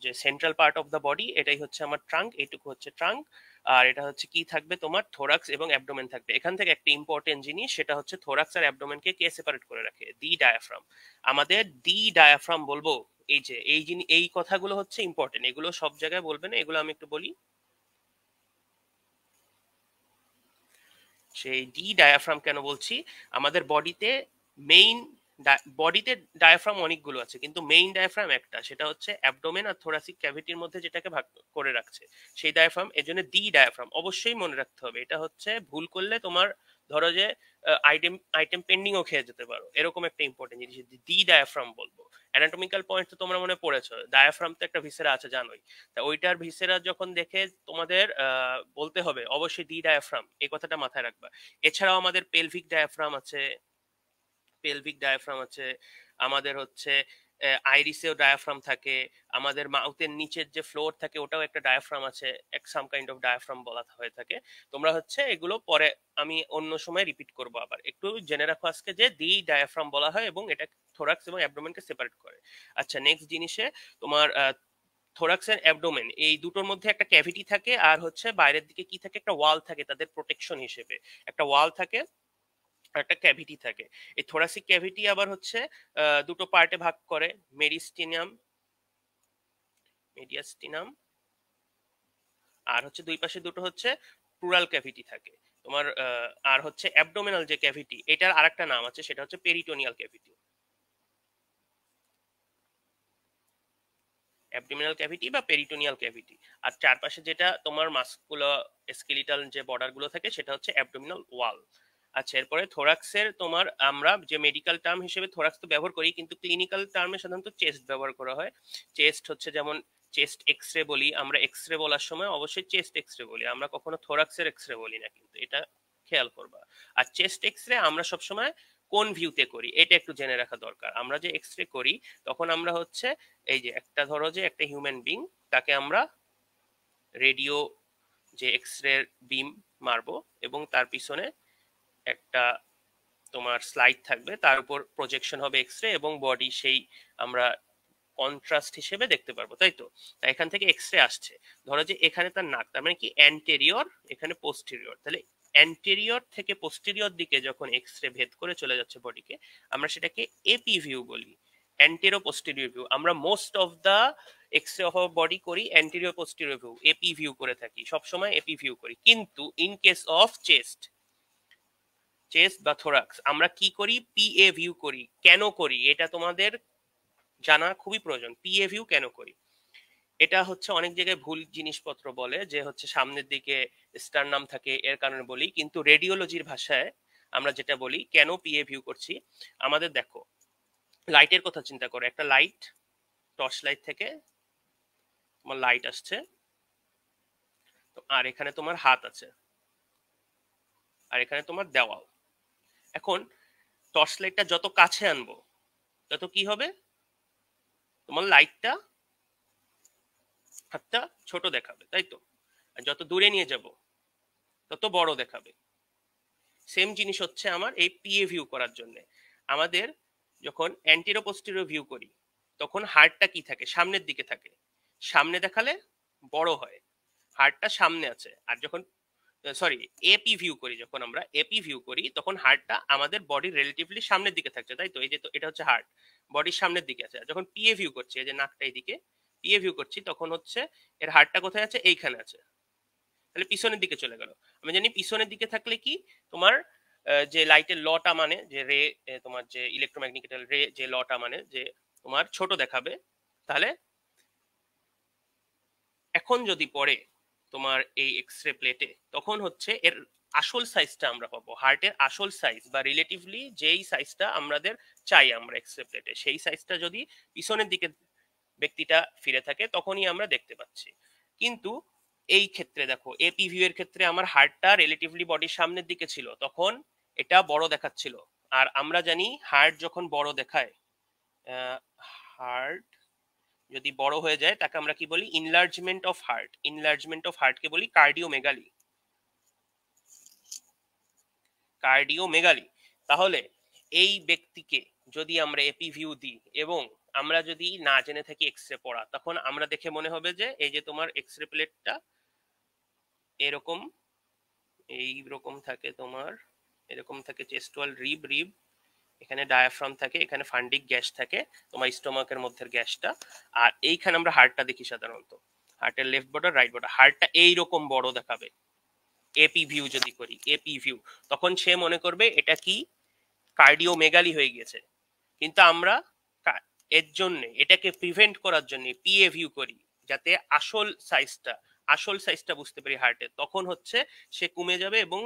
যে central part of the body, এটাই হচ্ছে আমার ট্রাঙ্ক, এইটুকু হচ্ছে ট্রাঙ্ক। আর এটা হচ্ছে কি থাকবে, তোমার থোরাক্স এবং অ্যাবডোমেন থাকবে। এখান থেকে একটা ইম্পর্টেন্ট জিনিস, সেটা হচ্ছে থোরাক্স আর অ্যাবডোমেনকে কে সেপারেট করে রাখে? দি ডায়াফ্রাম। আমাদের দি ডায়াফ্রাম বলবো। এই যে এই কথাগুলো হচ্ছে ইম্পর্টেন্ট, এগুলো সব জায়গায় বলবে না, এগুলো আমি একটু বলি। সেই ডি ডায়াফ্রাম কেন বলছি, আমাদের বডিতে ডায়াফ্রাম অনেকগুলো আছে, কিন্তু মেইন ডায়াফ্রাম একটা, সেটা হচ্ছে অ্যাবডোমেন আর থোরাসিক ক্যাভিটির মধ্যে যেটাকে ভাগ করে রাখছে সেই ডায়াফ্রাম। এর জন্য ডি ডায়াফ্রাম অবশ্যই মনে রাখতে হবে। এটা হচ্ছে ভুল করলে তোমার ধরো যে আইটেম আইটেম পেন্ডিংও খেয়ে যেতে পারো, এরকম একটা ইম্পর্টেন্ট জিনিস ডি ডায়াফ্রাম বলবো। অ্যানাটমিক্যাল পয়েন্ট তো তোমরা মনে পড়েছো, ডায়াফ্রাম তো একটা ভিসেরা আছে জানোই। তা ওইটার ভিসেরা যখন দেখে তোমাদের বলতে হবে অবশ্যই ডি ডায়াফ্রাম, এই কথাটা মাথায় রাখবা। এছাড়াও আমাদের পেলভিক ডায়াফ্রাম আছে, আমাদের হচ্ছে আইরিসেও ডায়াফ্রাম থাকে, আমাদের মাউথের নিচের যে ফ্লোর থাকে ওটাও একটা ডায়াফ্রাম আছে, সাম কাইন্ড অফ ডায়াফ্রাম বলা হয়ে থাকে। তোমরা হচ্ছে এগুলো পরে আমি অন্য সময় রিপিট করবো, আবার একটু জেনে রাখো আজকে যে দি ডায়াফ্রাম বলা হয় এবং এটা থোরাক্স এবং অ্যাবডোমেনকে সেপারেট করে। আচ্ছা, নেক্সট জিনিসে তোমার থোরাক্স এন্ড অ্যাবডোমেন এই দুটোর মধ্যে একটা ক্যাভিটি থাকে, আর হচ্ছে বাইরের দিকে কি থাকে, একটা ওয়াল থাকে তাদের প্রোটেকশন হিসেবে, একটা ওয়াল থাকে আর একটা ক্যাভিটি থাকে। এই থোরাসিক ক্যাভিটি আবার হচ্ছে দুটো পার্টে ভাগ করে, মেডিয়াস্টিনাম, আর হচ্ছে দুই পাশে দুটো হচ্ছে প্লুরাল ক্যাভিটি থাকে তোমার। আর হচ্ছে অ্যাবডোমিনাল যে ক্যাভিটি, এটার আরেকটা নাম আছে, সেটা হচ্ছে পেরিটোনিয়াল ক্যাভিটি। অ্যাবডোমিনাল ক্যাভিটি বা পেরিটোনিয়াল ক্যাভিটি। আর চারপাশে যেটা তোমার স্কেলিটাল যে বর্ডার গুলো থাকে সেটা হচ্ছে অ্যাবডোমিনাল ওয়াল। আচ্ছা, এরপরে থোরাক্সের তোমার আমরা যে মেডিকেল টার্ম হিসেবে থোরাক্স তো ব্যবহার করি, কিন্তু ক্লিনিক্যাল টার্মে সাধারণত চেস্ট ব্যবহার করা হয়। চেস্ট হচ্ছে যেমন চেস্ট এক্স রে বলি আমরা, এক্স রে বলার সময় অবশ্যই চেস্ট এক্স রে বলি, আমরা কখনো থোরাক্সের এক্স রে বলি না, কিন্তু এটা খেয়াল করবা। আর চেস্ট এক্স রে আমরা সবসময় কোন ভিউতে করি এটা একটু জেনে রাখা দরকার। আমরা যে এক্স রে করি তখন আমরা হচ্ছে এই যে একটা ধরো যে একটা হিউম্যান বিং, তাকে আমরা রেডিও যে এক্স রে বিম মারবো এবং তার পিছনে একটা তোমার স্লাইড থাকবে, তার উপর প্রজেকশন হবে এক্স রে এবং বডি সেই আমরা কন্ট্রাস্ট হিসেবে দেখতে পারবো, তাই তো? তাই এখান থেকে এক্স রে আসছে, ধরো যে এখানে তার নাক, তার মানে কি অ্যান্টেরিয়র, এখানে পোস্টেরিয়র, তাহলে অ্যান্টেরিয়র থেকে পোস্টেরিয়র দিকে যখন এক্স রে ভেদ করে চলে যাচ্ছে বডিকে, আমরা সেটাকে এপি ভিউ বলি, অ্যান্টেরো পোস্টেরিয়র ভিউ। আমরা most of the X ray of our body করি anterior posterior view, AP view করে থাকি, সবসময় এপি ভিউ করি। কিন্তু ইন কেস অফ চেস্ট বা থোরাক্স আমরা কি করি, পিএ ভিউ করি। কেন করি এটা তোমাদের জানা খুবই প্রয়োজন, পিএ ভিউ কেন করি। এটা হচ্ছে অনেক জায়গায় ভুল জিনিসপত্র বলে যে হচ্ছে সামনের দিকে স্টারনাম থাকে এর কারণে বলি, কিন্তু রেডিওলজির ভাষায় আমরা যেটা বলি কেন পিএ ভিউ করছি, আমাদের দেখো লাইটের কথা চিন্তা করো, একটা লাইট, টর্চ লাইট থেকে তোমার লাইট আসছে, আর এখানে তোমার হাত আছে, আর এখানে তোমার দেওয়াল। এখন টর্চ লাইটটা যত কাছে আনবো তত কি হবে, তোমার লাইটটা হাতটা ছোট দেখাবে, তাই তো? আর যত দূরে নিয়ে যাব তত বড় দেখাবে। সেম জিনিস হচ্ছে আমার এই পিএ ভিউ করার জন্য। আমাদের যখন অ্যান্টেরো পোস্টেরিয়র ভিউ করি তখন হার্টটা কি থাকে, সামনের দিকে থাকে, সামনে দেখালে বড় হয়, হার্টটা সামনে আছে। আর যখন সরি এপি ভিউ করি, যখন আমরা এপি ভিউ করি তখন হার্টটা আমাদের বডির রিলেটিভলি সামনের দিকে থাকছে, তাই তো? এই যে তো এটা হচ্ছে হার্ট, বডির সামনের দিকে আছে। আর যখন পিএ ভিউ করছি, এই যে নাকটা এইদিকে পিএ ভিউ করছি, তখন হচ্ছে এর হার্টটা কোথায় আছে, এইখানে আছে, তাহলে পিছনের দিকে চলে গেল। আমি জানি পিছনের দিকে থাকলে কি তোমার যে লাইটের লটা মানে যে রে, তোমার যে ইলেকট্রোম্যাগনেটিক্যাল রে যে লটা মানে যে তোমার ছোট দেখাবে। তাহলে এখন যদি পড়ে তোমার এই এক্স রে প্লেটে, তখন হচ্ছে এর আসল সাইজটা আমরা পাবো, হার্টের আসল সাইজ বা রিলেটিভলি যেই সাইজটা আমাদের চাই আমরা এক্স রে প্লেটে, সেই সাইজটা যদি পিছনের দিকে ব্যক্তিটা ফিরে থাকে তখনই আমরা দেখতে পাচ্ছি। কিন্তু এই ক্ষেত্রে দেখো এপি ভিউ এর ক্ষেত্রে আমার হার্টটা রিলেটিভলি বডির সামনের দিকে ছিল, তখন এটা বড় দেখাচ্ছিল। আর আমরা জানি হার্ট যখন বড় দেখায়, হার্ট যদি বড় হয়ে যায় তাকে আমরা কি বলি, enlargement of heart. Enlargement of হার্টকে বলি কার্ডিওমেগালি, কার্ডিওমেগালি। তাহলে এই ব্যক্তিকে যদি আমরা এপি ভিউ দিই এবং আমরা যদি না জেনে থাকি এক্সরে পড়া, তখন আমরা দেখে মনে হবে যে এই যে তোমার এক্সরে প্লেটটা এরকম এইরকম থাকে, তোমার এরকম থাকে চেস্ট ওয়াল, রিব রিব, এখানে ডায়াফ্রাম থাকে, এখানে ফান্ডিক গ্যাস থাকে, তোমার স্টোমাকের মধ্যে গ্যাসটা, আর এইখানে আমরা হার্টটা দেখি সাধারণত, হার্টের লেফট বর্ডার রাইট বর্ডার, হার্টটা এইরকম বড় দেখাবে। এপি ভিউ যদি করি, এপি ভিউ, তখন সে মনে করবে এটা কি কার্ডিওমেগালি হয়ে গেছে। কিন্তু আমরা এর জন্য, এটাকে প্রিভেন্ট করার জন্য পিএ ভিউ করি, যাতে আসল সাইজটা বুঝতে পারি হার্টের, তখন হচ্ছে সে কমে যাবে এবং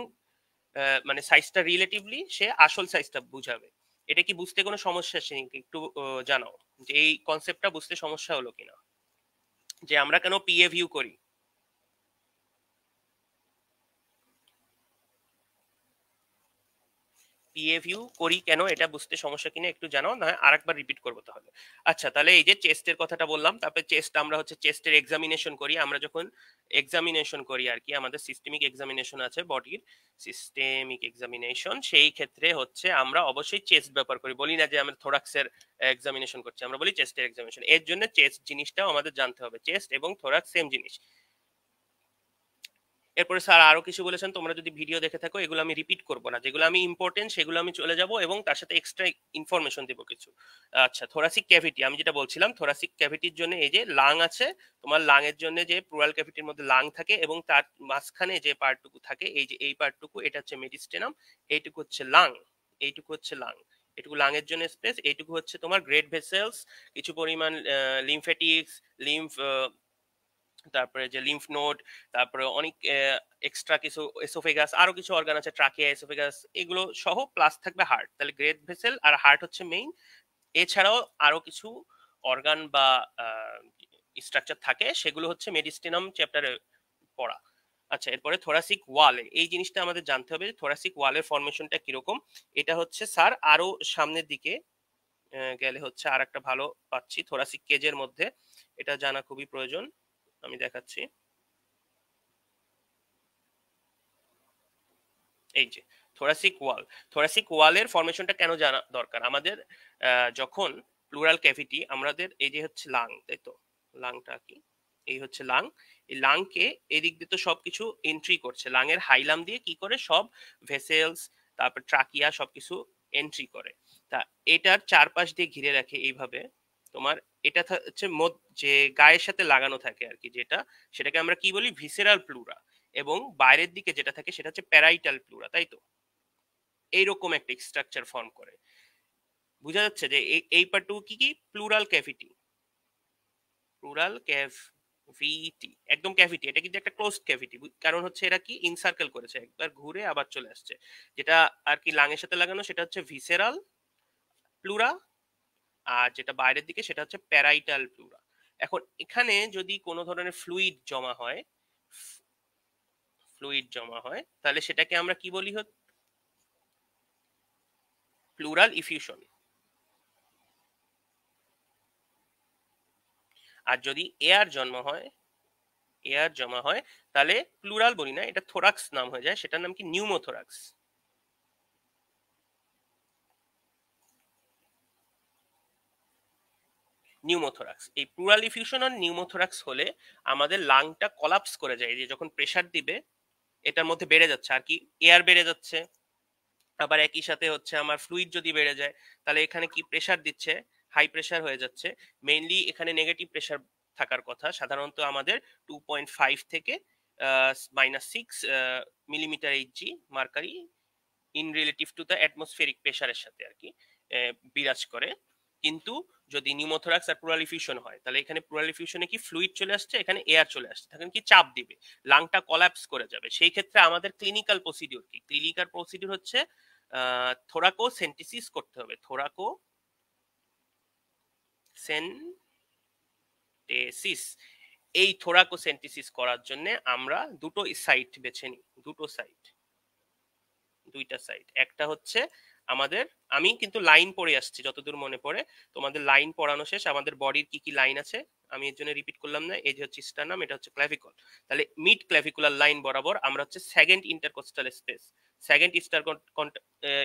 মানে সাইজটা রিলেটিভলি সে আসল সাইজটা বুঝাবে। এটা কি বুঝতে কোনো সমস্যা আছে নাকি একটু জানাও, যে এই কনসেপ্টটা বুঝতে সমস্যা হলো কিনা, যে আমরা কেন পিএ ভিউ করি। পিএ ভিউ করি কেন, এটা বুঝতে সমস্যা কিনা একটু জানাও, না আরেকবার রিপিট করবো তাহলে। আচ্ছা, তাহলে এই যে চেস্টের কথাটা বললাম, তারপরে চেস্ট আমরা হচ্ছে চেস্টের এক্সামিনেশন করি। আমরা যখন এক্সামিনেশন করি আর কি, আমাদের সিস্টেমিক এক্সামিনেশন আছে, বডির সিস্টেমিক এক্সামিনেশন, সেই ক্ষেত্রে হচ্ছে আমরা অবশ্যই চেস্ট ব্যবহার করি, বলি না যে আমরা থোরাক্সের এক্সামিনেশন করছি, আমরা বলি চেস্টের এক্সামিনেশন। এর জন্য চেস্ট জিনিসটাও আমাদের জানতে হবে, চেস্ট এবং থোরাক্স সেম জিনিস। এরপরে স্যার আরো কিছু বলেছেন, তোমরা যদি ভিডিও দেখে থাকো এগুলো আমি রিপিট করবো না, যেগুলো আমি ইম্পর্টেন্ট সেগুলো আমি চলে যাব এবং তার সাথে এক্সট্রা ইনফরমেশন দেবো কিছু। আচ্ছা, থোরাসিক ক্যাভিটি আমি যেটা বলছিলাম, থোরাসিক ক্যাভিটির জন্য এই যে লাং আছে, তোমার লাং এর জন্য যে প্লুরাল ক্যাভিটির মধ্যে লাং থাকে এবং তার মাঝখানে যে পার্টটুকু থাকে, এই যে এই পার্টটুকু, এটা হচ্ছে মেডিস্টেনাম, এইটুকু হচ্ছে লাং, এইটুকু হচ্ছে লাং, এটুকু লাং এর জন্য স্পেস, এইটুকু হচ্ছে তোমার গ্রেট ভেসেলস, কিছু পরিমাণ লিমফ্যাটিক্স, লিম্ফ, তারপরে যে লিম্ফ নোড, তারপরে অনেক এক্সট্রা কিছু এসোফেগাস, আরো কিছু অর্গান আছে, ট্রাকিয়া, এসোফেগাস, এগুলো সহ প্লাস থাকবে হার্ট। তাহলে গ্রেট ভেসেল আর হার্ট হচ্ছে মেইন, এছাড়াও আরো কিছু অর্গান বা স্ট্রাকচার থাকে, সেগুলো হচ্ছে মেডিস্টিনাম চ্যাপ্টারে পড়া। আচ্ছা, এরপরে থোরাসিক ওয়ালে এই জিনিসটা আমাদের জানতে হবে, থোরাসিক ওয়ালের ফরমেশনটা কিরকম। এটা হচ্ছে স্যার আরো সামনের দিকে গেলে হচ্ছে আর একটা ভালো পাচ্ছি, থোরাসিক কেজের মধ্যে, এটা জানা খুবই প্রয়োজন, আমি দেখাচ্ছি। এই যে থোরাসিক ওয়াল, থোরাসিক ওয়ালের ফরমেশনটা কেন জানা দরকার আমাদের, যখন প্লুরাল ক্যাভিটি, আমাদের এই যে হচ্ছে লাং, তাই তো, লাংটা কি, এই হচ্ছে লাং, এই লাংকে এদিক দিয়ে তো সবকিছু এন্ট্রি করছে, লাংয়ের হাইলাম দিয়ে কি করে সব ভেসেলস, তারপর ট্রাকিয়া সবকিছু এন্ট্রি করে, তা এটার চারপাশ দিয়ে ঘিরে রাখে এইভাবে তোমার, এটা হচ্ছে যে গায়ের সাথে লাগানো থাকে আর কি, যেটা সেটাকে আমরা কি বলি, ভিসেরাল প্লুরা, এবং বাইরের দিকে যেটা থাকে সেটা হচ্ছে প্যারাইটাল প্লুরা, তাই তো, এইরকম একটা স্ট্রাকচার ফর্ম করে। বোঝা যাচ্ছে যে এই পার্টটুকু কি কি, প্লুরাল ক্যাভিটি, প্লুরাল ক্যাভিটি, একদম ক্যাভিটি, এটা কিন্তু একটা ক্লোজড ক্যাভিটি, কারণ হচ্ছে এরা কি ইনসার্কেল করেছে, একবার ঘুরে আবার চলে আসছে, যেটা আর কি লাঙের সাথে লাগানো সেটা হচ্ছে ভিসেরাল প্লুরা, আর যেটা বাইরের দিকে সেটা হচ্ছে প্যারাইটাল প্লুরা। এখন এখানে যদি কোনো ধরনের ফ্লুইড জমা হয় তাহলে সেটাকে আমরা কি বলি, প্লুরাল ইফিউশন। আর যদি এয়ার জমা হয় তাহলে প্লুরাল বলি না, এটা থোরাক্স নাম হয়ে যায়, সেটার নাম কি, নিউমোথোরাক্স। নিউমোথোরাক্স, এই প্লুরাল ইফিউশন আর নিউমোথোরাক্স হলে আমাদের লাংটা কলাপস করে যায়, যে যখন প্রেসার দিবে এটার মধ্যে বেড়ে যাচ্ছে আর কি, এয়ার বেড়ে যাচ্ছে, আবার একই সাথে হচ্ছে আমার ফ্লুইড যদি বেড়ে যায় তাহলে এখানে কি প্রেসার দিচ্ছে, হাই প্রেসার হয়ে যাচ্ছে, মেইনলি এখানে নেগেটিভ প্রেসার থাকার কথা, সাধারণত আমাদের 2.5 থেকে -6 millimetre Hg mercury in relative to the atmospheric প্রেসারের সাথে আর কি বিরাজ করে। কিন্তু যদি নিউমোথোরাক্স আর প্লুরাল ইফিউশন হয় তাহলে এখানে প্লুরাল ইফিউশনে কি ফ্লুইড চলে আসছে, এখানে এয়ার চলে আসছে, তখন কি চাপ দিবে, লাংটা কলাপস করে যাবে। সেই ক্ষেত্রে আমাদের ক্লিনিক্যাল প্রসিডিউর কি, ক্লিনিক্যাল প্রসিডিউর হচ্ছে থোরাকো সেন্টিসিস করতে হবে, থোরাকো সেন্টেসিস। এই থোরাকো সেন্টিসিস করার জন্য আমরা দুটো সাইট বেছে নিই, দুইটা সাইট, একটা হচ্ছে আমাদের, আমি কিন্তু লাইন পড়ে আসছি যতদূর মনে পড়ে, তোমাদের লাইন পড়ানো শেষ, আমাদের বডির কি কি লাইন আছে আমি এর জন্য রিপিট করলাম না, এই যে হচ্ছে স্টার্নাম, এটা হচ্ছে ক্ল্যাভিকল, তাহলে মিড ক্ল্যাভিকুলার লাইন বরাবর আমরা হচ্ছে সেকেন্ড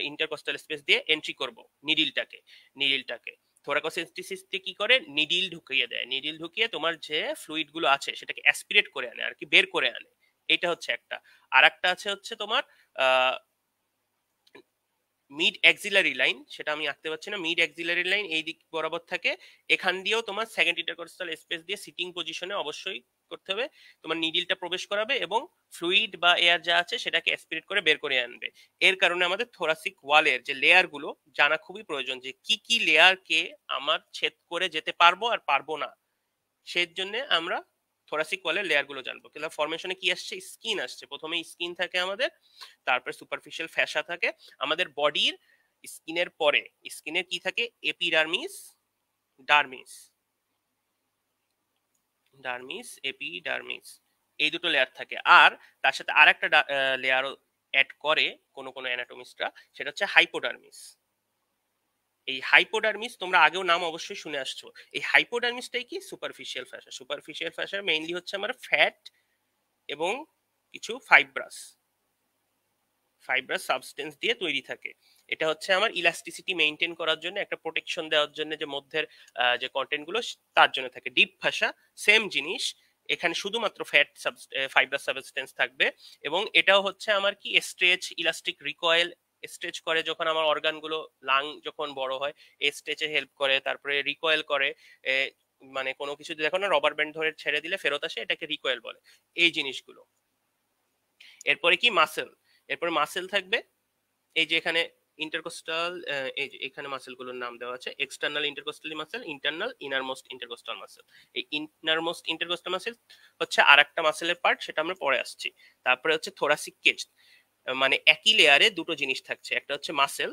ইন্টারকোস্টাল স্পেস দিয়ে এন্ট্রি করব নিডিলটাকে, থোরাকোসেন্টেসিস কি করে, নিডিল ঢুকিয়ে দেয়, নিডিল ঢুকিয়ে তোমার যে ফ্লুইড গুলো আছে সেটাকে অ্যাসপিরেট করে আনে আর কি, বের করে আনে। এটা হচ্ছে একটা। আর একটা আছে হচ্ছে তোমার মিড অ্যাক্সিলারি লাইন, সেটা আমি আঁকতে পারছি না, মিড অ্যাক্সিলারি লাইন এই দিক বরাবর থাকে, এখান দিয়েও তোমার সেকেন্ড ইন্টারকোস্টাল স্পেস দিয়ে সিটিং পজিশনে অবশ্যই করতে হবে, তোমার নিডিলটা প্রবেশ করাবে এবং ফ্লুইড বা এয়ার যা আছে সেটাকে অ্যাসপিরেট করে বের করে আনবে। এর কারণে আমাদের থোরাসিক ওয়ালের যে লেয়ার গুলো জানা খুবই প্রয়োজন, যে কি কি লেয়ারকে আমার ছেদ করে যেতে পারবো আর পারবো না, সেই জন্য আমরা থোরাসিক ওয়ালের লেয়ার গুলো জানবো। কিন্তু ফরমেশনে কি আসছে, স্কিন আসছে, প্রথমে স্কিন থাকে আমাদের, তারপরে সুপারফিশিয়াল ফ্যাসা থাকে আমাদের বডির। স্কিনের পরে স্কিনের কি থাকে, এপিডার্মিস, ডার্মিস, ডার্মিস এপিডার্মিস, এই দুটো লেয়ার থাকে। আর তার সাথে আর একটা লেয়ার অ্যাড করে কোন কোন অ্যানাটমিস্টরা, সেটা হচ্ছে হাইপোডার্মিস। এই হাইপোডার্মিস তোমরা আগেও নাম অবশ্যই শুনে আসছো। এই হাইপোডার্মিসটাই কি, superficial fascia. Superficial fascia mainly হচ্ছে আমার ফ্যাট এবং কিছু ফাইব্রাস সাবস্টেন্স দিয়ে তৈরি থাকে। এটা হচ্ছে আমার ইলাস্টিসিটি মেইনটেইন করার জন্য, একটা প্রোটেকশন দেওয়ার জন্য, যে মধ্যের যে কন্টেন্ট গুলো তার জন্য থাকে। ডিপ ফাসা সেম জিনিস, এখানে শুধুমাত্র ফ্যাট ফাইব্রাস সাবস্টেন্স থাকবে, এবং এটাও হচ্ছে আমার কি স্ট্রেচ, ইলাস্টিক রিকয়েল, স্ট্রেচ করে যখন আমার অর্গান গুলো, লাং যখন বড় হয় এই স্ট্রেচে হেল্প করে, তারপরে রিকয়েল করে, মানে কোনো কিছু দেখো না রবার ব্যান্ড ধরে ছেড়ে দিলে ফেরত আসে, এটাকে রিকয়েল বলে, এই জিনিসগুলো। এরপরে কি মাসেল, এরপরে মাসেল থাকবে, এই যে এখানে ইন্টারকোস্টাল, এই যে এখানে মাসেল গুলোর নাম দেওয়া আছে, external intercostal muscle, internal innermost intercostal muscle. এই ইনারমোস্ট ইন্টারকোস্টাল মাসেল হচ্ছে আরেকটা মাসেলের পার্ট, সেটা আমরা পরে আসছি। তারপরে হচ্ছে থোরাসিক কেজ, মানে একই লেয়ারে দুটো জিনিস থাকছে, একটা হচ্ছে মাসেল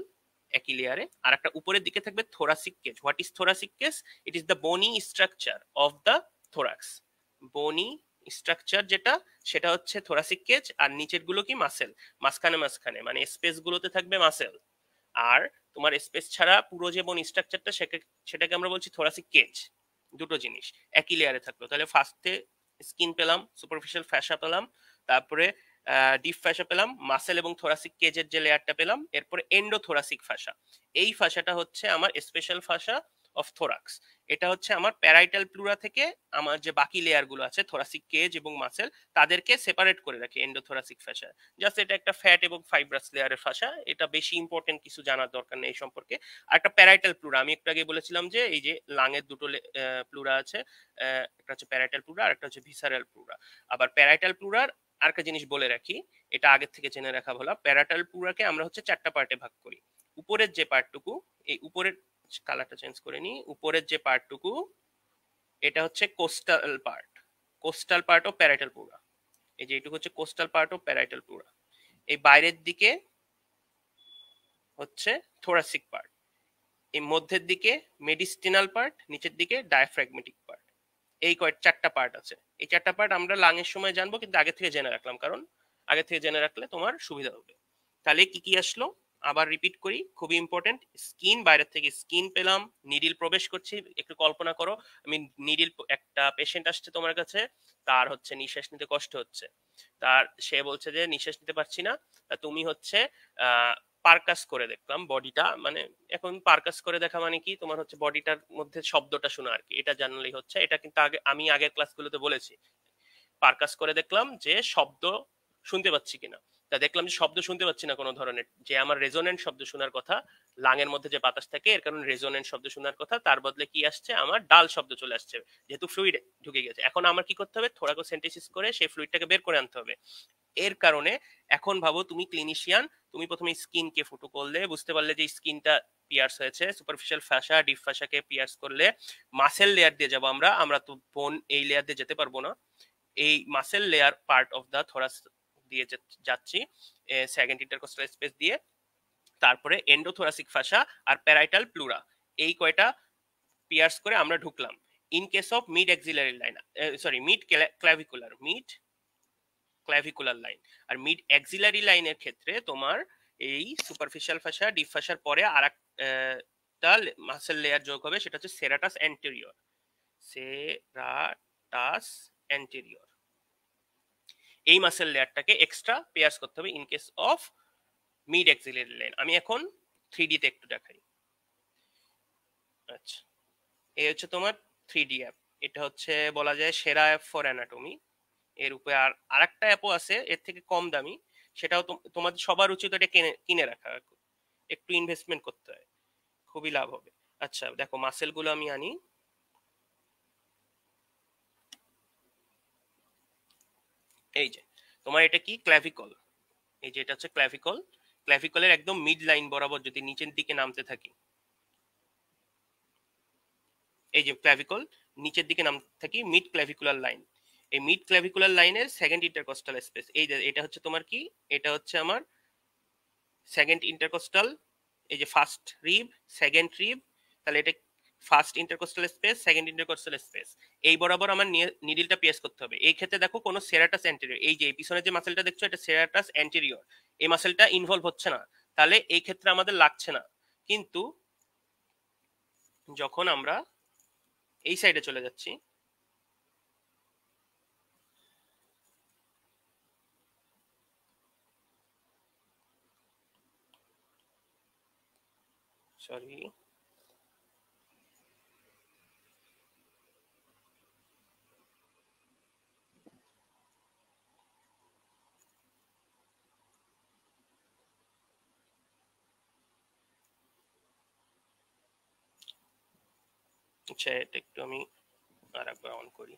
একই লেয়ারে, আর একটা উপরের দিকে থাকবে thoracic cage. What is thoracic cage? It is the bony structure of the thorax. Bony structure যেটা, সেটা হচ্ছে থোরাসিক কেজ, আর নিচের গুলো কি মাসেল, মাঝখানে মাঝখানে মানে স্পেস গুলোতে থাকবে মাসেল। আর তোমার স্পেস ছাড়া পুরো যে বোন স্ট্রাকচারটা, সেটাকে আমরা বলছি থোরাসিক কেজ। দুটো জিনিস একই লেয়ারে থাকলো। তাহলে ফার্স্টে স্কিন পেলাম, সুপারফিশিয়াল ফ্যাসা পেলাম, তারপরে ডিপ ফ্যাসা পেলাম, মাসেল এবং থোরাসিক কেজের যে লেয়ারটা পেলাম, এরপরে এন্ডোথোরাসিক ফ্যাসা। এই ফ্যাসাটা হচ্ছে আমার স্পেশাল ফ্যাসা অফ থোরাক্স। এটা হচ্ছে আমার প্যারাইটাল প্লুরা থেকে আমার যে বাকি লেয়ার গুলো আছে থোরাসিক কেজ এবং মাসেল, তাদেরকে সেপারেট করে রাখে এন্ডোথোরাসিক ফ্যাসা। জাস্ট এটা একটা ফ্যাট এবং ফাইব্রাস লেয়ারের ফ্যাসা, এটা বেশি ইম্পর্টেন্ট কিছু জানার দরকার নেই এই সম্পর্কে। আর একটা প্যারাইটাল প্লুরা, আমি একটু আগে বলেছিলাম যে এই যে লাঙের দুটো প্লুরা আছে, একটা হচ্ছে প্যারাইটাল প্লুরা আর একটা হচ্ছে ভিসারাল প্লুরা। আবার প্যারাইটাল প্লুরার আরেকটা জিনিস বলে রাখি, এটা আগের থেকে জেনে রাখা ভালো, প্যারাইটাল প্লুরাকে আমরা হচ্ছে চারটা পার্টে ভাগ করি। উপরের যে পার্টটুকু, এই উপরের কালারটা চেঞ্জ করে নি, উপরের যে পার্টটুকু এটা হচ্ছে coastal part, coastal part of parietal pleura. এই যে এইটুকু হচ্ছে coastal part of parietal pleura. এই বাইরের দিকে হচ্ছে থোরাসিক পার্ট, এই মধ্যের দিকে মেডিস্টিনাল পার্ট, নিচের দিকে ডায়াফ্র্যাগমেটিক পার্ট। এই চারটা পার্ট আছে। এই চারটা পার্ট আমরা লাঙের সময় জানবো, কিন্তু আগে থেকে জেনে রাখলাম, কারণ আগে থেকে জেনে রাখলে তোমার সুবিধা হবে। তাহলে কি কি আসলো আবার রিপিট করি, খুবই ইম্পর্টেন্ট। স্কিন, বাইরের থেকে স্কিন পেলাম, নিডিল প্রবেশ করছি, একটু কল্পনা করো আমি নিডিল, একটা পেশেন্ট আসছে তোমার কাছে, তার হচ্ছে নিঃশ্বাস নিতে কষ্ট হচ্ছে, তার সে বলছে যে নিঃশ্বাস নিতে পারছি না, তুমি হচ্ছে পারকাস করে দেখলাম বডিটা, মানে এখন পারকাস করে দেখা মানে কি, তোমার হচ্ছে বডিটার মধ্যে শব্দটা শোনা আর কি, এটা জানলেই হচ্ছে। এটা কিন্তু আগে আমি আগের ক্লাসগুলোতে বলেছি, পারকাস করে দেখলাম যে শব্দ শুনতে পাচ্ছি কিনা। তা দেখলাম যে শব্দ শুনতে পাচ্ছি না কোনো ধরনের, যে আমার রেজোনেন্ট শব্দ শোনার কথা, লাঙের মধ্যে যে বাতাস থাকে এর কারণে রেজোনেন্ট শব্দ শোনার কথা, তার বদলে কি আসছে, আমার ডাল শব্দ চলে আসছে, যেহেতু ফ্লুইড ঢুকে গেছে। এখন আমার কি করতে হবে, থোরাকোসেন্টেসিস করে সেই ফ্লুইডটাকে বের করে আনতে হবে। এর কারণে এখন ভাবো তুমি ক্লিনিশিয়ান, তুমি প্রথমে স্কিনকে ফুটো করলে, বুঝতে পারলে যে স্কিনটা পিয়ার্স হয়েছে, সুপারফিশিয়াল ফ্যাসা ডিপ ফ্যাসাকে পিয়ার্স করলে মাসেল লেয়ার দিয়ে যাবো আমরা, আমরা তো বোন এই লেয়ার দিয়ে যেতে পারবো না, এই muscle layer part of the thorax দিয়ে যাচ্ছি, সেকেন্ড ইন্টারকোস্টাল স্পেস দিয়ে, তারপরে এন্ডোথোরাসিক ফ্যাসা আর প্যারাইটাল প্লুরা, এই কয়টা পিয়ার্স করে আমরা ঢুকলাম। In case of mid axillary line, sorry mid clavicular, mid clavicular line আর মিড অ্যাক্সিলারি লাইনের ক্ষেত্রে তোমার এই সুপারফিশিয়াল ফ্যাসা ডিপ ফ্যাসার পরে আর একটা মাসেল লেয়ার যোগ হবে, সেটা হচ্ছে সেরাটাস অ্যান্টেরিয়র, সেরাটাস অ্যান্টেরিয়র। এই মাসেল লেয়ারটাকে এক্সট্রা পেয়ার্স করতে হবে in case of mid axillary line. আমি এখন 3D তে একটু দেখাই। আচ্ছা, এই হচ্ছে তোমার 3D অ্যাপ। এটা হচ্ছে বলা যায় সেরা অ্যাপ ফর অ্যানাটমি। এর উপরে আর আরেকটা অ্যাপও আছে এর থেকে কম দামি, সেটাও তোমাদের সবার উচিত এটা কিনে কিনে রাখা। একটু ইনভেস্টমেন্ট করতে হয়, খুবই লাভ হবে। আচ্ছা দেখো, মাসেল গুলো আমি আনি। এই যে তোমার এটা কি ক্ল্যাভিকল, এই যে এটা হচ্ছে ক্ল্যাভিকল। ক্ল্যাভিকলের একদম মিড লাইন বরাবর যদি নিচের দিকে নামতে থাকি, এই যে ক্ল্যাভিকল নিচের দিকে নামতে থাকি, মিড ক্ল্যাভিকুলার লাইন। এই মিড ক্ল্যাভিকুলার লাইনের সেকেন্ড ইন্টারকস্টাল স্পেস, এই যে এটা হচ্ছে তোমার কি, এটা হচ্ছে আমার সেকেন্ড ইন্টারকস্টাল। এই যে ফার্স্ট রিব, সেকেন্ড রিব, তাহলে এটা first intercostal space, second intercostal space. এই বরাবর আমার নিডলটা পিএস করতে হবে। এই ক্ষেত্রে দেখো কোনো সেরাটাস অ্যান্টেরিয়র, এই যে পিছনে যে মাসেলটা দেখছো এটা সেরাটাস অ্যান্টেরিয়র, এই মাসেলটা ইনভলভ হচ্ছে না, তাহলে এই ক্ষেত্রে আমাদের লাগছে না। কিন্তু যখন আমরা এই সাইডে চলে যাচ্ছি, সরি, আচ্ছা এটা একটু আমি আর একবার অন করি।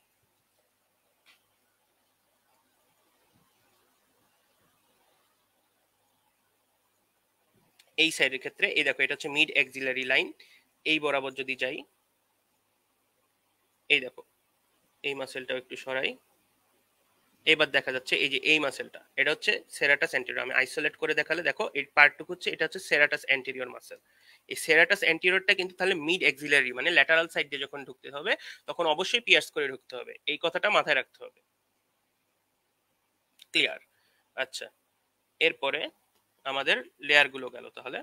এই সাইডের ক্ষেত্রে এই দেখো এটা হচ্ছে মিড এক্সিলারি লাইন, এই বরাবর যদি যাই, এই দেখো এই মাসেলটাও একটু সরাই, এবার দেখা যাচ্ছে এই যে এই মাসেলটা এটা হচ্ছে সেরাটাস অ্যান্টেরিয়র। আমি আইসোলেট করে দেখালে দেখো এই পার্টটুকু হচ্ছে, এটা হচ্ছে সেরাটাস অ্যান্টেরিয়র মাসেল। এই সেরাটাস অ্যান্টেরিয়রটা কিন্তু তাহলে মিড এক্সিলারি মানে ল্যাটারাল সাইড দিয়ে যখন ঢুকতে হবে তখন অবশ্যই পিয়ার্স করে ঢুকতে হবে, এই কথাটা মাথায় রাখতে হবে। ক্লিয়ার? আচ্ছা, এরপরে আমাদের লেয়ার গুলো গেল তাহলে।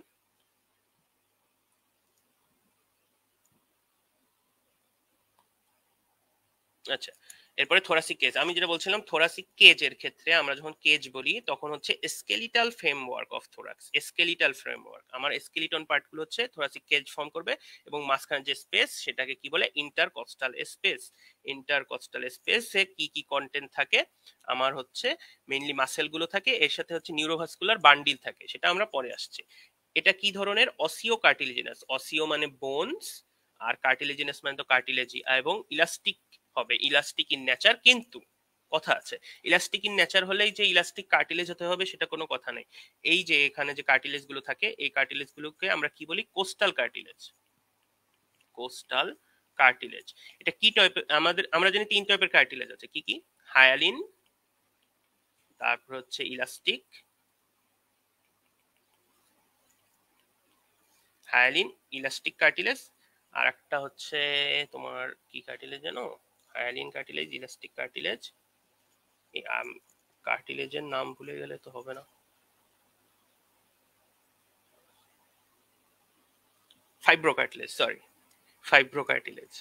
আচ্ছা, এরপরে থোরাসিক কেজ। আমি যেটা বলছিলাম থোরাসিক কেজের ক্ষেত্রে আমরা যখন কেজ বলি তখন হচ্ছে skeletal framework of thorax. Skeletal framework, আমার স্কেলিটন পার্টগুলো হচ্ছে থোরাসিক কেজ ফর্ম করবে, এবং মাঝখানে যে স্পেস সেটাকে কি বলে, ইন্টারকস্টাল স্পেস। ইন্টারকস্টাল স্পেসে কি কি কন্টেন্ট থাকে, আমার হচ্ছে মেইনলি মাসেল গুলো থাকে, এর সাথে হচ্ছে নিউরোভাস্কুলার বান্ডিল থাকে, সেটা আমরা পরে আসছি। এটা কি ধরনের, অসিও কার্টিলিজিনাস, অসিও মানে বোনস, আর কার্টিলেজিনাস মানে তো কার্টিলেজি, এবং ইলাস্টিক হবে, ইলাস্টিক ইন নেচার। কিন্তু কথা আছে, ইলাস্টিক ইন নেচার হলেই যে ইলাস্টিক কার্টিলেজ হতে হবে সেটা কোনো কথা নেই। এই যে এখানে যে কার্টিলেজ গুলো থাকে এই কার্টিলেজ গুলোকে আমরা কি বলি, কোস্টাল কার্টিলেজ। কোস্টাল কার্টিলেজ এটা কি টাইপের, আমরা জানি তিন টাইপের কার্টিলেজ আছে, কি কি, হায়ালিন, তারপর হচ্ছে ইলাস্টিক, হায়ালিন ইলাস্টিক কার্টিলেজ, আর একটা হচ্ছে তোমার কি কার্টিলেজ জানো, হায়ালিন কার্টিলেজ, ইলাস্টিক কার্টিলেজ, কার্টিলেজের নাম ভুলে গেলে তো হবে না, fibro cartilage, sorry, fibro cartilage.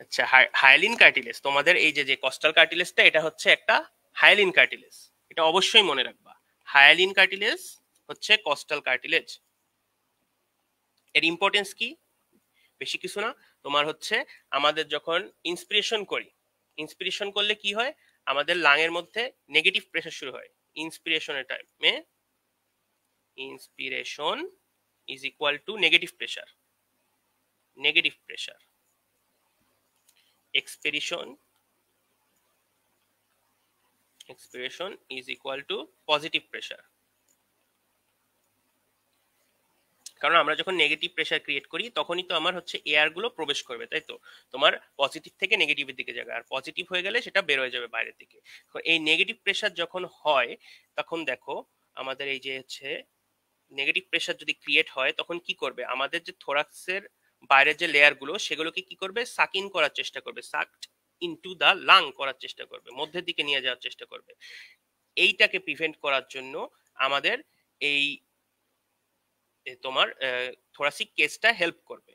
আচ্ছা, হায়ালিন কার্টিলেজ, তোমাদের এই যে যে কস্টাল কার্টিলেজটা এটা হচ্ছে একটা হায়ালিন কার্টিলেজ, এটা অবশ্যই মনে রাখবা। হায়ালিন কার্টিলেজ হচ্ছে কস্টাল কার্টিলেজ। এর ইম্পর্টেন্স কি, বেশি কিছু না, তোমার হচ্ছে আমাদের যখন ইন্সপিরেশন করি, ইন্সপিরেশন করলে কি হয়, আমাদের লাংয়ের মধ্যে নেগেটিভ প্রেশার শুরু হয়। ইন্সপিরেশনের টাইমে inspiration is equal to negative pressure, negative pressure. Expiration, expiration is equal to positive pressure. কারণ আমরা যখন নেগেটিভ প্রেশার ক্রিয়েট করি তখনই তো আমার হচ্ছে এয়ার গুলো প্রবেশ করবে, তাই তো, তোমার পজিটিভ থেকে নেগেটিভের দিকে যাবে, আর পজিটিভ হয়ে গেলে সেটা বের হয়ে যাবে বাইরের দিকে। এই নেগেটিভ প্রেশার যখন হয় তখন দেখো আমাদের এই যে হচ্ছে নেগেটিভ প্রেশার যদি ক্রিয়েট হয় তখন কি করবে, আমাদের যে থোরাক্সের বাইরের যে লেয়ার গুলো সেগুলোকে কি করবে, সাক ইন করার চেষ্টা করবে, সাকড ইনটু দা লাং করার চেষ্টা করবে, মধ্যের দিকে নিয়ে যাওয়ার চেষ্টা করবে। এইটাকে প্রিভেন্ট করার জন্য আমাদের এই তোমার থোরাসিক কেসটা হেল্প করবে।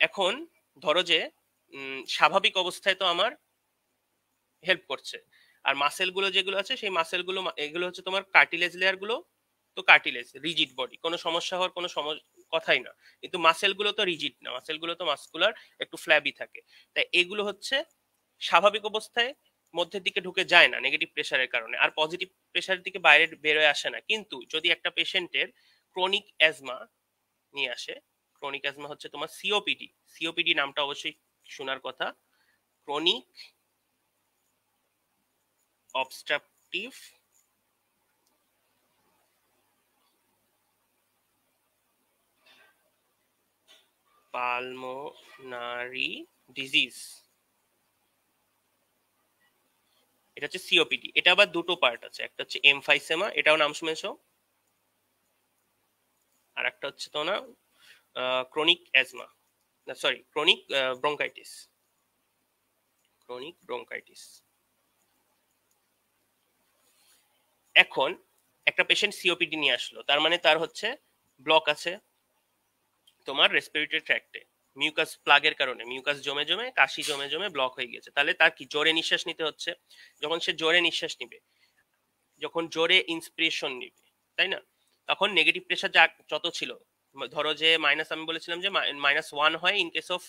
এখন ধরো যে স্বাভাবিক অবস্থায় তো আমার হেল্প করছে, আর মাসেল গুলো যেগুলো আছে সেই মাসেল গুলো এগুলো হচ্ছে তোমার কার্টিলেজ লেয়ার গুলো, তো কার্টিলেজ রিজিড বডি, কোনো সমস্যা হওয়ার কোনো কথাই না। কিন্তু মাসেল গুলো তো রিজিড না, মাসেল গুলো তো মাস্কুলার, একটু ফ্ল্যাবি থাকে। তাই এগুলো হচ্ছে স্বাভাবিক অবস্থায় মধ্যের দিকে ঢুকে যায় না নেগেটিভ প্রেশারের কারণে, আর পজিটিভ প্রেশারের দিকে বাইরে বেরোয় আসে না। কিন্তু যদি একটা পেশেন্টের ক্রনিক অ্যাজমা নিয়ে আসে, ক্রনিক অ্যাজমা হচ্ছে তোমার সিওপিডি, সিওপিডি নামটা অবশ্যই শোনার কথা, ক্রনিক অবস্ট্রাকটিভ পালমোনারি ডিজিজ, এটা হচ্ছে সিওপিডি। এটা আবার দুটো পার্ট আছে, একটা হচ্ছে এমফাইসেমা, এটাও নাম শুনেছো, আর একটা হচ্ছে তো না ক্রনিক অ্যাজমা, না sorry chronic bronchitis, chronic bronchitis. এখন একটা পেশেন্ট সিওপিডি নিয়ে আসলো, তার মানে তার হচ্ছে ব্লক আছে তোমার রেসপিরেটরি ট্র্যাক্টে, মিউকাস প্লাগের কারণে মিউকাস জমে জমে কাশি জমে জমে ব্লক হয়ে গেছে। তাহলে তার কি জোরে নিঃশ্বাস নিতে হচ্ছে, যখন সে জোরে নিঃশ্বাস নিবে, যখন জোরে ইন্সপিরেশন নিবে, তাই না, তখন নেগেটিভ প্রেশার যা যত ছিল, ধরো যে মাইনাস, আমি বলেছিলাম যে -1 হয় ইন কেস অফ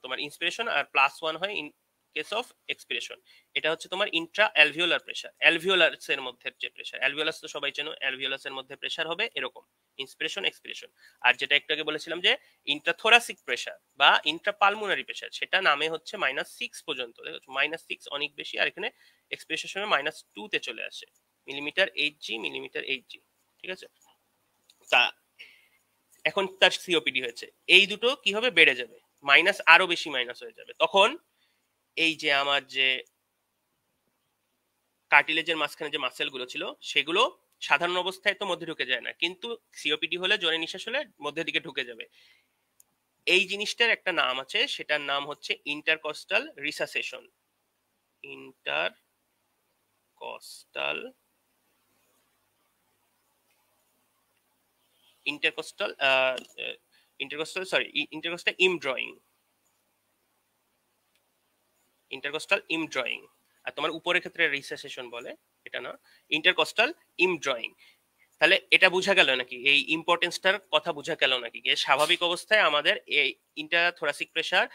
তোমার ইন্সপিরেশন, আর +1 হয় ইন কেস অফ এক্সপিরেশন। এটা হচ্ছে তোমার ইন্ট্রা অ্যালভিওলার প্রেশার, অ্যালভিওলাস এর মধ্যে যে প্রেশার, অ্যালভিওলাস তো সবাই চেনো, অ্যালভিওলাস এর মধ্যে প্রেশার হবে এরকম, ইন্সপিরেশন এক্সপিরেশন। আর যেটা একটু আগে বলেছিলাম যে ইন্ট্রাথোরাসিক প্রেশার বা ইন্ট্রাপালমোনারি প্রেশার, সেটা নামে হচ্ছে -6 পর্যন্ত, দেখো -6 অনেক বেশি, আর এখানে এক্সপিরেশনের সময় -2 তে চলে আসে, মিলিমিটার এইচজি, মিলিমিটার এইচজি, ঠিক আছে। তা এখন তার সিওপিডি হয়েছে, এই দুটো কি হবে, বেড়ে যাবে, মাইনাস আরো বেশি মাইনাস হয়ে যাবে। তখন এই যে আমার যে কার্টিলেজের মাঝখানে যে মাসেল গুলো ছিল, সেগুলো সাধারণ অবস্থায় তো মধ্যে ঢুকে যায় না, কিন্তু সিওপিডি হলে, জোরে নিঃশ্বাস হলে মধ্যের দিকে ঢুকে যাবে। এই জিনিসটার একটা নাম আছে, সেটার নাম হচ্ছে intercostal recession, intercostal intercostal intercostal sorry intercostal in drawing, intercostal in drawing. আর তোমার উপরের ক্ষেত্রে রিসাসেশন বলে, এটা না, ইন্টারকস্টাল ইম ড্রয়িং। তাহলে এটা বোঝা গেল নাকি, এই ইম্পর্টেন্সটার কথা বোঝা গেল নাকি, যে স্বাভাবিক অবস্থায় আমাদের এই ইন্টারথোরাসিক প্রেশার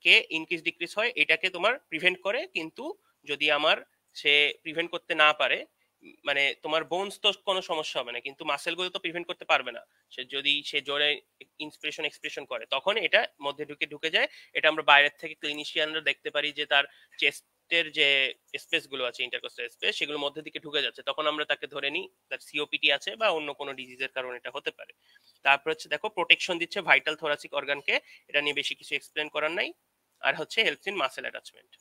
কে ইনক্রিজ ডিক্রিজ হয়, এটাকে তোমার প্রিভেন্ট করে। কিন্তু যদি আমার সে প্রিভেন্ট করতে না পারে, মানে তোমার বোনস তো কোনো সমস্যা হবে না, কিন্তু মাসেল গুলো তো প্রিভেন্ট করতে পারবে না, সে যদি সে জোরে ইন্সপিরেশন এক্সপ্রেশন করে, তখন এটা মধ্যে ঢুকে ঢুকে যায়। এটা আমরা বাইরের থেকে ক্লিনিশিয়ানরা দেখতে পারি যে তার চেস্টের যে স্পেস গুলো আছে, ইন্টারকোস্টাল স্পেস, সেগুলো মধ্যে দিকে ঢুকে যাচ্ছে, তখন আমরা তাকে ধরে নিই তার সিওপিডি আছে বা অন্য কোনো ডিজিজের কারণে এটা হতে পারে। তারপর হচ্ছে দেখো প্রোটেকশন দিচ্ছে ভাইটাল থোরাসিক অর্গানকে, এটা নিয়ে বেশি কিছু এক্সপ্লেন করার নাই। আর হচ্ছে হেল্পস ইন মাসেল অ্যাটাচমেন্ট।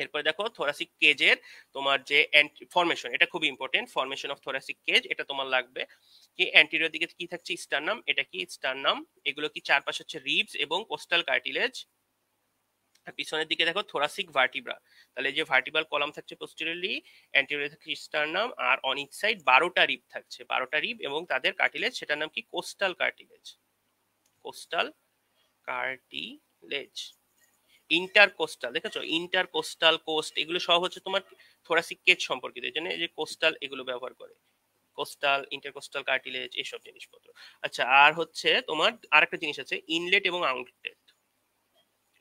এরপরে দেখো থোরাসিক কেজের তোমার যে ফরমেশন, এটা খুব important, formation of thoracic cage, এটা তোমার লাগবে। কি অ্যান্টেরিয়র দিকে কি থাকছে, স্টারনাম, এটা কি স্টারনাম, এগুলো কি চারপাশে হচ্ছে রিবস এবং কোস্টাল কার্টিলেজ। আর পিছনের দিকে দেখো থোরাসিক ভার্টিব্রা, তাহলে যে ভার্টিব্রাল কলাম থাকছে পোস্টেরিয়রলি, অ্যান্টেরিয়র থাকছে স্টারনাম, আর অন ইচ সাইড 12টা রিব থাকছে, 12টা রিব এবং তাদের কার্টিলেজ, সেটার নাম কি costal cartilage, costal cartilage. Intercostal দেখেছো, ইন্টারকোস্টাল, কোস্ট, এগুলো সব হচ্ছে তোমার থোরাসিক কেজ সম্পর্কিত, এই জন্য এই যে কোস্টাল এগুলো ব্যবহার করে, কোস্টাল, ইন্টারকোস্টাল কার্টিলেজ, এসব জিনিসপত্র। আচ্ছা, আর হচ্ছে তোমার আরেকটা জিনিস আছে, ইনলেট এবং আউটলেট,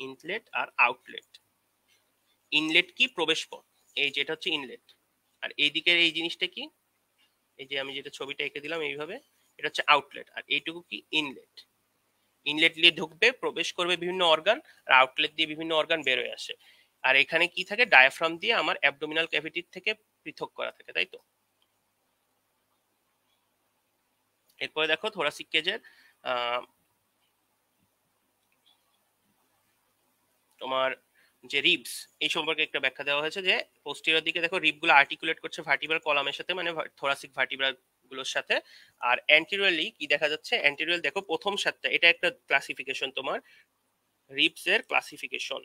ইনলেট আর আউটলেট। ইনলেট কি, প্রবেশ পথ, এই যেটা হচ্ছে ইনলেট। আর এই দিকের এই জিনিসটা কি, এই যে আমি যেটা ছবিটা এঁকে দিলাম এইভাবে, এটা হচ্ছে আউটলেট। আর এইটুকু কি, ইনলেট। ইনলেট দিয়ে ঢুকবে, প্রবেশ করবে বিভিন্ন অর্গান, আর আউটলেট দিয়ে বিভিন্ন অর্গান বের হয়ে আসে। আর এখানে কি থাকে, ডায়াফ্রাম দিয়ে আমার অ্যাবডোমিনাল ক্যাভিটির থেকে পৃথক করা থাকে, তাই তো। এরপরে দেখো থোরাসিক কেজের তোমার যে রিবস, এই সম্পর্কে একটা ব্যাখ্যা দেওয়া হয়েছে, যে পোস্টেরিয়র দিকে দেখো রিবগুলো আর্টিকুলেট করছে ভার্টিব্রাল কলামের সাথে, মানে থোরাসিক ভার্টিব্রাল গুলোর সাথে। আর অ্যান্টেরিয়রলি কি দেখা যাচ্ছে, অ্যান্টেরিয়র দেখো প্রথম সাতটা, এটা একটা ক্লাসিফিকেশন তোমার রিবস এর ক্লাসিফিকেশন,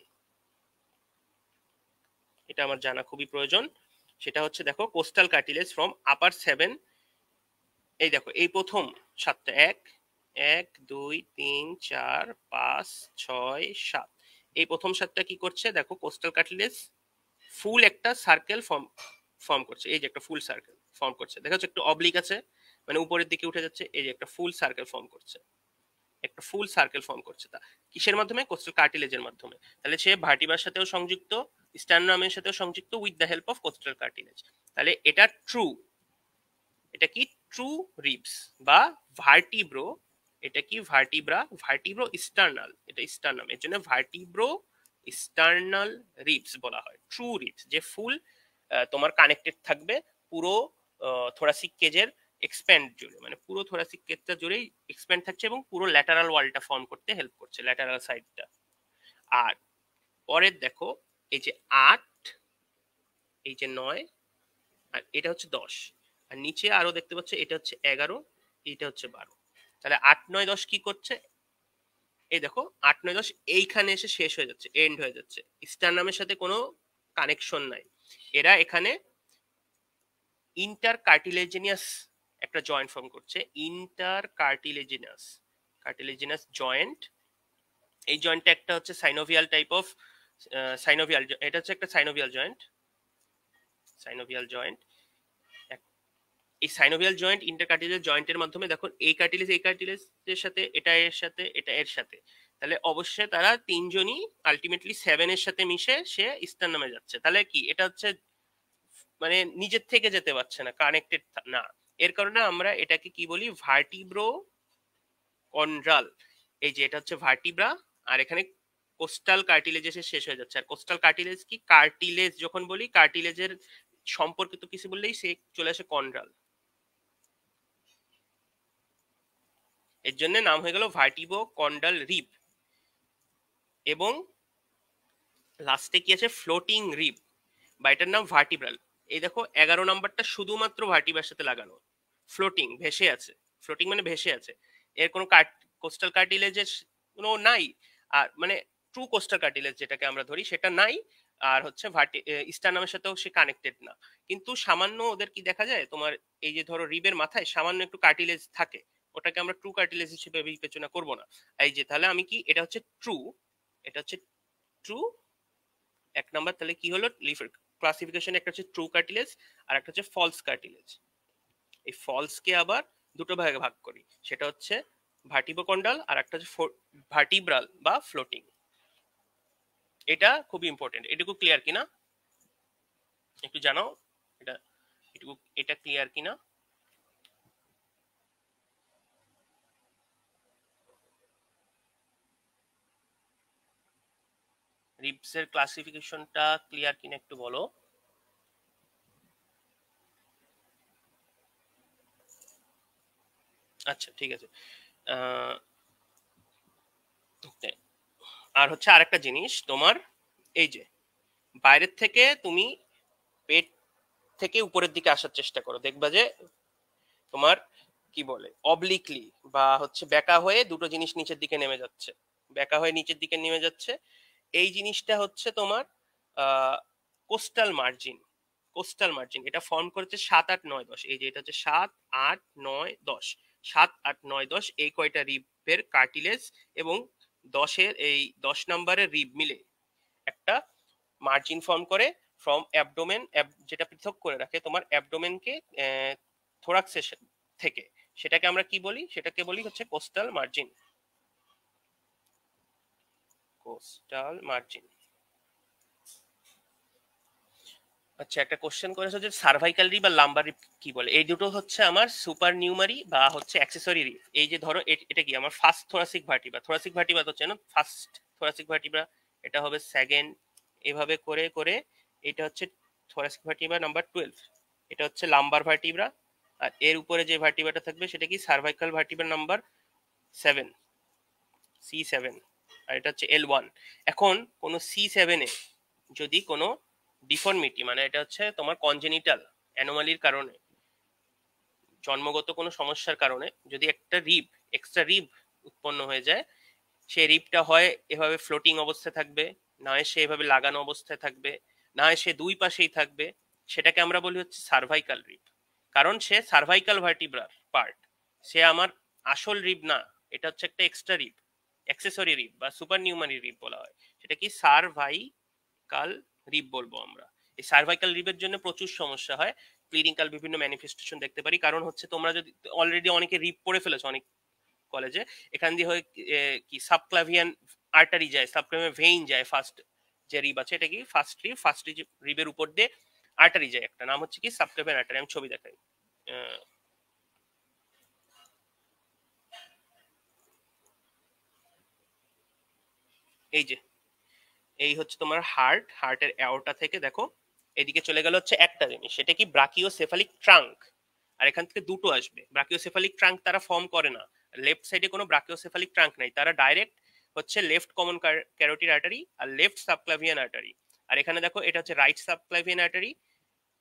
এটা আমার জানা খুবই প্রয়োজন। সেটা হচ্ছে দেখো কোস্টাল কার্টিলেজ ফ্রম আপার 7, এই দেখো এই প্রথম সাতটা, 1 1 2 3 4 5 6 7, এই প্রথম সাতটা কি করছে দেখো, কোস্টাল কার্টিলেজ ফুল একটা সার্কেল ফর্ম করছে, এই যে একটা ফুল সার্কেল ফর্ম করছে, দেখা যাচ্ছে একটু অবলিক আছে, মানে উপরের দিকে উঠে যাচ্ছে, এই যে একটা ফুল সার্কেল ফর্ম করছে, একটা ফুল সার্কেল ফর্ম করছে। তা কিসের মাধ্যমে? কোস্টাল কার্টিলেজের মাধ্যমে। তাহলে সে ভার্টিব্রার সাথেও সংযুক্ত, স্টার্নামের সাথেও সংযুক্ত with the help of coastal cartilage. তাহলে এটা ট্রু, এটা কি ট্রু রিবস বা ভার্টিব্রো। এটা কি ভার্টিব্রা, ভার্টিব্রো স্টার্নাল, এটা স্টার্নাম, এর জন্য ভার্টিব্রো স্টার্নাল রিবস বলা হয়। ট্রু রিবস যে ফুল তোমার কানেক্টেড থাকবে পুরো থোরাসিক কেজের এক্সপ্যান্ড জুড়ে, মানে পুরো থোরাসিক কেজটা জুড়েই এক্সপ্যান্ড থাকছে এবং পুরো ল্যাটারাল ওয়ালটা ফর্ম করতে হেল্প করছে, ল্যাটারাল সাইডটা। আর পরের দেখো, এই যে 8, এই যে 9, আর এটা হচ্ছে 10, আর নিচে আরো দেখতে পাচ্ছ এটা হচ্ছে 11, এটা হচ্ছে 12। তাহলে 8, 9, 10 কি করছে? এই দেখো 8, 9, 10 এইখানে এসে শেষ হয়ে যাচ্ছে, এন্ড হয়ে যাচ্ছে, স্টারনামের সাথে কোনো কানেকশন নাই। এরা এখানে ইন্টার কার্টিলেজিনিয়াস একটা জয়েন্ট ফর্ম করছে, ইন্টার কার্টিলেজিনাস জয়েন্ট। এই জয়েন্টটা একটা হচ্ছে সাইনোভিয়াল টাইপ অফ সাইনোভিয়াল, এটা হচ্ছে একটা সাইনোভিয়াল জয়েন্ট, সাইনোভিয়াল জয়েন্ট। এই সাইনোভিয়াল জয়েন্ট ইন্টার কার্টিলেজ জয়েন্টের মাধ্যমে দেখো এই কার্টিলেজ এই কার্টিলেজের সাথে, এটা এর সাথে, এটা এর সাথে, তাহলে অবশ্যই তারা তিনজনই আলটিমেটলি 7 এর সাথে মিশে সে স্টারনামে যাচ্ছে। তাহলে কি এটা হচ্ছে মানে নিজের থেকে যেতে পারছে না, কানেক্টেড না। এর কারণে আমরা এটাকে কি বলি? ভার্টিব্রো কন্ড্রাল। এই যে এটা হচ্ছে ভার্টিব্রা, আর এখানে কোস্টাল কার্টিলেজ এসে শেষ হয়ে যাচ্ছে। আর কোস্টাল কার্টিলেজ কি? কার্টিলেজ যখন বলি, কার্টিলেজের সম্পর্কিত কিছু বললেই সে চলে আসে কন্ড্রাল, এর জন্য নাম হয়ে গেল ভার্টিব্রো কন্ডাল রিব। এবং লাস্টে কি আছে? ফ্লোটিং রিব, বা এটার নাম ভার্টিব্রাল। এই দেখো 11 নাম্বারটা শুধুমাত্র ভার্টিব্রার সাথে লাগানো, ফ্লোটিং, ভেসে আছে। ফ্লোটিং মানে ভেসে আছে, এর কোনো কোস্টাল কার্টিলেজের কোনো নাই। আর মানে ট্রু কোস্টাল কার্টিলেজ যেটাকে আমরা ধরি সেটা নাই। আর হচ্ছে স্টারনামের সাথেও সে কানেক্টেড না। কিন্তু সামান্য ওদের কি দেখা যায়, তোমার এই যে ধরো রিবের মাথায় সামান্য একটু কার্টিলেজ থাকে, ওটাকে আমরা ট্রু কার্টিলেজ হিসেবে বিবেচনা করব না। এই যে তাহলে আমি কি, এটা হচ্ছে ট্রু, এটা হচ্ছে ট্রু এক নাম্বার। তাহলে কি হলো লিফার ক্লাসিফিকেশন? একটা হচ্ছে ট্রু কার্টিলেজ আর একটা হচ্ছে ফলস কার্টিলেজ। এই ফলসকে আবার দুটো ভাগে ভাগ করি, সেটা হচ্ছে ভার্টিব্রোকন্ডাল আর একটা হচ্ছে ভার্টিব্রাল বা ফ্লোটিং। এটা খুবই ইম্পর্টেন্ট। এটুকু ক্লিয়ার কিনা একটু জানাও, এটা এটুকু, এটা ক্লিয়ার কিনা? রিবসের ক্লাসিফিকেশনটা ক্লিয়ার কিনা একটু বলো। আচ্ছা ঠিক আছে। আর হচ্ছে আরেকটা জিনিস তোমার, এই যে বাইরের থেকে তুমি পেট থেকে উপরের দিকে আসার চেষ্টা করো, দেখবা যে তোমার কি বলে অবলিকলি বা হচ্ছে বেঁকা হয়ে দুটো জিনিস নিচের দিকে নেমে যাচ্ছে, বেঁকা হয়ে নিচের দিকে নেমে যাচ্ছে। এই জিনিসটা হচ্ছে তোমার কোস্টাল মার্জিন। কোস্টাল মার্জিন এটা ফর্ম করেছে 7, 8, 9, 10। এই যে এটা হচ্ছে 7, 8, 9, 10, 7, 8, 9, 10 এই কয়টা রিবের কার্টিলেজ এবং 10-এর এই 10 নম্বরের রিব মিলে একটা মার্জিন ফর্ম করে ফ্রম অ্যাবডোমেন, যেটা পৃথক করে রাখে তোমার অ্যাবডোমেনকে থোরাক্সের থেকে। সেটাকে আমরা কি বলি? সেটাকে বলি হচ্ছে কোস্টাল মার্জিন, কোস্টাল মার্জিন। আচ্ছা একটা কোশ্চেন করেছে যে সার্ভাইকাল রিব আর লাম্বার রিব কি বলে? এই দুটো হচ্ছে আমার সুপার নিউমারি বা হচ্ছে অ্যাক্সেসরি রিব। এই যে ধরো এটা কি আমার first thoracic vertebra, thoracic vertebra তো চেনো, ফার্স্ট থোরাসিক ভার্টিব্রা, এটা হবে সেকেন্ড, এভাবে করে করে এটা হচ্ছে থোরাসিক ভার্টিব্রা নাম্বার 12, এটা হচ্ছে লাম্বার ভার্টিব্রা। আর এর উপরে যে ভার্টিব্রাটা থাকবে সেটা কি? Cervical vertebra number 7, C7। আর এটা হচ্ছে L1। এখন কোনো C7 এ যদি কোনো ডিফর্মিটি, মানে এটা হচ্ছে তোমার কনজেনিটাল অ্যানোমালির কারণে, জন্মগত কোনো সমস্যার কারণে যদি একটা রিব, এক্সট্রা রিব উৎপন্ন হয়ে যায়, সেই রিবটা হয় এভাবে ফ্লোটিং অবস্থায় থাকবে, না হয় সে এভাবে লাগানো অবস্থায় থাকবে, না হয় সে দুই পাশেই থাকবে। সেটাকে আমরা বলি হচ্ছে সার্ভাইকাল রিব, কারণ সে সার্ভাইকাল ভার্টিব্রার পার্ট, সে আমার আসল রিব না, এটা হচ্ছে একটা এক্সট্রা রিব, অ্যাক্সেসরি রিব বা সুপার নিউমারি রিব বলা হয়। সেটা কি? সার্ভাইকাল রিব বলবো আমরা। এই সার্ভাইকাল রিবের জন্য প্রচুর সমস্যা হয়, ক্লিনিক্যাল বিভিন্ন ম্যানিফেস্টেশন দেখতে পারি। কারণ হচ্ছে তোমরা যদি অলরেডি অনেকে রিপ পড়ে ফেলেছো অনেক কলেজে, এখান দিয়ে হয় কি সাবক্লাভিয়ান আর্টারি যায়, সাবক্লাভিয়ান ভেইন যায়, ফার্স্ট যে রিব আছে এটা কি ফার্স্ট রিবের উপর দিয়ে আর্টারি যায়, একটা নাম হচ্ছে কি সাবক্লাভিয়ান আর্টারি। আমি ছবি দেখাই। এই যে এই হচ্ছে তোমার হার্টের অ্যাওর্টা থেকে দেখো এদিকে চলে গেল হচ্ছে একটা জিনিস, সেটা কি ব্রাকিওসেফালিক ট্রাঙ্ক। আর এখান থেকে দুটো আসবে। ব্রাকিওসেফালিক ট্রাঙ্ক তারা ফর্ম করে না, লেফট সাইডে কোনো ব্রাকিওসেফালিক ট্রাঙ্ক নাই, তারা ডাইরেক্ট হচ্ছে লেফট কমন ক্যারোটিড আর্টারি আর লেফট সাবক্লাভিয়ান আর্টারি। আর এখানে দেখো এটা হচ্ছে রাইট সাবক্লাভিয়ান আর্টারি,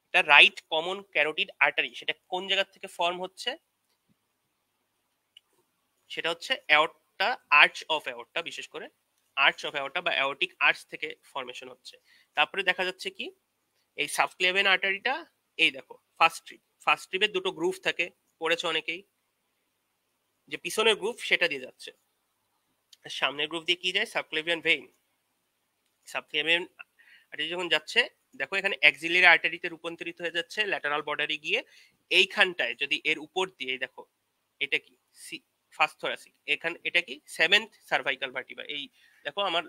এটা রাইট কমন ক্যারোটিড আর্টারি। সেটা কোন জায়গা থেকে ফর্ম হচ্ছে, সেটা হচ্ছে অ্যাওর্টা, আর্চ অফ অ্যাওর্টা, বিশেষ করে আর্চ অফ অ্যাওর্টা বা অ্যাওর্টিক আর্চ থেকে ফর্মেশন হচ্ছে। তারপরে দেখা যাচ্ছে কি এই সাবক্লেভিয়ান আর্টারিটা, এই দেখো ফার্স্ট ট্রিপের দুটো গ্রুপ থাকে, পড়েছে অনেকেই, যে পিছনের গ্রুপ সেটা দিয়ে যাচ্ছে, সামনের গ্রুপ দিয়ে কি যায় সাবক্লেভিয়ান ভেইন। সাবক্লেভিয়ান আর্টারি যখন যাচ্ছে দেখো এখানে অ্যাক্সিলারি আর্টারিতে রূপান্তরিত হয়ে যাচ্ছে ল্যাটারাল বর্ডারে গিয়ে, এইখানটায় যদি এর উপর দিয়ে দেখো এটা কি ফার্স্ট থোরাসিক, এখানে এটা কি সেভেন্থ সার্ভাইকাল ভার্টিব্রা। এই দেখো আমার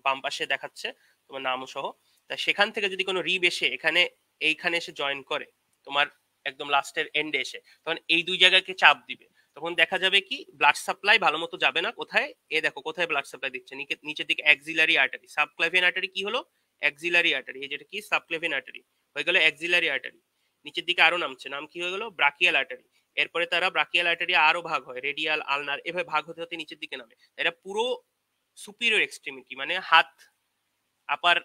বাম পাশে দেখাচ্ছে তোমার নাম সহ। তা সেখান থেকে যদি কোনো রিব এসে এইখানে এসে জয়েন করে তোমার একদম লাস্টের এন্ডে এসে, তখন এই দুই জায়গাকে চাপ দিবে, তখন দেখা যাবে কি ব্লাড সাপ্লাই ভালো মতো যাবে না। কোথায় এ দেখো কোথায় ব্লাড সাপ্লাই দিচ্ছে, নিচের দিকে অ্যাক্সিলারি আর্টারি। সাবক্লাভিয়ান আর্টারি কি হলো অ্যাক্সিলারি আর্টারি, এই যেটা কি সাবক্লাভিয়ান আর্টারি হয়ে গেল অ্যাক্সিলারি আর্টারি। নিচের দিকে আরো নামছে, নাম কি হয়ে গেল ব্রাকিয়াল আর্টারি। এরপরে তারা ব্রাকিয়াল আর্টারি আরো ভাগ হয়, রেডিয়াল, আলনার, এভাবে ভাগ হতে হতে নিচের দিকে নামে। এটা পুরো সুপিরিয়র এক্সট্রিমিটি মানে হাত, আপার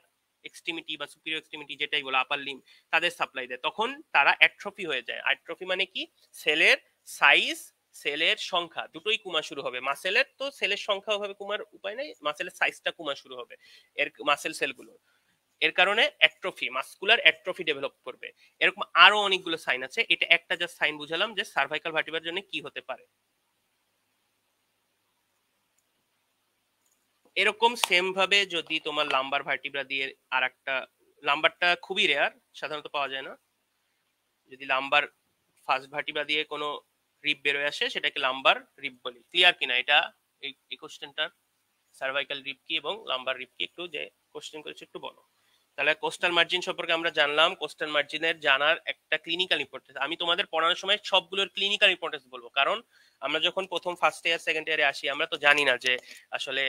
এক্সট্রিমিটি বা সুপিরিয়র এক্সট্রিমিটি যেটাই বলো, আপার লিম, তাদের সাপ্লাই দেয়। তখন তারা অ্যাট্রফি হয়ে যায়। অ্যাট্রফি মানে কি সেলের সাইজ, সেলের সংখ্যা দুটোই কমা শুরু হবে। মাসেলের তো সেলের সংখ্যা ওভাবে কমার উপায় নাই, মাসেলের সাইজটা কমা শুরু হবে এর মাসেল সেলগুলো, এর কারণে অ্যাট্রফি, মাসকুলার অ্যাট্রফি ডেভেলপ করবে। এরকম আরো অনেকগুলো সাইন আছে, এটা একটা জাস্ট সাইন বুঝালাম যে সার্ভাইকাল ভার্টিব্রার জন্য কি হতে পারে। এরকম সেম ভাবে যদি তোমার লাম্বার ভার্টিব্রা দিয়ে আর একটা, লাম্বারটা খুবই রেয়ার, সাধারণত পাওয়া যায় না, যদি লাম্বার ফার্স্ট ভার্টিব্রা দিয়ে কোনো রিব বেরোয় আসে সেটাকে লাম্বার রিব বলি। ক্লিয়ার কিনা এটা এই কোশ্চেনটার, সার্ভাইকাল রিব কি এবং লাম্বার রিব কি একটু যে কোশ্চেন করেছে একটু বলো। তাহলে কোস্টাল মার্জিন সম্পর্কে আমরা জানলাম। কোস্টাল মার্জিনের জানার একটা ক্লিনিক্যাল ইম্পর্টেন্স, আমি তোমাদের পড়ানোর সময় সবগুলোর ক্লিনিক্যাল ইম্পর্টেন্স বলবো, কারণ আমরা যখন প্রথম ফার্স্ট ইয়ার সেকেন্ড ইয়ারে আসি আমরা তো জানি না যে আসলে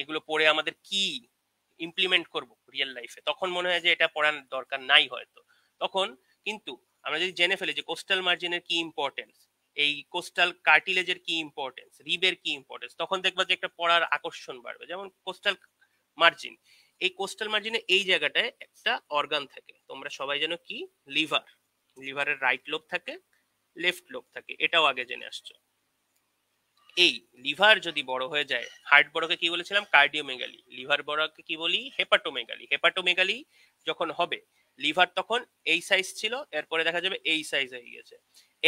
এগুলো পড়ে আমাদের কি ইমপ্লিমেন্ট করব রিয়েল লাইফে, তখন মনে হয় যে এটা পড়ার দরকার নাই হয়তো তখন। কিন্তু আমরা যদি জেনে ফেলি যে কোস্টাল মার্জিনের কি ইম্পর্টেন্স, এই কোস্টাল কার্টিলেজের কি ইম্পর্টেন্স, রিবের কি ইম্পর্টেন্স, তখন দেখবা যে একটা পড়ার আকর্ষণ বাড়বে। যেমন কোস্টাল মার্জিন, এই কোস্টাল মার্জিনে এই জায়গাটায় একটা অর্গান থাকে, তোমরা সবাই জানো কি লিভার, লিভারের রাইট লোব থাকে, লেফট লোব থাকে, এটাও আগে জেনে আসছো। এই লিভার যদি বড় হয়ে যায়, হার্ট বড়কে কি বলেছিলাম কার্ডিওমেগালি, লিভার বড়কে কি বলি হেপাটোমেগালি। হেপাটোমেগালি যখন হবে লিভার তখন এই সাইজ ছিল, এরপরে দেখা যাবে এই সাইজ হয়ে গেছে।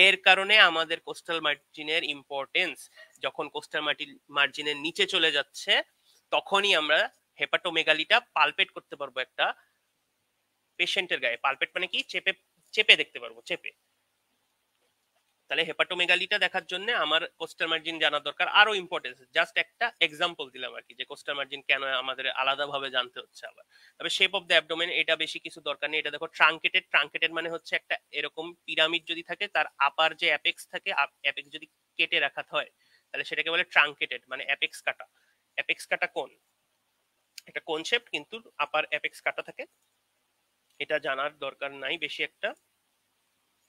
এর কারণে আমাদের কোস্টাল মার্জিনের ইম্পর্টেন্স, যখন কোস্টাল মার্জিনের নিচে চলে যাচ্ছে তখনই আমরা হেপাটোমেগালিটা পালপেট করতে পারবো একটা পেশেন্টের গায়ে। পালপেট মানে কি চেপে চেপে দেখতে পারবো, চেপে। তাহলে হেপাটোমেগালিটা দেখার জন্য আমার কোস্টাল মার্জিন জানা দরকার। আরো ইম্পর্টেন্স জাস্ট একটা এক্সাম্পল দিলাম আর কি, যে কোস্টাল মার্জিন কেন আমাদের আলাদাভাবে জানতে হচ্ছে আবার। তবে শেপ অফ দ্য অ্যাবডোমেন এটা বেশি কিছু দরকার নেই। এটা দেখো ট্রাঙ্কেটেড, ট্রাঙ্কেটেড মানে হচ্ছে একটা এরকম পিরামিড যদি থাকে তার আপার যে অ্যাপেক্স থাকে, অ্যাপেক্স যদি কেটে রাখা হয় তাহলে সেটাকে বলে ট্রাঙ্কেটেড, মানে অ্যাপেক্স কাটা। অ্যাপেক্স কাটা কোন, এটা কোন শেপ কিন্তু আপার অ্যাপেক্স কাটা থাকে, এটা জানার দরকার নাই বেশি একটা।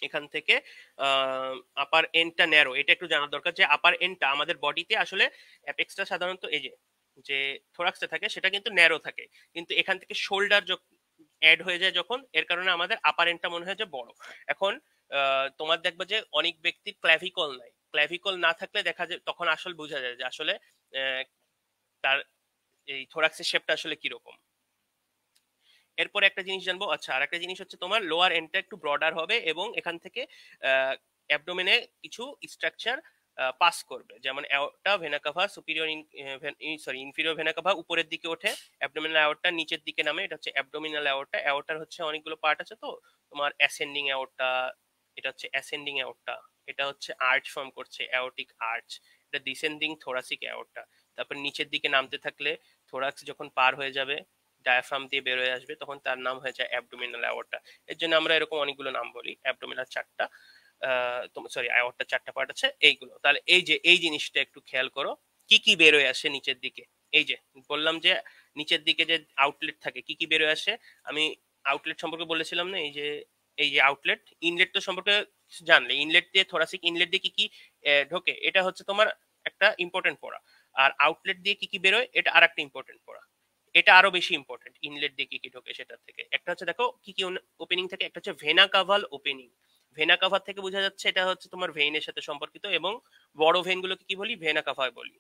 এখান থেকে আপার এন্ডটা ন্যারো, এটা একটু জানার দরকার যে আপার এন্ডটা আমাদের বডিতে আসলে অ্যাপেক্সটা সাধারণত এই যে থোরাক্সটা থাকে সেটা কিন্তু ন্যারো থাকে, কিন্তু এখান থেকে শোল্ডার অ্যাড হয়ে যায় যখন, এর কারণে আমাদের আপার এন্ডটা মনে হয় যে বড়। এখন তোমার দেখবে যে অনেক ব্যক্তির ক্ল্যাভিকল নাই, ক্ল্যাভিকল না থাকলে দেখা যায় তখন আসলে বোঝা যায় যে আসলে তার এই থোরাক্সের শেপটা আসলে কিরকম। এরপর একটা জিনিস জানবো, আচ্ছা আর একটা জিনিস হচ্ছে তোমার লোয়ার এন্ডটা একটু ব্রডার হবে এবং এখান থেকে অ্যাবডোমেনে কিছু স্ট্রাকচার পাস করবে। যেমন aorta, vena CAVA, superior inferior vena CAVA উপরের দিকে ওঠে, অ্যাবডোমিনাল অ্যাওর্টা নিচের দিকে নামে, এটা হচ্ছে অ্যাবডোমিনাল অ্যাওর্টা। অ্যাওর্টার হচ্ছে অনেকগুলো পার্ট আছে, তো তোমার অ্যাসেন্ডিং অ্যাওর্টা, এটা হচ্ছে অ্যাসেন্ডিং অ্যাওর্টা, এটা হচ্ছে আর্চ ফর্ম করছে অ্যাওর্টিক আর্চ, এটা ডিসেন্ডিং থোরাসিক অ্যাওর্টা। তারপর নিচের দিকে নামতে থাকলে থোরাক্স যখন পার হয়ে যাবে, ডায়াফ্রাম দিয়ে বের হয়ে আসবে, তখন তার নাম হয়ে যায় অ্যাবডোমিনাল অ্যাওর্টা। এর জন্য আমরা এরকম অনেকগুলো নাম বলি। অ্যাবডোমিনাল চারটা, সরি অ্যাওর্টার চারটা পার্ট আছে এইগুলো। তাহলে এই যে এই জিনিসটা একটু খেয়াল করো, কি কি বেরোয় আসে নিচের দিকে। এই যে বললাম যে নিচের দিকে যে আউটলেট থাকে, কি কি বেরোয় আসে, আমি আউটলেট সম্পর্কে বলেছিলাম না, এই যে আউটলেট। ইনলেট তো সম্পর্কে জানলে, ইনলেট দিয়ে থোরাসিক ইনলেট দিয়ে কি কি ঢোকে, এটা হচ্ছে তোমার একটা ইম্পর্টেন্ট পড়া। আর আউটলেট দিয়ে কি কি বেরোয়, এটা আর একটা ইম্পর্টেন্ট পড়া। এটা আরো বেশি ইম্পর্টেন্ট, ইনলেট দিয়ে কি কি ঢোকে সেটার থেকে। একটা হচ্ছে দেখো কি কি ওপেনিং থাকে, একটা হচ্ছে ভেনা কাভাল ওপেনিং। ভেনা কাভা থেকে বোঝা যাচ্ছে এটা হচ্ছে তোমার ভেইনের সাথে সম্পর্কিত, এবং বড় ভেইন গুলোকে কি বলি, ভেনা কাভা বলি,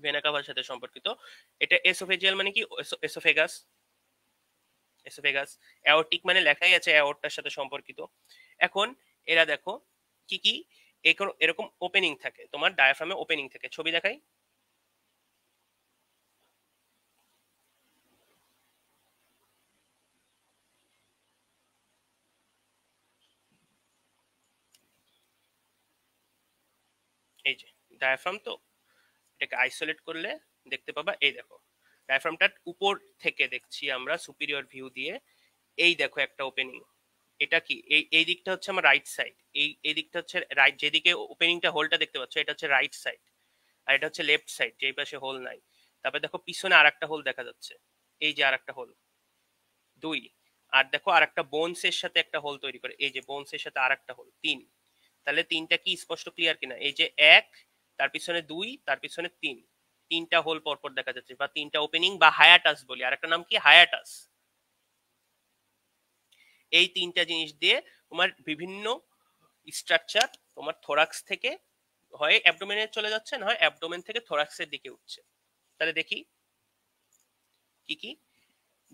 ভেনা কাভার সাথে সম্পর্কিত। এটা এসোফেজিয়াল মানে কি, এসোফেগাস, এসোফেগাস। অ্যাওর্টিক মানে লেখাই আছে অ্যাওর্টার সাথে সম্পর্কিত। এখন এরা দেখো কি কি এরকম ওপেনিং থাকে, তোমার ডায়াফ্রামে ওপেনিং থাকে। ছবি দেখাই, এই যে ডায়াফ্রাম। তো এটাকে আইসোলেট করলে দেখতে পাবা, এই দেখো ডায়াফ্রামটার উপর থেকে দেখছি আমরা সুপিরিয়র ভিউ দিয়ে, এই দেখো একটা ওপেনিং। এটা কি, এই দিকটা হচ্ছে আমার রাইট সাইড, এই দিকটা হচ্ছে রাইট, যেদিকে ওপেনিংটা হোলটা দেখতে পাচ্ছ এটা হচ্ছে রাইট সাইড, আর এটা হচ্ছে লেফট সাইড যেই পাশে হোল নাই। তারপরে দেখো পিছনে আরেকটা হোল দেখা যাচ্ছে, এই যে আরেকটা হোল, দুই। আর দেখো আরেকটা বোনসের সাথে একটা হোল তৈরি করে, এই যে বোনসের সাথে আরেকটা হোল, তিন। তাহলে তিনটা কি স্পষ্ট ক্লিয়ার কিনা, এই যে এক, তার পিছনে দুই, তার পিছনে তিন, তিনটা হোল পরপর দেখা যাচ্ছে, বা তিনটা ওপেনিং, বা হায়াটাস বলি, আরেকটা নাম কি হায়াটাস। এই তিনটা জিনিস দিয়ে তোমার বিভিন্ন স্ট্রাকচার তোমার থোরাক্স থেকে হয় অ্যাবডোমেনে চলে যাচ্ছে, না হয় অ্যাবডোমেন থেকে থোরাক্সের দিকে উঠছে। তাহলে দেখি কি কি।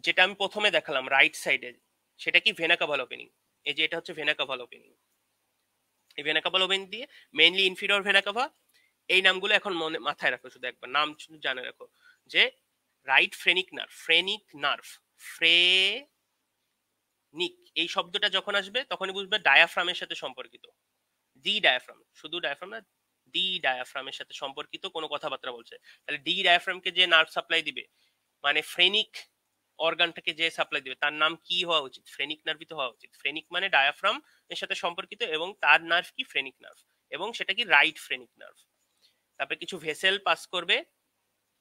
যেটা আমি প্রথমে দেখালাম রাইট সাইডে, সেটা কি ভেনা কাভাল ওপেনিং। এই যে এটা হচ্ছে ভেনা কাভাল ওপেনিং। এই ভেনা কাভাল ওপেনিং দিয়ে মেইনলি ইনফিরিয়র ভেনা কাভা। এই নামগুলো এখন মনে মাথায় রাখো, শুধু একবার নাম শুধু জানে রাখো, যে right phrenic nerve, phrenic nerve, phrenic এই শব্দটা যখন আসবে তখনই বুঝবে ডায়াফ্রামের সাথে সম্পর্কিত। ডি ডায়াফ্রাম, শুধু ডায়াফ্রাম না, ডি ডায়াফ্রামের সাথে সম্পর্কিত কোনো কথাবার্তা বলছে। তাহলে ডি ডায়াফ্রামকে যে নার্ভ সাপ্লাই দিবে, মানে ফ্রেনিক অর্গানটাকে যে সাপ্লাই দিবে, তার নাম কি হওয়া উচিত, ফ্রেনিক নার্ভই তো হওয়া উচিত। ফ্রেনিক মানে ডায়াফ্রাম এর সাথে সম্পর্কিত, এবং তার নার্ভ কি, ফ্রেনিক নার্ভ, এবং সেটা কি রাইট ফ্রেনিক নার্ভ। তারপরে কিছু ভেসেল পাস করবে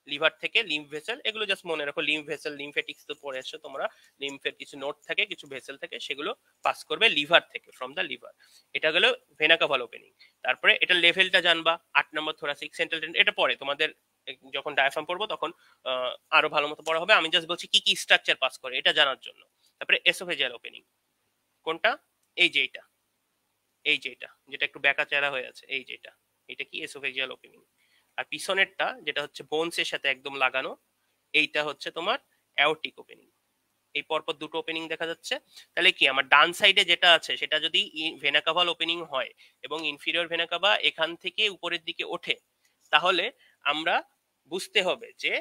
লিভার থেকে, লিম্ফ ভেসেল, এগুলো জাস্ট মনে রাখো। লিম্ফ ভেসেল, লিম্ফেটিক্স তো পড়ে এসছো তোমরা, লিম্ফের কিছু নোট থাকে, কিছু ভেসেল থাকে, সেগুলো পাস করবে লিভার থেকে, ফ্রম দ্য লিভার। এটা গেল ভেনা কাভাল ওপেনিং। তারপরে এটা লেভেলটা জানবা, 8 নম্বর থোরাসিক সেন্ট্রাল, এটা পরে তোমাদের যখন ডায়াফ্রাম পড়বো তখন আরো ভালো মতো পড়া হবে। আমি জাস্ট বলছি কি কি স্ট্রাকচার পাস করে এটা জানার জন্য। তারপরে এসোফেজিয়াল ওপেনিং, কোনটা, এই যে এটা, এই যে এটা যেটা একটু ব্যাকা চেহারা হয়ে আছে, এই যে এটা কি এসোফেজিয়াল ওপেনিং। আর পিছনেরটা যেটা হচ্ছে বোনসের সাথে একদম লাগানো, এইটা হচ্ছে তোমার অ্যাওর্টিক ওপেনিং। এই পরপর দুটো ওপেনিং দেখা যাচ্ছে। তাহলে কি আমার ডান সাইডে যেটা আছে সেটা যদি ভেনাকাভাল ওপেনিং হয় এবং ইনফিরিয়র ভেনাকাভা এখান থেকে উপরের দিকে ওঠে, তাহলে আমরা বুঝতে হবে যে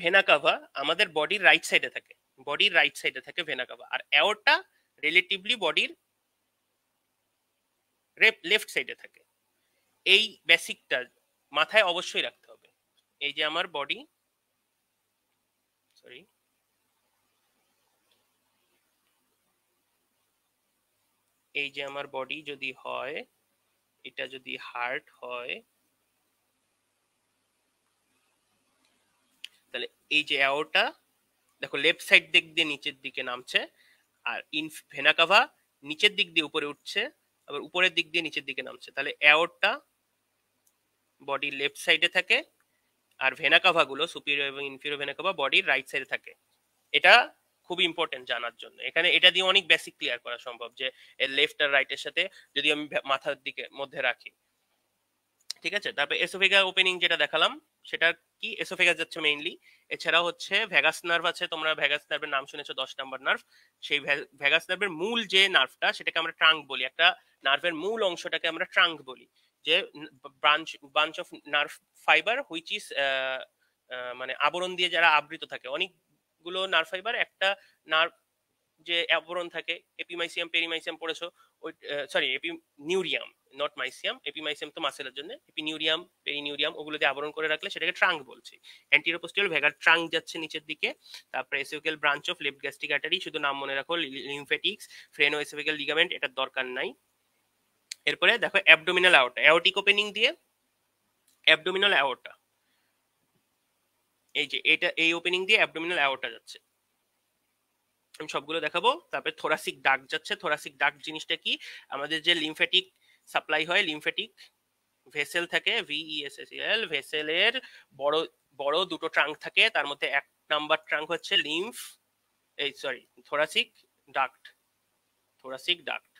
ভেনাকাভা আমাদের বডির রাইট সাইডে থাকে, বডির রাইট সাইডে থাকে ভেনাকাভা, আর অ্যাওর্টা রিলেটিভলি বডির লেফট সাইডে থাকে। এই বেসিকটা মাথায় অবশ্যই রাখতে হবে। এই যে আমার বডি, সরি, এই যে আমার বডি যদি হয়, এটা যদি হার্ট হয়, তাহলে এই যে অ্যাওর্টা দেখো লেফট সাইড দিক দিয়ে নিচের দিকে নামছে, আর ভেনা কাভা নিচের দিক দিয়ে উপরে উঠছে, আবার উপরের দিক দিয়ে নিচের দিকে নামছে। তাহলে অ্যাওর্টা বডির লেফট সাইডে থাকে, আর ভেনা কাভা গুলো সুপিরিয়র এবং ইনফিরিয়র ভেনা কাভা বডির রাইট সাইডে থাকে। এটা খুব ইম্পর্টেন্ট জানার জন্য। এখানে এটা দিয়ে অনেক বেসিক ক্লিয়ার করা সম্ভব, যে এর লেফট আর রাইটের সাথে যদি আমি মাথার দিকে মধ্যে রাখি। ঠিক আছে, তারপর এসোফেগা ওপেনিং যেটা দেখালাম, সেটা কি, এসোফেগাস যাচ্ছে মেইনলি। এছাড়াও হচ্ছে ভ্যাগাস নার্ভ আছে, তোমরা ভ্যাগাস নার্ভের নাম শুনেছো, 10 নম্বর নার্ভ। সেই ভ্যাগাস নার্ভের মূল যে নার্ভটা, সেটাকে আমরা ট্রাঙ্ক বলি, একটা নার্ভের মূল অংশটাকে আমরা ট্রাঙ্ক বলি, যে bunch of nerve fibre which is মানে আবরণ দিয়ে যারা আবৃত থাকে, অনেকগুলো নার্ভ ফাইবার একটা নার্ভ যে আবরণ থাকে, এপিমাইসিয়াম পেরিমাইসিয়াম পড়েছো, ওই সরি এপিনিউরিয়াম, নট মাইসিয়াম, এপিমাইসিয়াম তো মাসেলের জন্য, এপিনিউরিয়াম পেরিনিউরিয়াম ওগুলো দিয়ে আবরণ করে রাখলে সেটাকে ট্রাঙ্ক বলছি। অ্যান্টিরিয়র পোস্টেরিয়র ভেগার ট্রাঙ্ক যাচ্ছে নিচের দিকে। তারপরে oesophageal branch of left gastric artery, শুধু নাম মনে রাখো, লিমফ্যাটিক্স, ফ্রেনো এসোফেগাল লিগামেন্ট, এটার দরকার নাই। এরপরে দেখো অ্যাবডোমিনাল আওর্টা, অ্যাওর্টিক ওপেনিং দিয়ে অ্যাবডোমিনাল আওর্টা, এই যে এটা এই ওপেনিং দিয়ে অ্যাবডোমিনাল আওর্টা যাচ্ছে, আমি সবগুলো দেখাবো। তারপরে থোরাসিক ডাক্ট যাচ্ছে। থোরাসিক ডাক্ট জিনিসটা কি, আমাদের যে লিমফ্যাটিক সাপ্লাই হয়, লিমফ্যাটিক ভেসেল থাকে, ভিইএসএসএল ভেসেলের বড় বড় দুটো ট্রাঙ্ক থাকে, তার মধ্যে এক নাম্বার ট্রাঙ্ক হচ্ছে লিম্ফ, এই sorry thoracic duct, thoracic duct.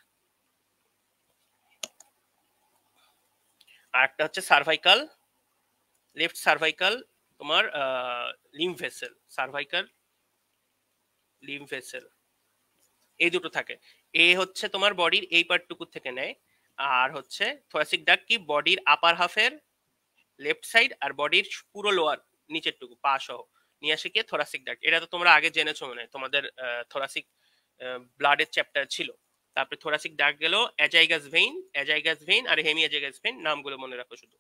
আর একটা হচ্ছে সার্ভাইকাল, লেফট সার্ভাইকাল তোমার lymph vessel, cervical lymph vessel, এই দুটো থাকে। এ হচ্ছে তোমার বডির এই পার্টটুকু থেকে নেয়, আর হচ্ছে থোরাসিক ডাক্ট কি বডির আপার হাফের লেফট সাইড আর বডির পুরো লোয়ার নিচের টুকু পা সহ নিয়ে আসে কি থোরাসিক ডাক্ট। এটা তো তোমরা আগে জেনেছো মনে হয়, তোমাদের থোরাসিক ব্লাডের চ্যাপ্টার ছিল। তারপরে থোরাসিক ডাক্ট গেল অ্যাজাইগাস ভেইন, অ্যাজাইগাস ভেইন আর হেমি অ্যাজাইগাস ভেইন, নামগুলো মনে রাখো শুধু,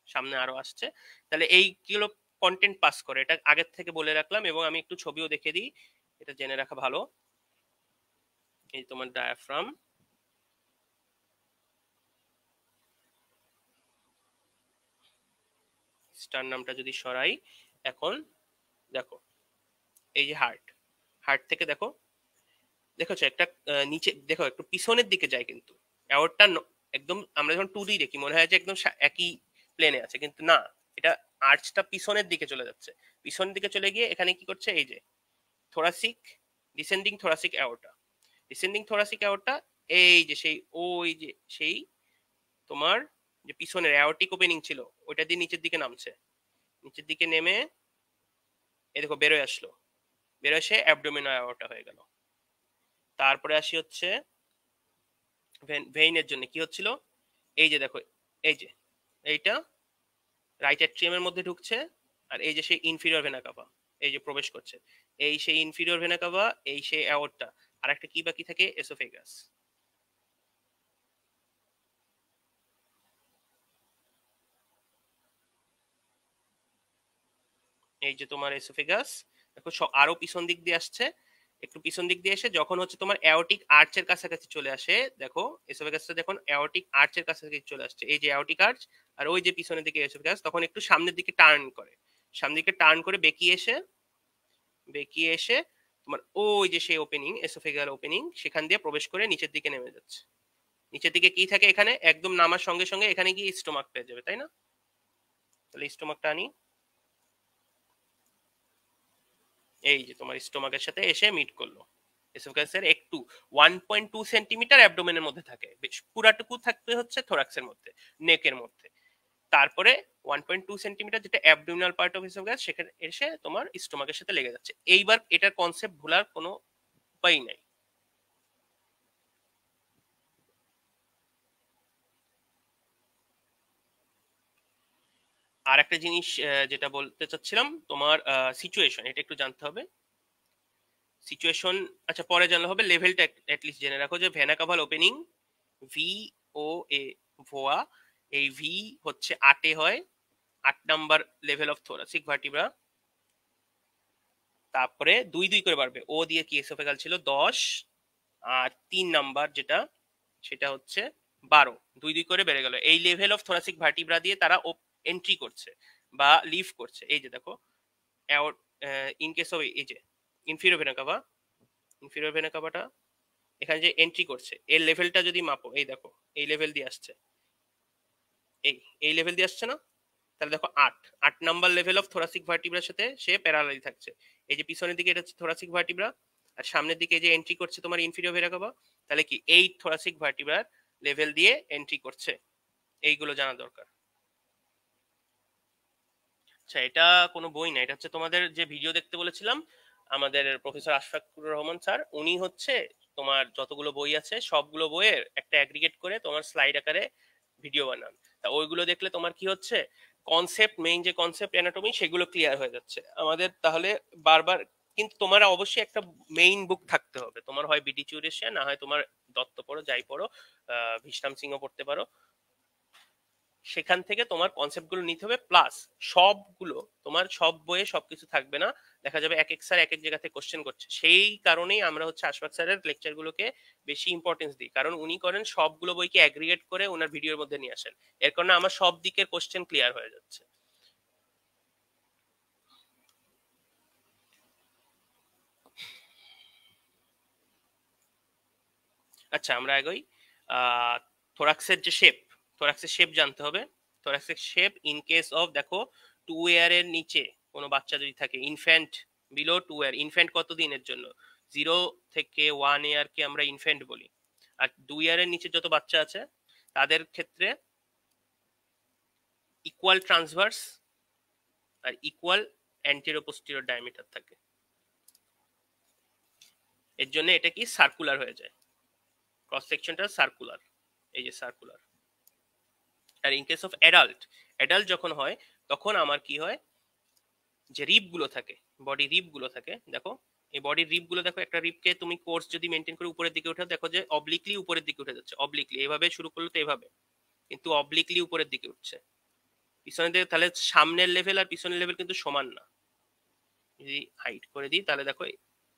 সামনে আরো আসছে। তাহলে এইগুলো কন্টেন্ট পাস করে, এটা আগের থেকে বলে রাখলাম, এবং আমি একটু ছবিও দেখে দিই, এটা জেনে রাখা ভালো। এই তোমার ডায়াফ্রাম, স্টারনামটা যদি সরাই, এখন দেখো এই যে হার্ট, হার্ট থেকে দেখো দেখেছো একটা নিচে দেখো একটু পিছনের দিকে যায়, কিন্তু অ্যাওয়ার্ডটা একদম আমরা যখন 2D দেখি মনে হয় যে একদম একই প্লেনে আছে, কিন্তু না, এটা আর্চটা পিছনের দিকে চলে যাচ্ছে। পিছনের দিকে চলে গিয়ে এখানে কি করছে, এই যে thoracic descending thoracic aorta, descending thoracic aorta, এই যে সেই ওই যে সেই তোমার যে পিছনের অ্যাওর্টিক ওপেনিং ছিল ওইটা দিয়ে নিচের দিকে নামছে, নিচের দিকে নেমে এই দেখো বেরোয় আসলো, বেরোয় এসে অ্যাবডোমিনাল অ্যাওর্টা হয়ে গেল। তারপরে আসি হচ্ছে ভেইনের জন্য কি হচ্ছিল, এই যে দেখো এই যে এইটা রাইট অ্যাট্রিয়ামের মধ্যে ঢুকছে, আর এই যে সেই ইনফিরিয়র ভেনা কাভা এই যে প্রবেশ করছে, এই সেই ইনফিরিয়র ভেনা কাভা, এই সেই অ্যাওর্টা, আর একটা কি বাকি থাকে, এসোফেগাস। এই যে তোমার এসোফেগাস দেখো আরো পিছন দিক দিয়ে আসছে, একটু পিছন দিক দিয়ে এসে যখন হচ্ছে তোমার অ্যাওর্টিক আর্চের কাছাকাছি চলে আসে, দেখো এসোফেগাসটা যখন অ্যাওর্টিক আর্চের কাছাকাছি চলে আসছে, এই যে অ্যাওর্টিক আর্চ আর ওই যে পিছনের দিকে এসোফেগাস, তখন একটু সামনের দিকে টার্ন করে, সামনের দিকে টার্ন করে বেঁকিয়ে এসে, বেঁকিয়ে এসে তোমার ওই যে সেই ওপেনিং এসোফেগাল ওপেনিং সেখান দিয়ে প্রবেশ করে নিচের দিকে নেমে যাচ্ছে। নিচের দিকে কি থাকে, এখানে একদম নামার সঙ্গে সঙ্গে এখানে গিয়ে স্টোমাক পেয়ে যাবে, তাই না? তাহলে স্টোমাকটা আনি, এই যে তোমার স্টোমাকের সাথে এসে মিট করলো। এসোফেগাসের একটু 1.2 সেন্টিমিটার অ্যাবডোমেনের মধ্যে থাকে, পুরাটুকু থাকতে হচ্ছে থোরাক্সের মধ্যে, নেকের মধ্যে। তারপরে 1.2 সেন্টিমিটার যেটা অ্যাবডোমিনাল পার্ট অফ এসোফেগাস সেখানে এসে তোমার স্টোমাকের সাথে লেগে যাচ্ছে। এইবার এটার কনসেপ্ট ভোলার কোনো উপায় নাই। আর একটা জিনিস যেটা বলতে চাচ্ছিলাম, তোমার সিচুয়েশন, এটা একটু জানতে হবে। সিচুয়েশন আচ্ছা পরে জানলে হবে, লেভেলটা অ্যাটলিস্ট জেনে রাখো যে ভেনা কাভাল ওপেনিং ভি ও এ, ভোয়া, এই ভি হচ্ছে 8 হয়, 8 number level of thoracic vertebra. তারপরে 2 2 করে বাড়বে, ও দিয়ে কি এসোফেগাল ছিল 10, আর 3 নাম্বার যেটা সেটা হচ্ছে 12, 2 2 করে বেড়ে গেল। এই লেভেল অফ থোরাসিক ভার্টিব্রা দিয়ে তারা এন্ট্রি করছে বা লিভ করছে। এই যে দেখো ইন কেস অফ এই যে inferior vena cava, inferior vena কাভাটা এখানে যে এন্ট্রি করছে এর লেভেলটা যদি মাপো, এই দেখো এই লেভেল দিয়ে আসছে, এই এই লেভেল দিয়ে আসছে না, তাহলে দেখো 8 নাম্বার লেভেল অফ থোরাসিক ভার্টিব্রার সাথে সে প্যারালালি থাকছে। এই যে পিছনের দিকে এটা হচ্ছে থোরাসিক ভার্টিব্রা, আর সামনের দিকে যে এন্ট্রি করছে তোমার ইনফিরিয়র ভেনা কাভা, তাহলে কি এই থোরাসিক ভার্টিব্রার লেভেল দিয়ে এন্ট্রি করছে, এইগুলো জানা দরকার। আচ্ছা এটা কোনো বই না, এটা হচ্ছে তোমাদের যে ভিডিও দেখতে বলেছিলাম আমাদের প্রফেসর আশফাকুর রহমান স্যার, উনি হচ্ছে তোমার যতগুলো বই আছে সবগুলো বইয়ের একটা অ্যাগ্রিগেট করে তোমার স্লাইড আকারে ভিডিও বানান। তা ওইগুলো দেখলে তোমার কি হচ্ছে, কনসেপ্ট, মেইন যে কনসেপ্ট অ্যানাটমি সেগুলো ক্লিয়ার হয়ে যাচ্ছে আমাদের। তাহলে বারবার, কিন্তু তোমার অবশ্যই একটা মেইন বুক থাকতে হবে, তোমার হয় বিডি চিউরেশিয়া, না হয় তোমার দত্ত পড়ো, যাই পড়ো, ভীষরাম সিংহ পড়তে পারো, সেখান থেকে তোমার কনসেপ্ট গুলো নিতে হবে। প্লাস সবগুলো তোমার সব বইয়ে সবকিছু থাকবে না, দেখা যাবে এক এক স্যার এক এক জায়গা থেকে কোশ্চেন করছে। সেই কারণেই আমরা হচ্ছে আশফাক স্যারের লেকচার গুলোকে বেশি ইম্পর্টেন্স দিই, কারণ উনি করেন সবগুলো বইকে অ্যাগ্রিগেট করে ওনার ভিডিওর মধ্যে নিয়ে আসেন। এর কারণে আমার সব দিকের কোশ্চেন ক্লিয়ার হয়ে যাচ্ছে। আচ্ছা আমরা এগোই। থোরাক্সের যে শেপ, থোরাক্সের শেপ জানতে হবে। থোরাক্সের শেপ ইন কেস অফ, দেখো 2 ইয়ার এর নিচে কোনো বাচ্চা যদি থাকে, ইনফ্যান্ট বিলো 2 ইয়ার, ইনফ্যান্ট কত দিনের জন্য, 0 থেকে 1 ইয়ার কে আমরা ইনফ্যান্ট বলি। আর 2 ইয়ারের নিচে যত বাচ্চা আছে তাদের ক্ষেত্রে ইকুয়াল ট্রান্সভার্স আর ইকুয়াল অ্যান্টেরো পোস্টেরিয়র ডায়ামিটার থাকে। এর জন্য এটা কি সার্কুলার হয়ে যায়, ক্রস সেকশনটা সার্কুলার, এই যে সার্কুলার। আর in case of adult, adult যখন হয় তখন আমার কি হয়, যে রিপ গুলো থাকে, বডি রিপ গুলো থাকে, দেখো এই বডি রিপ গুলো, দেখো একটা রিপকে তুমি কোর্স যদি মেনটেন করে উপরের দিকে উঠে, দেখো যে অবলিকলি উপরের দিকে উঠে যাচ্ছে, অবলিকলি এভাবে শুরু করলো তো এভাবে, কিন্তু অবলিকলি উপরের দিকে উঠছে পিছনের দিকে। তাহলে সামনের লেভেল আর পিছনের লেভেল কিন্তু সমান না। যদি হাইট করে দিই তাহলে দেখো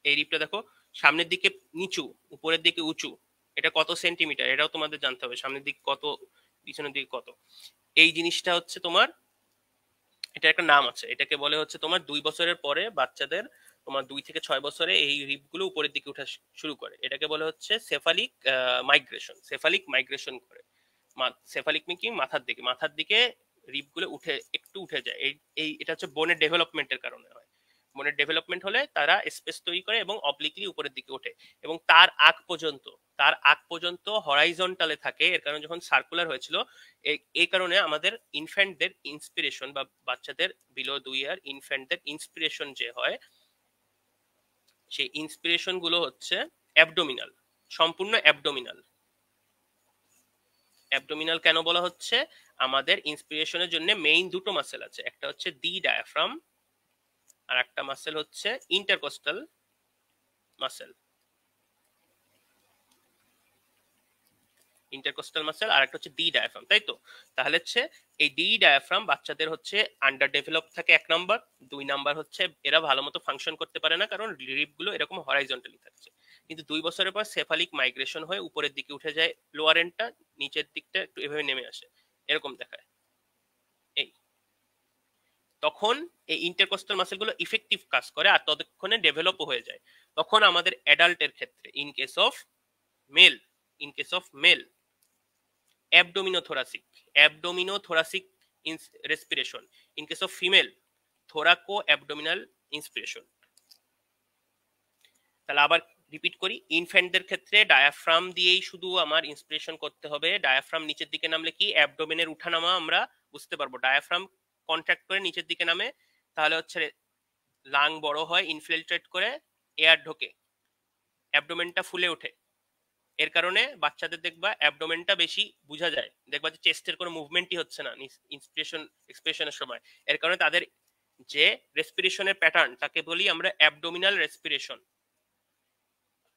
এই রিপটা দেখো সামনের দিকে নিচু, উপরের দিকে উঁচু। এটা কত সেন্টিমিটার এটাও তোমাদের জানতে হবে, সামনের দিকে কত, পিছনের দিকে কত। এই জিনিসটা হচ্ছে তোমার, এটা একটা নাম আছে, এটাকে বলে হচ্ছে তোমার 2 বছরের পরে বাচ্চাদের, তোমার 2 থেকে 6 বছরে এই রিপ গুলো উপরের দিকে উঠা শুরু করে, এটাকে বলে হচ্ছে সেফালিক মাইগ্রেশন, সেফালিক মাইগ্রেশন করে। সেফালিক কি, মাথার দিকে, মাথার দিকে রিপ গুলো উঠে, একটু উঠে যায়। এই এই এটা হচ্ছে বোনের ডেভেলপমেন্টের কারণে হয়। বোনের ডেভেলপমেন্ট হলে তারা স্পেস তৈরি করে এবং অবলিকলি উপরের দিকে ওঠে, এবং তার আগ পর্যন্ত হরাইজন্টালে থাকে। এর কারণে যখন সার্কুলার হয়েছিল, এই কারণে আমাদের ইনফ্যান্টদের ইন্সপিরেশন, বা বাচ্চাদের বিলো 2 ইয়ার ইনফ্যান্টদের ইন্সপিরেশন যে হয়, সেই ইন্সপিরেশন গুলো হচ্ছে অ্যাবডোমিনাল, সম্পূর্ণ অ্যাবডোমিনাল। অ্যাবডোমিনাল কেন বলা হচ্ছে, আমাদের ইন্সপিরেশনের জন্য মেইন দুটো মাসেল আছে, একটা হচ্ছে দি ডায়াফ্রাম আর একটা মাসেল হচ্ছে ইন্টারকোস্টাল মাসেল। ইন্টারকোস্টাল মাসেল আর একটা হচ্ছে ডি ডায়াফ্রাম, তাই তো? তাহলে হচ্ছে এই ডি ডায়াফ্রাম বাচ্চাদের হচ্ছে আন্ডার ডেভেলপ থাকে 1 নাম্বার, 2 নাম্বার হচ্ছে এরা ভালো মতো ফাংশন করতে পারে না, কারণ রিপ গুলো এরকম হরাইজন্টালি থাকছে। কিন্তু 2 বছরের পর সেফালিক মাইগ্রেশন হয়ে উপরের দিকে উঠে যায়, লোয়ার এন্ডটা নিচের দিকটা একটু এভাবে নেমে আসে, এরকম দেখায়। এই তখন এই ইন্টারকোস্টাল মাসেল গুলো ইফেক্টিভ কাজ করে আর ততক্ষণে ডেভেলপও হয়ে যায়। তখন আমাদের অ্যাডাল্টের ক্ষেত্রে, in case of male, abdominothoracic, abdominothoracic respiration. In case of female, thoraco-abdominal inspiration. তাহলে আবার রিপিট করি, ইনফ্যান্টদের ক্ষেত্রে ডায়াফ্রাম দিয়েই শুধু আমার ইন্সপিরেশন করতে হবে। ডায়াফ্রাম নিচের দিকে নামলে কি অ্যাবডোমেনের উঠানামা আমরা বুঝতে পারবো। ডায়াফ্রাম কন্ট্রাক্ট করে নিচের দিকে নামে, তাহলে হচ্ছে লাং বড় হয়, ইনফিল্ট্রেট করে এয়ার ঢোকে, অ্যাবডোমেনটা ফুলে ওঠে। এর কারণে বাচ্চাদের দেখবা অ্যাবডোমেনটা বেশি বোঝা যায়, দেখবা যে চেস্টের কোনো মুভমেন্টই হচ্ছে না ইন্সপিরেশন এক্সপ্রেশনের সময়। এর কারণে তাদের যে রেসপিরেশনের প্যাটার্ন তাকে বলি আমরা অ্যাবডোমিনাল রেসপিরেশন।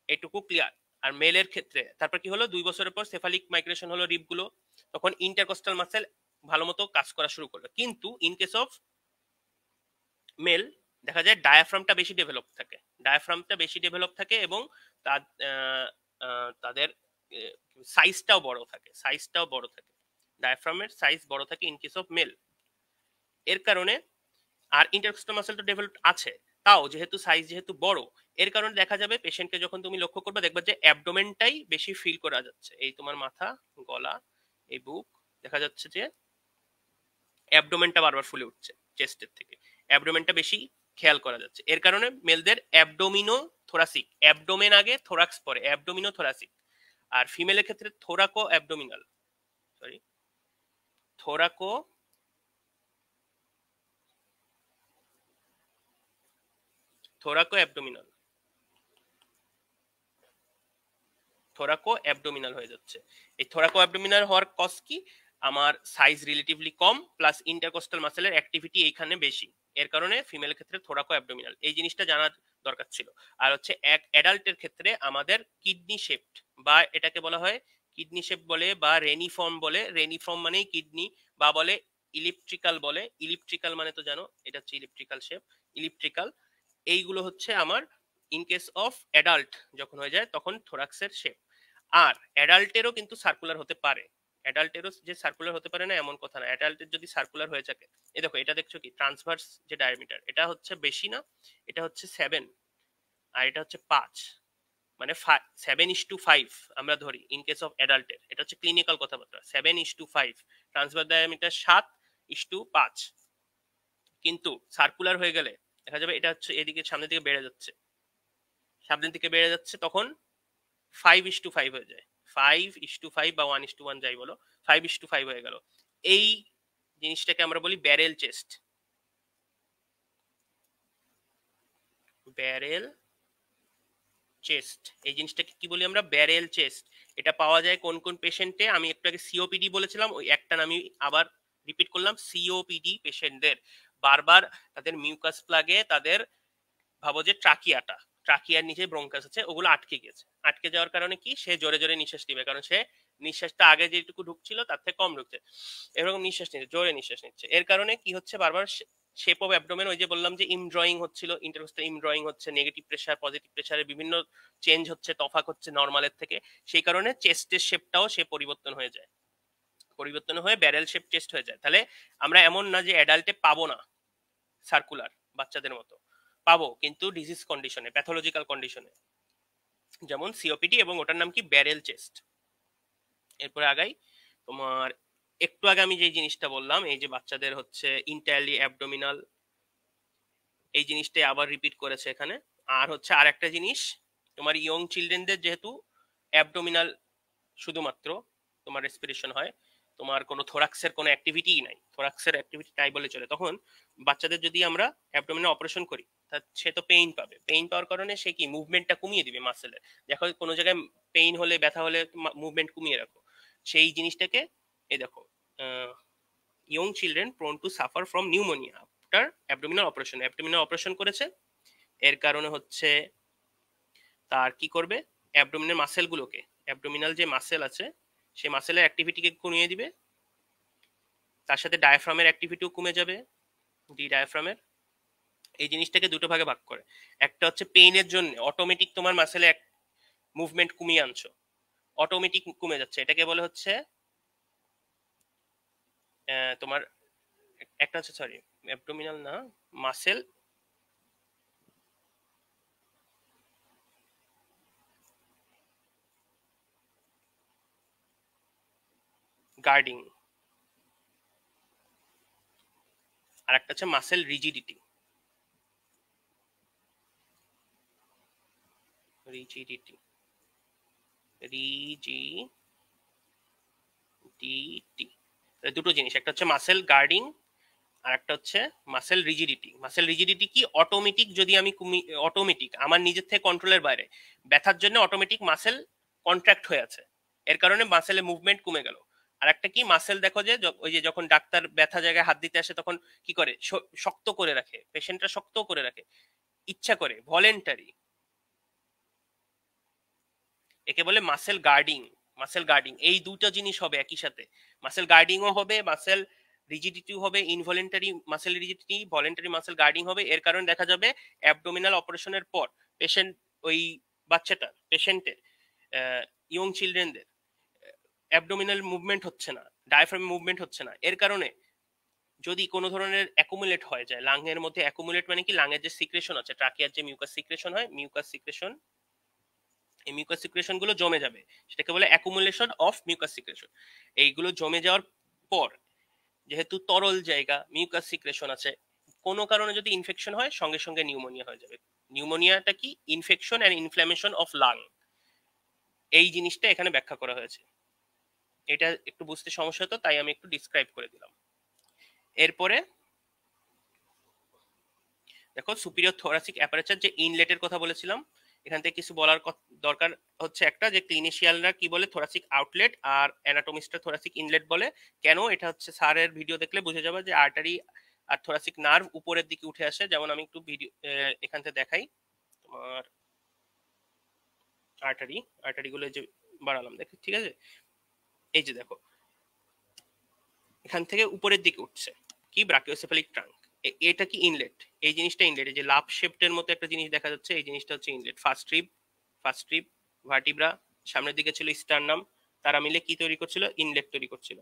এটুকু ক্লিয়ার। আর মেলের ক্ষেত্রে তারপর কি হলো, 2 বছরের পর সেফালিক মাইগ্রেশন হলো রিপ গুলো, তখন ইন্টারকোস্টাল মাসেল ভালো মতো কাজ করা শুরু করলো। কিন্তু ইন কেস অফ মেল দেখা যায় ডায়াফ্রামটা বেশি ডেভেলপ থাকে, এবং তাদের সাইজটাও বড় থাকে, ডায়াফ্রামের সাইজ বড় থাকে ইন কেস অফ মেল। এর কারণে আর ইন্টারকোস্টাল মাসেলটা ডেভেলপ আছে, তাও যেহেতু সাইজ যেহেতু বড়, এর কারণে দেখা যাবে পেশেন্টকে যখন তুমি লক্ষ্য করবে দেখবে যে অ্যাবডোমেনটাই বেশি ফিল করা যাচ্ছে। এই তোমার মাথা, গলা, এই বুক, দেখা যাচ্ছে যে অ্যাবডোমেনটা বারবার ফুলে উঠছে চেস্টের থেকে, অ্যাবডোমেনটা বেশি খেয়াল করা যাচ্ছে। এর কারণে মেলদের অ্যাবডোমিনো থোরাসিক, অ্যাবডোমেন আগে থোরাক্স পরে, অ্যাবডোমিনো থোরাসিক। আর ফিমেলের ক্ষেত্রে থোরাকো অ্যাবডোমিনাল, সরি থোরাকো অ্যাবডোমিনাল। থোরাকো অ্যাবডোমিনাল হয়ে যাচ্ছে। এই থোরাকো অ্যাবডোমিনাল হওয়ার কজ কি, আমার সাইজ রিলেটিভলি কম প্লাস ইন্টারকোস্টাল মাসেলের অ্যাক্টিভিটি এইখানে বেশি, এর কারণে ফিমেলের ক্ষেত্রে থোরাকো অ্যাবডোমিনাল, এই জিনিসটা জানা দরকার ছিল। আর হচ্ছে এক অ্যাডাল্টের ক্ষেত্রে আমাদের কিডনি শেপড, বা এটাকে বলা হয় কিডনি শেপ বলে বা রেনিফর্ম বলে, রেনিফর্ম মানেই কিডনি, বা বলে ইলিপ্ট্রিক্যাল বলে, ইলিপ্ট্রিক্যাল মানে তো জানো এটা হচ্ছে ইলিপ্ট্রিক্যাল শেপ, ইলিপ্ট্রিক্যাল। এইগুলো হচ্ছে আমার ইন কেস অফ অ্যাডাল্ট যখন হয়ে যায় তখন থোরাক্সের শেপ। আর অ্যাডাল্টেরও কিন্তু সার্কুলার হতে পারে, অ্যাডাল্টেরও যে সার্কুলার হতে পারে না এমন কথা না, অ্যাডাল্টের যদি সার্কুলার হয়ে থাকে, এই দেখো এটা দেখছো কি ট্রান্সভার্স যে ডায়ামিটার, এটা হচ্ছে বেশি না, এটা হচ্ছে 7 আর এটা হচ্ছে 5, মানে 7:5 আমরা ধরি ইন কেস অফ অ্যাডাল্টের, এটা হচ্ছে ক্লিনিক্যাল কথাবার্তা, 7:5 ট্রান্সভার্স ডায়ামিটার 7:5। কিন্তু সার্কুলার হয়ে গেলে দেখা যাবে এটা হচ্ছে এদিকে সামনের দিকে বেড়ে যাচ্ছে, সামনের দিকে বেড়ে যাচ্ছে, তখন 5:5 হয়ে যায়, 5:5 বা 1:1 যাই বলো, 5:5 হয়ে গেল। এই জিনিসটাকে আমরা বলি ব্যারেল চেস্ট, ব্যারেল চেস্ট, এই জিনিসটাকে কি বলি আমরা, ব্যারেল চেস্ট। এটা পাওয়া যায় কোন কোন পেশেন্টে, আমি একটু আগে সিওপিডি বলেছিলাম, ওই একটা আমি আবার রিপিট করলাম, সিওপিডি পেশেন্টদের বারবার তাদের মিউকাস প্লাগে তাদের, ভাবো যে ট্রাকিয়াটা, ট্রাকিয়ার নিচে ব্রঙ্কাস আছে, ওগুলো আটকে গেছে, আটকে যাওয়ার কারণে কি সে জোরে জোরে নিঃশ্বাস নিবে, কারণ সে নিঃশ্বাসটা আগে যেটুকু ঢুকছিল তার থেকে কম ঢুকছে, এরকম নিঃশ্বাস নিচ্ছে, জোরে নিঃশ্বাস নিচ্ছে, এর কারণে কি হচ্ছে বারবার শেপ অফ অ্যাবডোমেন, ওই যে বললাম যে ইম ড্রয়িং হচ্ছিল, ইন্টারকোস্টাল ইম ড্রয়িং হচ্ছে, নেগেটিভ প্রেসার পজিটিভ প্রেসারের বিভিন্ন চেঞ্জ হচ্ছে, তফাৎ হচ্ছে নর্মালের থেকে, সেই কারণে চেস্টের শেপটাও সে পরিবর্তন হয়ে যায়, পরিবর্তন হয়ে ব্যারেল শেপ চেস্ট হয়ে যায়। তাহলে আমরা এমন না যে অ্যাডাল্টে পাবো না সার্কুলার বাচ্চাদের মতো, পাবো, কিন্তু ডিজিজ কন্ডিশনে, প্যাথোলজিক্যাল কন্ডিশনে, যেমন সিওপিডি, এবং ওটার নাম কি ব্যারেল চেস্ট। এরপরে আগাই, তোমার একটু আগে আমি যে জিনিসটা বললাম, এই যে বাচ্চাদের হচ্ছে ইন্টারলি অ্যাবডোমিনাল, এই জিনিসটাই আবার রিপিট করেছে এখানে। আর হচ্ছে আর একটা জিনিস, তোমার ইয়ং চিলড্রেনদের যেহেতু অ্যাবডোমিনাল শুধুমাত্র তোমার রেসপিরেশন হয়, তোমার কোনো থোরাক্সের কোনো অ্যাক্টিভিটিই নাই, থোরাক্সের অ্যাক্টিভিটি নাই বলে চলে, তখন বাচ্চাদের যদি আমরা অ্যাবডোমিনাল অপারেশন করি, তা সে তো পেইন পাবে, পেইন পাওয়ার কারণে সে কি মুভমেন্টটা কমিয়ে দিবে মাসেলের, দেখো কোনো জায়গায় পেইন হলে ব্যথা হলে মুভমেন্ট কমিয়ে রাখো, সেই জিনিসটাকে, এই দেখো young children prone to suffer from pneumonia after abdominal operation, abdominal operation করেছে, এর কারণে হচ্ছে তার কি করবে, অ্যাবডোমিনাল মাসেলগুলোকে, অ্যাবডোমিনাল যে মাসেল আছে সেই মাসেলের অ্যাক্টিভিটিকে কমিয়ে দিবে, তার সাথে ডায়াফ্রামের অ্যাক্টিভিটিও কমে যাবে, ডি ডায়াফ্রামের। এই জিনিসটাকে দুটো ভাগে ভাগ করে, একটা হচ্ছে পেইনের জন্য অটোমেটিক তোমার মাসেলে মুভমেন্ট কমিয়ে আনছো, অটোমেটিক কমে যাচ্ছে, এটাকে বলে হচ্ছে তোমার, একটা হচ্ছে সরি অ্যাবডোমিনাল না, মাসেল গার্ডিং, আর একটা হচ্ছে মাসেল রিজিডিটি, রিজিডিটি, রিজিডিটি, দুটো জিনিস, একটা হচ্ছে মাসেল গার্ডিং আর একটা হচ্ছে মাসেল রিজিডিটি। মাসেল রিজিডিটি কি, অটোমেটিক যদি আমি অটোমেটিক আমার নিজের থেকে কন্ট্রোলের বাইরে, ব্যথার জন্য অটোমেটিক মাসেল কন্ট্রাক্ট হয়ে আছে, এর কারণে মাসেলের মুভমেন্ট কমে গেল। আর একটা কি, মাসেল দেখো যে ওই যে যখন ডাক্তার ব্যথা জায়গায় হাত দিতে আসে তখন কি করে, শক্ত করে রাখে, পেশেন্টটা শক্ত করে রাখে ইচ্ছা করে, ভলেন্টারি, একে বলে মাসেল গার্ডিং। মাসেল গার্ডিং এই দুটো জিনিস হবে একই সাথে, মাসেল গার্ডিংও হবে, মাসেল রিজিডিটিও হবে, involuntary muscle rigidity, voluntary muscle guarding হবে, এর কারণে দেখা যাবে অ্যাবডোমিনাল অপারেশনের পর পেশেন্ট, ওই বাচ্চাটার, পেশেন্টের, ইয়ং চিলড্রেনদের অ্যাবডোমিনাল মুভমেন্ট হচ্ছে না, ডায়াফ্রাম মুভমেন্ট হচ্ছে না, এর কারণে যদি কোনো ধরনের অ্যাকুমুলেট হয়ে যায় লাংয়ের মধ্যে, অ্যাকুমুলেট মানে কি, লাংয়ের যে সিক্রেশন আছে, ট্রাকিয়ার যে মিউকাস সিক্রেশন হয়, মিউকাস সিক্রেশন, এই মিউকাস সিক্রেশন গুলো জমে যাবে, সেটাকে বলে অ্যাকুমুলেশন অফ মিউকাস সিক্রেশন। এইগুলো জমে যাওয়ার পর, যেহেতু তরল জায়গা, মিউকাস সিক্রেশন আছে, কোনো কারণে যদি ইনফেকশন হয় সঙ্গে সঙ্গে নিউমোনিয়া হয়ে যাবে। নিউমোনিয়াটা কি, infection and inflammation of lung, এই জিনিসটা এখানে ব্যাখ্যা করা হয়েছে, এটা একটু বুঝতে সমস্যা হতো তাই আমি একটু ডিসক্রাইব করে দিলাম। এরপরে দেখো সুপিরিয়র থোরাসিক অ্যাপারেচার, যে ইনলেটের কথা বলেছিলাম, এখান থেকে কিছু বলার দরকার হচ্ছে একটা, যে ক্লিনিশিয়ানরা কি বলে থোরাসিক আউটলেট আর অ্যানাটোমিস্টরা থোরাসিক ইনলেট বলে। কেন? এটা হচ্ছে স্যারের ভিডিও দেখলে বুঝে যাবে যে আর্টারি আর থোরাসিক নার্ভ উপরের দিকে উঠে আসে। যেমন আমি একটু ভিডিও এখান থেকে দেখাই তোমার আর্টারি গুলো যে বাড়ালাম, দেখো ঠিক আছে, এই যে দেখো এখান থেকে উপরের দিকে উঠছে কি ব্রাকিওসেফালিক ট্রাঙ্ক। এটা কি ইনলেট, এই জিনিসটা ইনলেট। এই যে লাভ শেপটের মতো একটা জিনিস দেখা যাচ্ছে, এই জিনিসটা হচ্ছে ইনলেট। ফার্স্ট ট্রিপ ভার্টিব্রা, সামনের দিকে ছিল স্টারনাম, তারা মিলে কি তৈরি করছিল? ইনলেট তৈরি করছিল।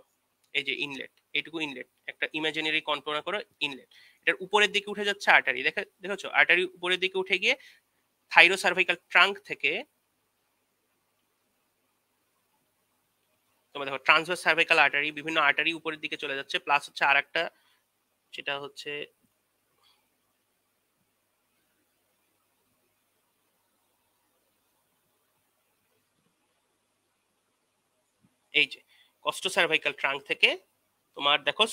এই যে ইনলেট, এইটুকু ইনলেট, একটা ইমাজিনারি কল্পনা করো ইনলেট। এটার উপরের দিকে উঠে যাচ্ছে আর্টারি, দেখেছো আর্টারি উপরের দিকে উঠে গিয়ে থাইরোসার্ভাইকাল ট্রাঙ্ক থেকে তোমার দেখো ট্রান্সভার্স সার্ভাইকাল আর্টারি, বিভিন্ন আর্টারি উপরের দিকে চলে যাচ্ছে। প্লাস হচ্ছে আর একটা, সেটা হচ্ছে এই যে কস্টো সার্ভাইকাল ট্রাঙ্ক থেকে তোমার দেখো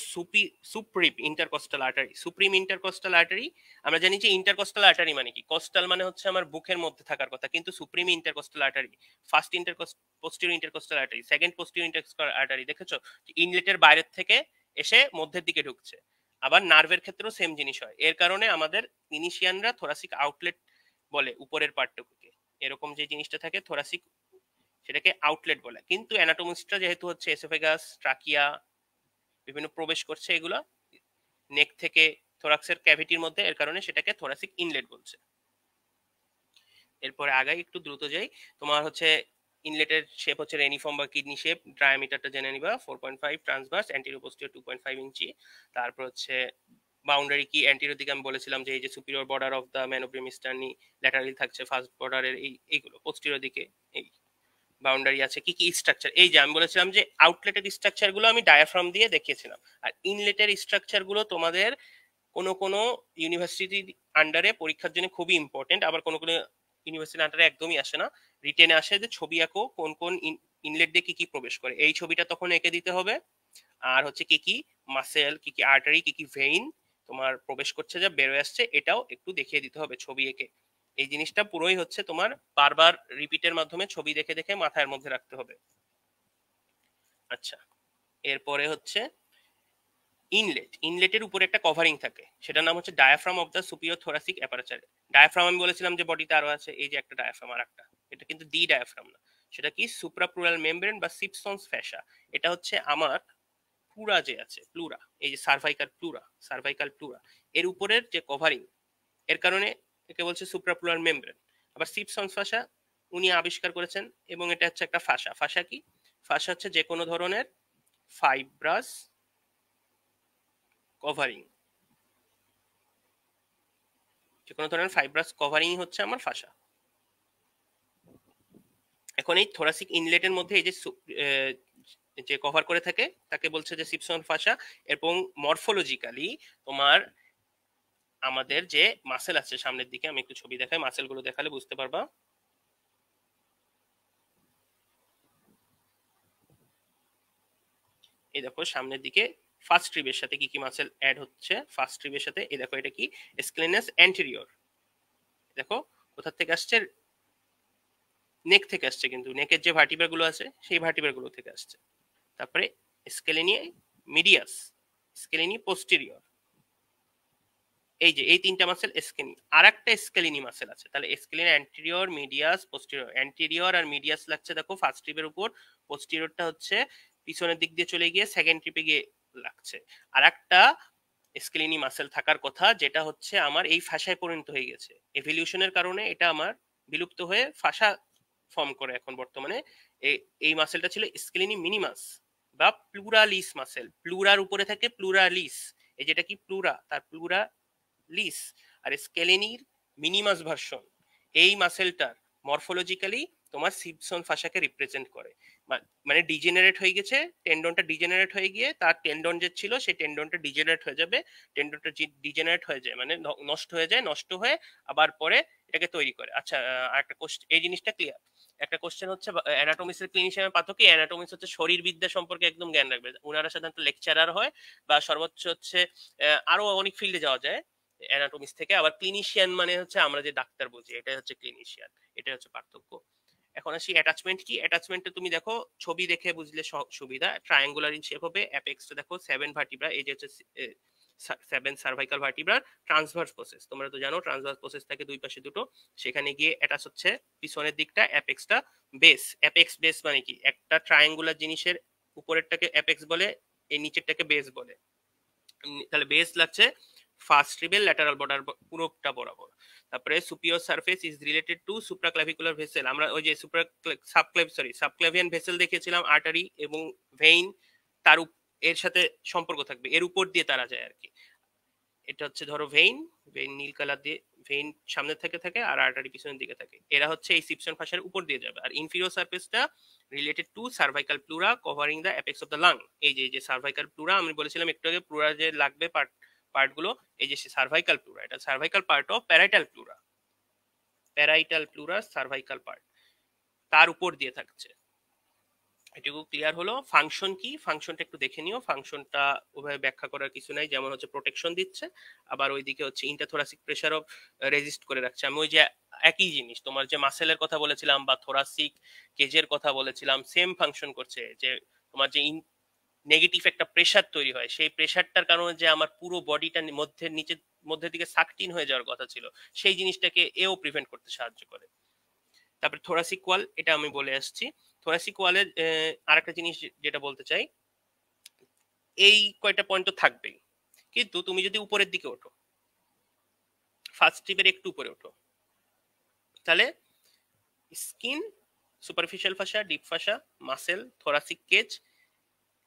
supreme intercostal artery. Supreme intercostal artery, আমরা জানি যে ইন্টারকস্টাল আর্টারি মানে কি, কস্টাল মানে হচ্ছে আমার বুকের মধ্যে থাকার কথা, কিন্তু supreme intercostal artery, first posterior intercostal artery, second posterior intercostal artery, দেখেছো ইনলেটের বাইরের থেকে এসে মধ্যের দিকে ঢুকছে। আবার নার্ভের ক্ষেত্রেও সেম জিনিস হয়। এর কারণে আমাদের ক্লিনিশিয়ানরা থোরাসিক আউটলেট বলে উপরের পার্টটুকুকে, এরকম যে জিনিসটা থাকে থোরাসিক, সেটাকে আউটলেট বলে। কিন্তু অ্যানাটোমিস্টরা যেহেতু হচ্ছে এসোফেগাস, ট্রাকিয়া বিভিন্ন প্রবেশ করছে এগুলো নেক থেকে থোরাক্সের ক্যাভিটির মধ্যে, এর কারণে সেটাকে থোরাসিক ইনলেট বলছে। এরপরে আগাই একটু দ্রুত যাই। তোমার হচ্ছে ইনলেটের শেপ হচ্ছে রেনিফর্ম বা কিডনি শেপ। ডায়ামিটারটা জেনে নিবা 4.5, ট্রান্সভার্স অ্যান্টিরিয়র পোস্টেরিয়র 2.5 ইঞ্চি। তারপর হচ্ছে বাউন্ডারি কি, অ্যান্টিরিয়র দিকে আমি বলেছিলাম যে এই যে superior border of the manubrium স্টার্নি, laterally থাকছে ফার্স্ট বর্ডারের এইগুলো, পোস্টেরিয়র দিকে এই বাউন্ডারি আছে। কি কি স্ট্রাকচার, এই যে আমি বলেছিলাম যে আউটলেটের স্ট্রাকচার গুলো আমি ডায়াফ্রাম দিয়ে দেখিয়েছিলাম, আর ইনলেটের স্ট্রাকচার গুলো তোমাদের কোনো কোনো ইউনিভার্সিটির আন্ডারে পরীক্ষার জন্য খুবই ইম্পর্টেন্ট, আবার কোনো কোনো ইউনিভার্সিটির আন্ডারে একদমই আসে না। রিটেনে আসে যে ছবি আঁকো কোন কোন ইনলেট দিয়ে কি কি প্রবেশ করে, এই ছবিটা তখন এঁকে দিতে হবে। আর হচ্ছে কি কি মাসেল, কি কি আর্টারি, কি কি ভেইন তোমার প্রবেশ করছে যা বেরোয় আসছে, এটাও একটু দেখিয়ে দিতে হবে ছবি এঁকে। এই জিনিসটা পুরোই হচ্ছে তোমার বারবার রিপিটের মাধ্যমে ছবি দেখে দেখে মাথার মধ্যে রাখতে হবে। আচ্ছা, এরপরে হচ্ছে ইনলেটের উপরে একটা কভারিং থাকে, সেটার নাম হচ্ছে diaphragm of the superior thoracic aperture. Diaphragm আমি বলেছিলাম যে বডিতে আরো আছে, এই যে একটা ডায়াফ্রাম, আর একটা, এটা কিন্তু ডি ডায়াফ্রাম না, সেটা কি সুপ্রাপ্লুরাল মেমব্রেন বা সিপসন্স ফ্যাসা। এটা হচ্ছে আমার প্লুরা যে আছে, প্লুরা, এই যে সার্ভাইকাল প্লুরা এর উপরের যে কভারিং, এর কারণে একে বলছে সুপ্রাপ্লুরাল মেমব্রেন। আবার সিপসন্স ফাসা উনি আবিষ্কার করেছেন, এবং এটা হচ্ছে একটা ফাসা। ফাসা কি? ফাসা হচ্ছে যে কোনো ধরনের ফাইব্রাস কভারিং, যে কোনো ধরনের ফাইব্রাস কভারিং হচ্ছে আমার ফাসা। এখন এই থোরাসিক ইনলেটের মধ্যে এই যে যে কভার করে থাকে তাকে বলছে যে সিপসন ফাসা। এবং মরফোলজিক্যালি তোমার আমাদের যে মাসেল আছে সামনের দিকে, আমি একটু ছবি দেখাই, মাসেল গুলো দেখালে বুঝতে পারবা। এই দেখো সামনের দিকে ফার্স্ট ট্রিবের সাথে কি কি মাসেল অ্যাড হচ্ছে। ফার্স্ট ট্রিবের সাথে এই দেখো এটা কি, স্ক্লেনাস অ্যান্টেরিয়র, দেখো কোথা থেকে আসছে, নেক থেকে আসছে, কিন্তু নেকের যে ভার্টিব্রা গুলো আছে সেই ভার্টিব্রা গুলো থেকে আসছে। তারপরে স্কেলেনি মিডিয়াস, স্কেলেনি পোস্টেরিয়র, এই যে এই তিনটা মাসেল স্কেলিনি। আর একটা স্কেলিনি মাসেল আছে, তাহলে স্কেলিনি অ্যান্টেরিয়র, মিডিয়াস, পোস্টেরিয়র। অ্যান্টেরিয়র আর মিডিয়াস লাগছে দেখো ফার্স্ট ট্রিপের উপর, পোস্টেরিয়রটা হচ্ছে পিছনের দিক দিয়ে চলে গিয়ে সেকেন্ড ট্রিপে গিয়ে লাগছে। আর একটা স্কেলিনি মাসেল থাকার কথা, যেটা হচ্ছে আমার এই ফাঁসায় পরিণত হয়ে গেছে এভলিউশনের কারণে, এটা আমার বিলুপ্ত হয়ে ফাঁসা ফর্ম করে এখন বর্তমানে। এই মাসেলটা ছিল স্কেলিনি মিনিমাস বা প্লুরালিস মাসেল। প্লুরার উপরে থাকে প্লুরালিস, এই যেটা কি প্লুরা, তার প্লুরা লিস। আর স্কেলেনির মিনিমাস ভার্সন, এই মাসেলটার মরফোলজিক্যালি তোমার সিপসন ফাসাকে রিপ্রেজেন্ট করে। মানে ডিজেনারেট হয়ে গেছে, টেন্ডনটা ডিজেনারেট হয়ে গিয়ে তার টেন্ডন যে ছিল সেই টেন্ডনটা ডিজেনারেট হয়ে যাবে। টেন্ডনটা ডিজেনারেট হয়ে যায় মানে নষ্ট হয়ে যায়, নষ্ট হয়ে আবার পরে এটাকে তৈরি করে। আচ্ছা, আরেকটা কোশ্চেন, এই জিনিসটা ক্লিয়ার। একটা কোশ্চেন হচ্ছে অ্যানাটমিক্সের ক্লিনিশিয়ানের পার্থক্য কি? অ্যানাটমিক্স হচ্ছে শরীরবিদ্যা সম্পর্কে একদম জ্ঞান রাখবে, ওনারা সাধারণত লেকচারার হয় বা সর্বোচ্চ হচ্ছে আরো অনেক ফিল্ডে যাওয়া যায়। অ্যানাটমিস্ট থেকে। আবার ক্লিনিশিয়ান মানে হচ্ছে আমরা যে ডাক্তার বুঝি, এটা হচ্ছে ক্লিনিশিয়ান, এটা হচ্ছে পার্থক্য। এখন আসি অ্যাটাচমেন্ট কি। অ্যাটাচমেন্টে তুমি দেখো ছবি দেখে বুঝলে সুবিধা। ট্রায়াঙ্গুলার ইন শেপ হবে, অ্যাপেক্সটা দেখো 7 ভার্টিব্রা, এই যে হচ্ছে 7 সার্ভাইকাল ভার্টিব্রা। ট্রান্সভার্স প্রসেস, তোমরা তো জানো ট্রান্সভার্স প্রসেস থাকে দুই পাশে দুটো, সেখানে গিয়ে অ্যাটাচ হচ্ছে পিছনের দিকটা, অ্যাপেক্সটা বেস। অ্যাপেক্স বেস মানে কি, একটা ট্রায়াঙ্গুলার জিনিসের উপরেরটাকে অ্যাপেক্স বলে, এই নিচেরটাকে বেস বলে। তাহলে বেস লাগছে ফার্স্ট রিবেল ল্যাটারাল বর্ডার পুরোটা বরাবর। তারপরে superior surface is related to supraclavicular vessel. আমরা ওই যে সাবক্লাভিয়ান ভেসেল দেখেছিলাম, আর্টারি এবং ভেইন, তার এর সাথে সম্পর্ক থাকবে, এর উপর দিয়ে তারা যায় আর কি। এটা হচ্ছে ধরো ভেইন, ভেইন নীল কালার দিয়ে, ভেইন সামনে থেকে থাকে আর আর্টারি পিছনের দিকে থাকে, এরা হচ্ছে এই সিপসন ফাঁসার উপর দিয়ে যাবে। আর ইনফিরিয়র সারফেসটা related to cervical pleura covering the apex of the lung. এই যে সার্ভাইকাল প্লুরা আমি বলেছিলাম একটু আগে, প্লুরা যে লাগবে পার্টগুলো, এই যে সার্ভাইকাল প্লুরা, এটা cervical part of parietal pleura, parietal pleura cervical part, তার উপর দিয়ে থাকছে। এটুকু ক্লিয়ার হলো। ফাংশন কি, ফাংশনটা একটু দেখে নিও। ফাংশনটা ওভাবে ব্যাখ্যা করার কিছু নাই, যেমন হচ্ছে প্রোটেকশন দিচ্ছে, আবার ওইদিকে হচ্ছে ইন্টারথোরাসিক প্রেসারও রেজিস্ট করে রাখছে। আমি ওই যে একই জিনিস তোমার যে মাসেলের কথা বলেছিলাম বা থোরাসিক কেজের কথা বলেছিলাম, সেম ফাংশন করছে। যে তোমার যে নেগেটিভ একটা প্রেসার তৈরি হয়, সেই প্রেসারটার কারণে যে আমার পুরো বডিটা মধ্যের দিকে সাকটিন হয়ে যাওয়ার কথা ছিল, সেই জিনিসটাকে এও প্রিভেন্ট করতে সাহায্য করে। তারপরে থোরাসিক ওয়াল, এটা আমি বলে আসছি। থোরাসিক ওয়ালের আরেকটা জিনিস যেটা বলতে চাই, এই কয়টা পয়েন্ট তো থাকবেই, কিন্তু তুমি যদি উপরের দিকে ওঠো, ফার্স্ট টিপের একটু উপরে ওঠো, তাহলে skin, superficial ফাসা, deep ফাসা, muscle, thoracic cage,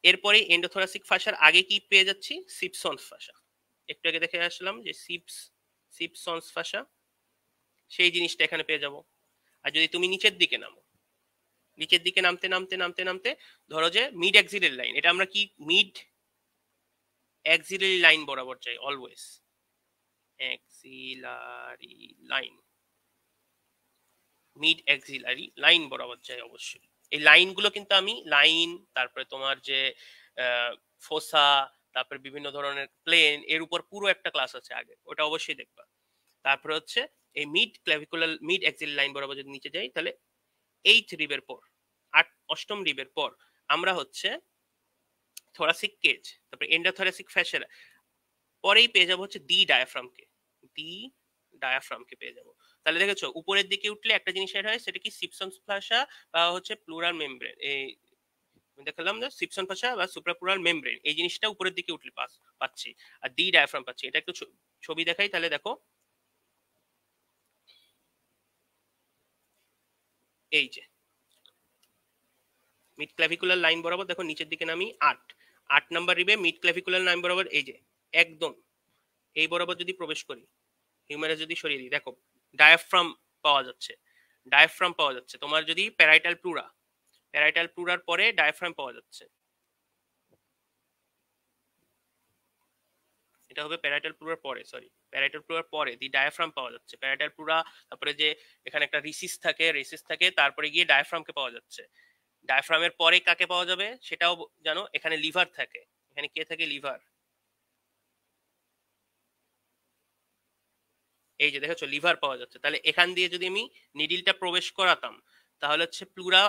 এরপরে এন্ডোথোরাসিক ফাসার আগে কি পেয়ে যাচ্ছি, সিপসন্স ফাসা। একটু আগে দেখে আসলাম যে সিপসন্স ফাসা, সেই জিনিসটা এখানে পেয়ে যাব। আর যদি তুমি নিচের দিকে নামো, নিচের দিকে নামতে নামতে নামতে নামতে ধরো যে মিড অ্যাক্সিলারি লাইন, এটা আমরা কি মিড অ্যাক্সিলারি লাইন বরাবর যাই always, axillary line, mid axillary line বরাবর যাই অবশ্যই। এই লাইনগুলো কিন্তু আমি লাইন, তারপরে তোমার যে ফোসা, তারপরে বিভিন্ন ধরনের প্লেন, এর উপর পুরো একটা ক্লাস আছে আগে, ওটা অবশ্যই দেখবা। তারপরে হচ্ছে এই মিড অ্যাক্সিলারি লাইন বরাবর যদি নিচে যাই, তাহলে 8 রিবের পর, 8ম রিবের পর আমরা হচ্ছে থোরাসিক কেজ, তারপরে এন্ডোথোরাসিক ফ্যাসিয়া, পরেই পেয়ে যাবো হচ্ছে ডায়াফ্রামকে পেয়ে যাবো। তাহলে দেখেছো উপরের দিকে উঠলে একটা জিনিস এড হয়, সেটা কি সিপসন্স ফাসা বা হচ্ছে প্লুরাল মেমব্রেন। এই দেখালাম না, সিপসন ফাসা বা সুপ্রাপ্লুরাল মেমব্রেন, এই জিনিসটা উপরের দিকে উঠলে পাচ্ছি, আর ডায়াফ্রাম পাচ্ছি। এটা একটু ছবি দেখাই, তাহলে দেখো এই যে মিড ক্লাভিকুলার লাইন বরাবর দেখো নিচের দিকে নামি, 8 নাম্বার রিবে মিড ক্লাভিকুলার লাইন বরাবর, এই যে একদম এই বরাবর যদি প্রবেশ করি, হিউমেরাস যদি সরিয়ে দিই, দেখো ডায়াফ্রাম পাওয়া যাচ্ছে, ডায়াফ্রাম পাওয়া যাচ্ছে। তোমার যদি প্যারাইটাল প্লুরার পরে ডায়াফ্রাম পাওয়া যাচ্ছে, এটা হবে প্যারাইটাল প্লুরার পরে, সরি প্যারাইটাল প্লুরার পরে দি ডায়াফ্রাম পাওয়া যাচ্ছে। প্যারাইটাল প্লুরা, তারপরে যে এখানে একটা রেসিস থাকে, তারপরে গিয়ে ডায়াফ্রামকে পাওয়া যাচ্ছে। ডায়াফ্রামের পরে কাকে পাওয়া যাবে সেটাও জানো, এখানে লিভার থাকে। এখানে কে থাকে, লিভার। এই যে দেখেছো লিভার পাওয়া যাচ্ছে। তাহলে এখান দিয়ে যদি আমি নিডিলটা প্রবেশ করাতাম, তাহলে হচ্ছে প্লুরা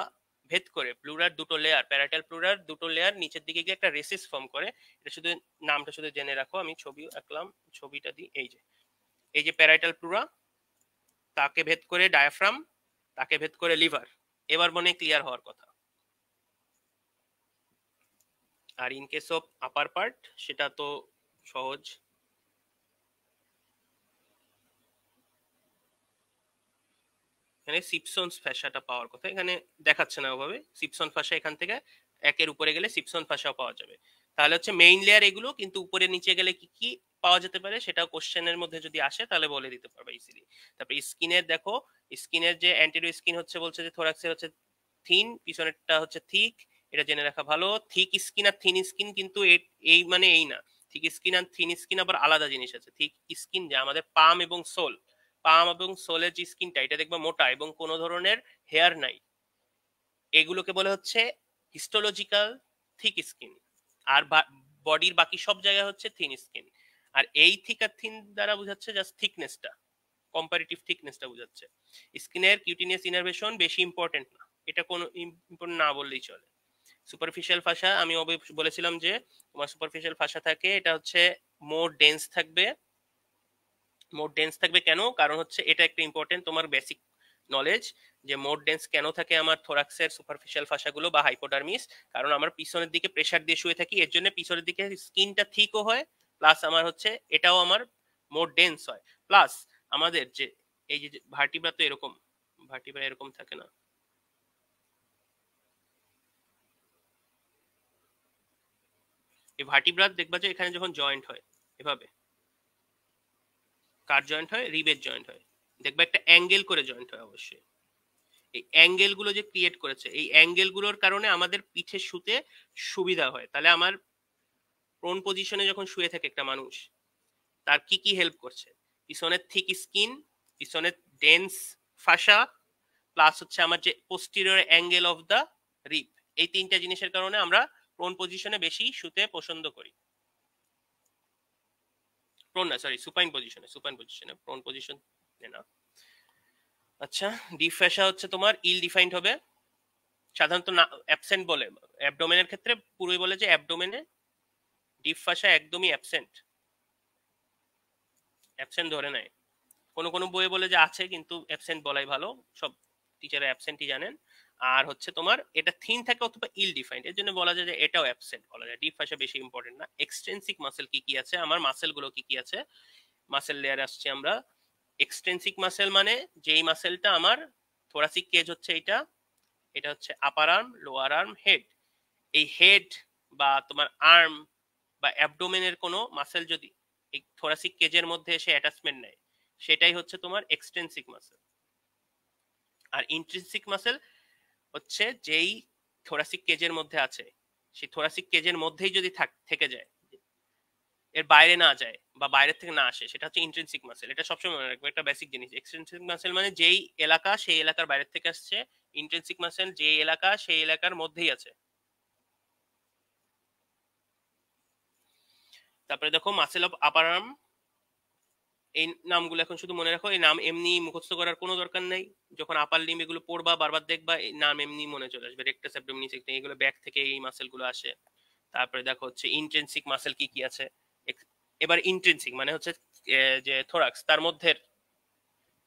ভেদ করে, প্লুরার দুটো লেয়ার, প্যারাইটাল প্লুরার দুটো লেয়ার নিচের দিকে গিয়ে একটা রেসিস ফর্ম করে। এটা শুধু নামটা শুধু জেনে রাখো, আমি ছবি আঁকলাম, ছবিটা দিই। এই যে প্যারাইটাল প্লুরা, তাকে ভেদ করে ডায়াফ্রাম, তাকে ভেদ করে লিভার। এবার মনে ক্লিয়ার হওয়ার কথা। আর in case of upper part, সেটা তো সহজ। এখানে সিপসন্স ফ্যাসাটা পাওয়ার কথা, এখানে দেখাচ্ছে না ওভাবে। সিপসন ফাসা এখান থেকে একের উপরে গেলে সিপসন ফাসাও পাওয়া যাবে। তাহলে হচ্ছে মেইন লেয়ার এগুলো, কিন্তু উপরে নিচে গেলে কি কি পাওয়া যেতে পারে সেটা কোশ্চেনের মধ্যে যদি আসে তাহলে বলে দিতে পারবে ইজিলি। তারপরে স্কিনের দেখো, স্কিনের যে অ্যান্টেরিয়র স্কিন হচ্ছে বলছে যে থোরাক্সের হচ্ছে থিন, পিছনেরটা হচ্ছে থিক, এটা জেনে রাখা ভালো। থিক স্কিন আর থিন স্কিন কিন্তু এই মানে এই না, থিক স্কিন আর থিন স্কিন আবার আলাদা জিনিস আছে। থিক স্কিন যে আমাদের পাম এবং সোলের যে স্কিনটা, এটা দেখবা মোটা এবং কোনো ধরনের হেয়ার নাই, এগুলোকে বলে হচ্ছে হিস্টোলজিক্যাল থিক স্কিন। আর বডির বাকি সব জায়গায় হচ্ছে থিন স্কিন। আর এই থিক আর থিন দ্বারা বোঝাচ্ছে জাস্ট থিকনেসটা, কম্পারেটিভ থিকনেসটা বোঝাচ্ছে। স্কিনের কিউটিনিয়াস ইনারভেশন বেশি ইম্পর্টেন্ট না, এটা কোনো ইম্পর্টেন্ট না বললেই চলে। সুপারফিশিয়াল ফাসা আমি বলেছিলাম যে তোমার সুপারফিশিয়াল ফাসা থাকে, এটা হচ্ছে মোর ডেন্স থাকবে। মোর ডেন্স থাকবে কেন? কারণ হচ্ছে এটা একটা ইম্পর্টেন্ট তোমার বেসিক নলেজ, যে মোর ডেন্স কেন থাকে আমার থোরাক্সের সুপারফিশিয়াল ফাসাগুলো বা হাইপোডার্মিস। কারণ আমার পিছনের দিকে প্রেসার দিয়ে শুয়ে থাকি, এর জন্য পিছনের দিকে স্কিনটা থিকও হয়, প্লাস আমার হচ্ছে এটাও আমার মোর ডেন্স হয়। প্লাস আমাদের যে এই যে ভার্টিব্রা তো এরকম, ভার্টিব্রা এরকম থাকে না, এই ভার্টিব্রা দেখবা যে এখানে যখন জয়েন্ট হয় এভাবে, কার জয়েন্ট হয়? রিবের জয়েন্ট হয়, দেখবা একটা অ্যাঙ্গেল করে জয়েন্ট হয় অবশ্যই। এই অ্যাঙ্গেল গুলো যে ক্রিয়েট করেছে, এই অ্যাঙ্গেল গুলোর কারণে আমাদের পিঠে শুতে সুবিধা হয়। তাহলে আমার প্রোন পজিশনে যখন শুয়ে থাকে একটা মানুষ, তার কি কি হেল্প করছে? পিছনের থিক স্কিন, পিছনের ডেন্স ফাসা, প্লাস হচ্ছে আমার যে পোস্টিরিয়র অ্যাঙ্গেল অফ দা রিপ, এই তিনটা জিনিসের কারণে আমরা প্রোন পজিশনে বেশি শুতে পছন্দ করি। প্রোন না, সরি, সুপাইন পজিশনে, সুপাইন পজিশনে, প্রোন পজিশন না। আচ্ছা, ডিপ ফ্যাসা হচ্ছে তোমার ইল ডিফাইন্ড হবে, সাধারণত না অ্যাবসেন্ট বলে। অ্যাবডোমেনের ক্ষেত্রে পুরোই বলে যে অ্যাবডোমেনে ডিপ ফাসা একদমই অ্যাবসেন্ট, অ্যাবসেন্ট ধরে নেয়। কোনো কোনো বইয়ে বলে যে আছে, কিন্তু অ্যাবসেন্ট বলাই ভালো, সব টিচার অ্যাবসেন্টই জানেন। আর হচ্ছে তোমার এটা থিন থাকে অথবা ইল ডিফাইন্ড, এর জন্য বলা যায় যে এটাও অ্যাবসেন্ট বলা যায়। ডিপ ফাসা বেশি ইম্পর্টেন্ট না। এক্সটেন্সিক মাসেল কি কি আছে, আমার মাসেল গুলো কি কি আছে, মাসেল লেয়ারে আসছে আমরা। এক্সটেন্সিক মাসেল মানে যেই মাসেলটা আমার থোরাসিক কেজ হচ্ছে এটা, এটা হচ্ছে আপার আর্ম, লোয়ার আর্ম, হেড। এই হেড বা তোমার আর্ম বা অ্যাবডোমেনের কোনো মাসেল যদি এই থোরাসিক কেজের মধ্যে এসে অ্যাটাচমেন্ট নেয়, সেটাই হচ্ছে তোমার এক্সটেন্সিক মাসেল। আর ইন্ট্রিনসিক মাসেল হচ্ছে যেই থোরাসিক কেজের মধ্যে আছে, সেই থোরাসিক কেজের মধ্যেই যদি থেকে যায়, এর বাইরে না যায় বা বাইরে থেকে না আসে, সেটা হচ্ছে ইন্ট্রিনসিক মাসেল। এটা সবসময় মনে রাখবে, একটা বেসিক জিনিস। এক্সট্রিনসিক মাসেল মানে যেই এলাকা সেই এলাকার বাইরে থেকে আসছে, ইন্ট্রিনসিক মাসেল যেই এলাকা সেই এলাকার মধ্যেই আছে। তারপরে দেখো মাসেল অফ আপার আর্ম, এই নামগুলো এখন শুধু মনে রাখো, এই নাম এমনি মুখস্থ করার কোনো দরকার নেই। যখন আপার লিম্ব এগুলো পড়বা বারবার দেখবা, এই নাম এমনি মনে চলে আসবে। রেক্টাস অ্যাবডোমিনালিস, এগুলো ব্যাক থেকে এই মাসেল গুলো আসে। তারপরে দেখো হচ্ছে ইন্ট্রিনসিক মাসেল কি কি আছে। এবার ইন্ট্রিনসিক মানে হচ্ছে যে থোরাক্স, তার মধ্যে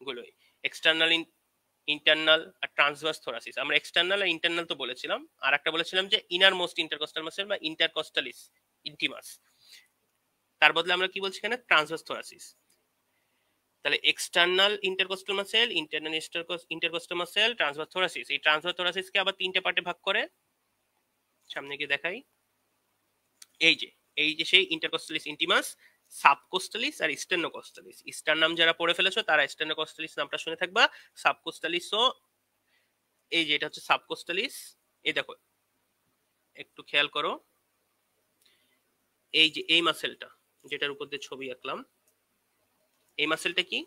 গুলোই এক্সটার্নাল, ইন্টারনাল আর ট্রান্সভার্স থোরাসিস। আমরা এক্সটার্নাল আর ইন্টারনাল তো বলেছিলাম, আর একটা বলেছিলাম যে ইনার মোস্ট ইন্টারকস্টাল মাসেল বা ইন্টারকস্টালিস ইন্টিমাস। তার বদলে আমরা কি বলছি এখানে? Transverse thoracis. তাহলে external intercostal muscle, internal intercostal muscle, transverse thoracis. এই ট্রান্সভার্স থোরাসিসকে আবার তিনটে পার্টে ভাগ করে, সামনে গিয়ে দেখাই। এই যে সেই ইন্টারকস্টালিস ইন্টিমাস, সাবকোস্টালিস আর স্টেনোকস্টালিস। ইস্টার নাম যারা পড়ে ফেলেছো তারা স্টেনোকস্টালিস নামটা শুনে থাকবা। সাবকোস্টালিসও এই যে এটা হচ্ছে সাবকোস্টালিস। এই দেখো একটু খেয়াল করো, এই যে এই মাসেলটা যেটার উপর দিয়ে ছবি আঁকলাম, এই মাসেলটা কি?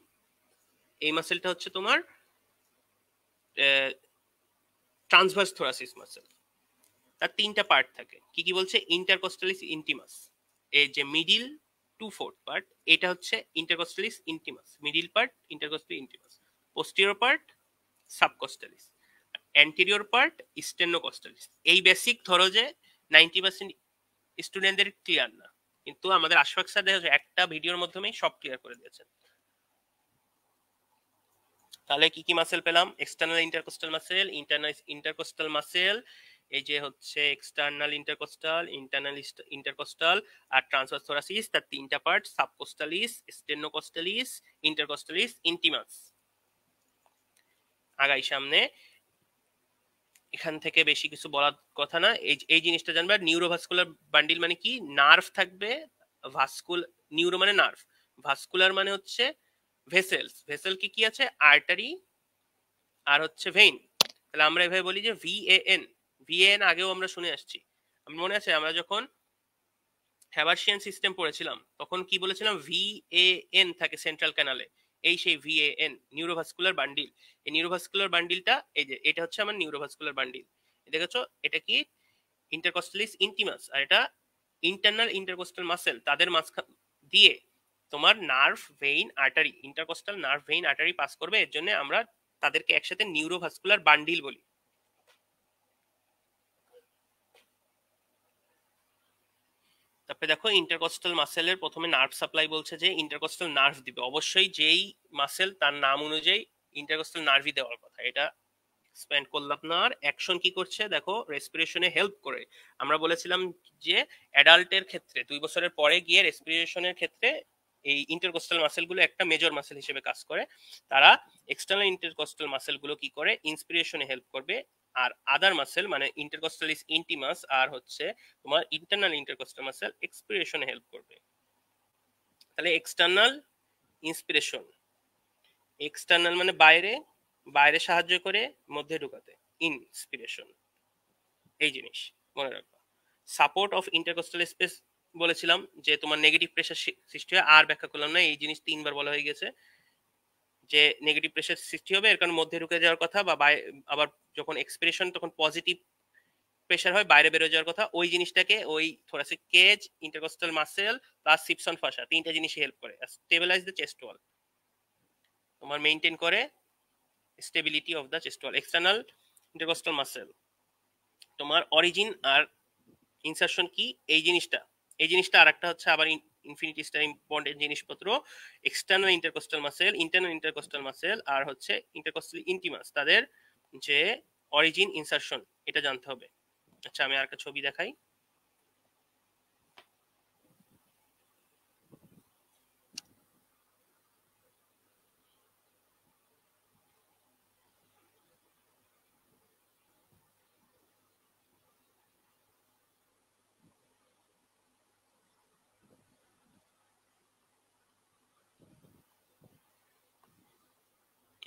এই মাসেলটা হচ্ছে তোমার ট্রান্সভার্স থোরাসিস মাসেল। তার তিনটা পার্ট থাকে, কি কি বলছে? ইন্টারকস্টালিস ইন্টিমাস, এই যে মিডিল টু ফোর্থ পার্ট, এটা হচ্ছে intercostalis intimus. Middle part intercostalis intimus, posterior part subcostalis, anterior part sternocostalis. এই বেসিক ধরো যে 90% স্টুডেন্টদের ক্লিয়ার না, কিন্তু আমাদের আশফাক স্যার দেখা যায় একটা ভিডিওর মাধ্যমেই সব ক্লিয়ার করে দিয়েছেন। তাহলে কি কি মাসেল পেলাম? External intercostal muscle, internal intercostal muscle, এই যে হচ্ছে এক্সটার্নাল ইন্টারকোস্টাল, ইন্টারনাল ইন্টারকোস্টাল আর ট্রান্সভার্স থোরাসিস, তার তিনটা পার্ট, সাবকোস্টালিস, স্টেনোকোস্টালিস, ইন্টারকোস্টালিস, ইন্টিমাস। আগাই সামনে, এখান থেকে বেশি কিছু বলার কথা না, এই জিনিসটা জানবা। নিউরোভাস্কুলার বান্ডিল মানে কি? নার্ভ থাকবে, ভাস্কুল, নিউরো মানে নার্ভ, ভাস্কুলার মানে হচ্ছে ভেসেলস। ভেসেল কি কি আছে? আর্টারি আর হচ্ছে ভেইন। তাহলে আমরা এভাবে বলি যে ভিএএন। ভিএএন আগেও আমরা শুনে আসছি, আমার মনে আছে আমরা যখন হ্যাবার্সিয়ান সিস্টেম পড়েছিলাম তখন কি বলেছিলাম? ভিএএন থাকে সেন্ট্রাল ক্যানালে, এই সেই ভিএএন নিউরোভাস্কুলার বান্ডিল। এই নিউরোভাস্কুলার বান্ডিলটা এই যে এটা হচ্ছে আমার নিউরোভাস্কুলার বান্ডিল। দেখেছো এটা কি? ইন্টারকস্টালিস ইন্টিমাস, আর এটা ইন্টারনাল ইন্টারকোস্টাল মাসেল, তাদের মাঝখান দিয়ে তোমার nerve vein artery, intercostal nerve vein artery pass করবে, এর জন্য আমরা তাদেরকে একসাথে নিউরোভাস্কুলার বান্ডিল বলি। তারপরে দেখো ইন্টারকোস্টাল মাসেলের প্রথমে নার্ভ সাপ্লাই বলছে যে ইন্টারকোস্টাল নার্ভ দিবে, অবশ্যই যেই মাসেল তার নাম অনুযায়ী ইন্টারকোস্টাল নার্ভই দেওয়ার কথা, এটা স্পেন্ড করলাম না। আর অ্যাকশন কি করছে দেখো, রেসপিরেশনে হেল্প করে। আমরা বলেছিলাম যে অ্যাডাল্টের ক্ষেত্রে 2 বছরের পরে গিয়ে রেসপিরেশনের ক্ষেত্রে এই ইন্টারকোস্টাল মাসেলগুলো একটা মেজর মাসেল হিসেবে কাজ করে। তারা এক্সটার্নাল ইন্টারকোস্টাল মাসেলগুলো কি করে, ইন্সপিরেশনে হেল্প করবে। আর আদার মাসেল মানে ইন্টারকোস্টালিস ইন্টিমাস আর হচ্ছে তোমার ইন্টারনাল ইন্টারকোস্টাল মাসেল এক্সপিরেশনে হেল্প করবে। তাহলে এক্সটার্নাল ইন্সপিরেশন, এক্সটার্নাল মানে বাইরে, বাইরে সাহায্য করে মধ্যে ঢুকাতে, ইন্সপিরেশন, এই জিনিস মনে রাখবা। সাপোর্ট অফ ইন্টারকোস্টাল স্পেস বলেছিলাম যে তোমার নেগেটিভ প্রেশার সৃষ্টি হয়, আর ব্যাখ্যা করলাম না, এই জিনিস 3বার বলা হয়ে গেছে যে নেগেটিভ প্রেশার সৃষ্টি হবে, এর কারণে মধ্যে ঢুকে যাওয়ার কথা, বা আবার যখন এক্সপিরেশন তখন পজিটিভ প্রেশার হয় বাইরে বেরোয় যাওয়ার কথা। ওই জিনিসটাকে ওই thoracic cage, intercostal muscle plus Sibson fascia, 3টা জিনিসই হেল্প করে। স্টেবিলাইজ দ্য চেস্ট ওয়াল, তোমার মেইনটেইন করে stability of the chest wall. External intercostal muscle তোমার অরিজিন আর ইনসারশন কি, এই জিনিসটা আর একটা হচ্ছে আবার ইনফিনিটি স্টার ইম্পর্টেন্ট জিনিসপত্র। External intercostal muscle, internal intercostal muscle আর হচ্ছে ইন্টারকোস্টাল ইন্টিমাস, তাদের যে অরিজিন ইনসারশন এটা জানতে হবে। আচ্ছা আমি আর একটা ছবি দেখাই।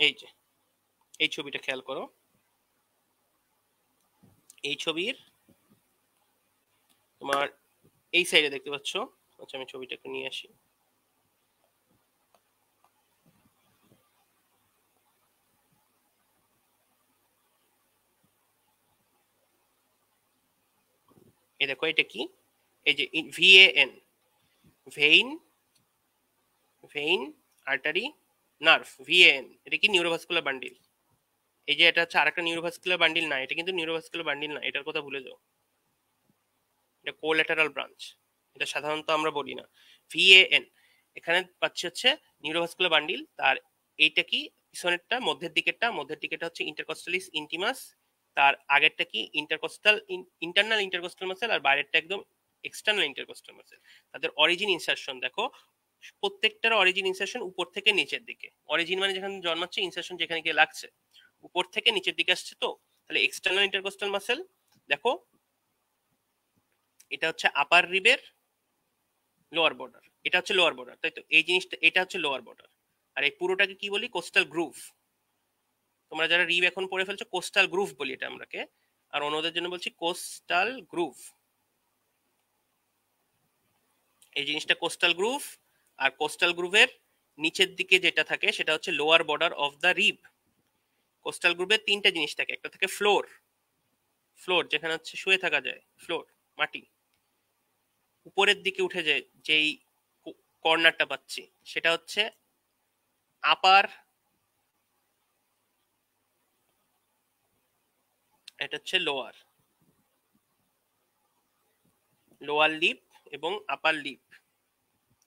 এই যে এই ছবিটা খেয়াল করো, এই ছবির তোমার এই সাইডে দেখতে পাচ্ছ। আচ্ছা আমি ছবিটা একটু নিয়ে আসি। এই দেখো এটা কি, এই যে ভিএএন, ভেইন, ভেইন আর্টারি নার্ভ, ভিএএন, এটা কি নিউরোভাস্কুলার বান্ডিল। এই যে এটা হচ্ছে আরেকটা নিউরোভাস্কুলার বান্ডিল না, এটা কিন্তু নিউরোভাস্কুলার বান্ডিল না, এটার কথা ভুলে যাও, এটা কোল্যাটারাল ব্রাঞ্চ, এটা সাধারণত আমরা বলি না। ভিএএন এখানে পাচ্ছি হচ্ছে নিউরোভাস্কুলার বান্ডিল। তার এইটা কি, পিছনেরটা, মধ্যের দিকেরটা হচ্ছে ইন্টারকস্টালিস ইন্টিমাস, তার আগেরটা কি ইন্টারকস্টাল, ইন্টারনাল ইন্টারকস্টাল মাসেল, আর বাইরেরটা একদম এক্সটার্নাল ইন্টারকস্টাল মাসেল। তাদের অরিজিন ইনসারশন দেখো, প্রত্যেকটার অরিজিন ইনসারশন উপর থেকে নিচের দিকে, অরিজিন মানে যেখানে জন্মাচ্ছে, ইনসারশন যেখানে গিয়ে লাগছে, উপর থেকে নিচের দিকে আসছে। তো তাহলে এক্সটার্নাল ইন্টারকোস্টাল মাসেল দেখো, এটা হচ্ছে আপার রিবের লোয়ার বর্ডার, এটা হচ্ছে লোয়ার বর্ডার, তাই তো এই জিনিসটা, এটা হচ্ছে লোয়ার বর্ডার। আর এই পুরোটাকে কি বলি, কোস্টাল গ্রুভ। তোমরা যারা রিব এখন পড়ে ফেলছো, কোস্টাল গ্রুভ বলি এটা আমরাকে, আর অন্যদের জন্য বলছি কোস্টাল গ্রুভ। এই জিনিসটা কোস্টাল গ্রুভ। আর কোস্টাল গ্রুভের নিচের দিকে যেটা থাকে সেটা হচ্ছে lower border of the rib. Costal গ্রুভের 3টা জিনিস থাকে, একটা থাকে ফ্লোর, ফ্লোর যেখানে হচ্ছে শুয়ে থাকা যায়, ফ্লোর মাটি, উপরের দিকে উঠে যায় যেই কর্নারটা পাচ্ছি সেটা হচ্ছে আপার, এটা হচ্ছে লোয়ার, লোয়ার লিপ এবং আপার লিপ,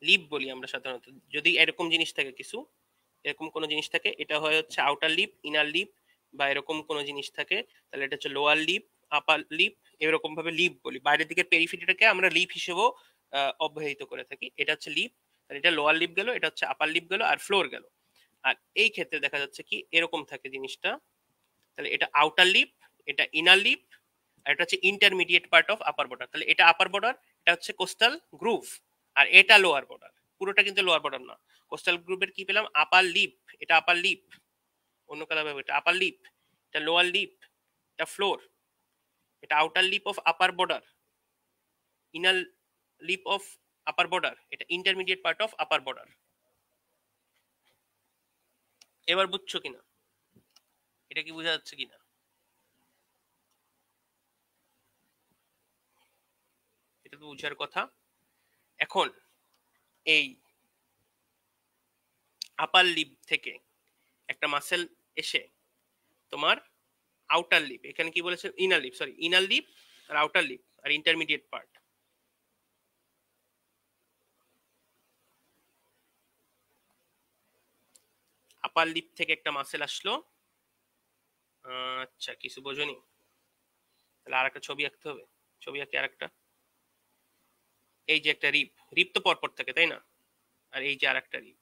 লিপ বলি আমরা সাধারণত। যদি এরকম জিনিস থাকে কিছু, এরকম কোনো জিনিস থাকে, এটা হয় হচ্ছে আউটার লিপ, ইনার লিপ, বা এরকম কোনো জিনিস থাকে, তাহলে এটা হচ্ছে লোয়ার লিপ, আপার লিপ, এরকম ভাবে লিপ বলি। বাইরের দিকের পেরিফেরিটাকে আমরা লিপ হিসেবেও অব্যাহত করে থাকি। এটা হচ্ছে লিপ, তাহলে এটা লোয়ার লিপ গেল, এটা হচ্ছে আপার লিপ গেল, আর ফ্লোর গেল। আর এই ক্ষেত্রে দেখা যাচ্ছে কি এরকম থাকে জিনিসটা, তাহলে এটা আউটার লিপ, এটা ইনার লিপ, আর এটা হচ্ছে intermediate part of upper border. তাহলে এটা আপার বর্ডার, এটা হচ্ছে কোস্টাল গ্রুভ, আর এটা লোয়ার বর্ডার। পুরোটা কিন্তু লোয়ার বর্ডার না। কোস্টাল গ্রুপের কি পেলাম, আপার লিপ, এটা আপার লিপ, অন্য কালার ভাবে এটা আপার লিপ, এটা লোয়ার লিপ, এটা ফ্লোর, এটা outer lip of upper border, inner lip of upper border, এটা intermediate part of upper border. এবার বুঝছো কিনা, এটা কি বোঝা যাচ্ছে কিনা, এটা তো বুঝার কথা। এখন এই আপার লিপ থেকে একটা মাসেল এসে তোমার আউটার লিপ, এখানে কি বলেছে inner lip, sorry inner lip আর আউটার লিপ আর ইন্টারমিডিয়েট পার্ট, আপার লিপ থেকে একটা মাসেল আসলো, আচ্ছা কিছু বোঝনি, তাহলে আর একটা ছবি আঁকতে হবে, ছবি আঁকি আর একটা, এই যে একটা রিপ, রিপ তো পরপর থাকে তাই না, আর এই যে আর একটা রিপ,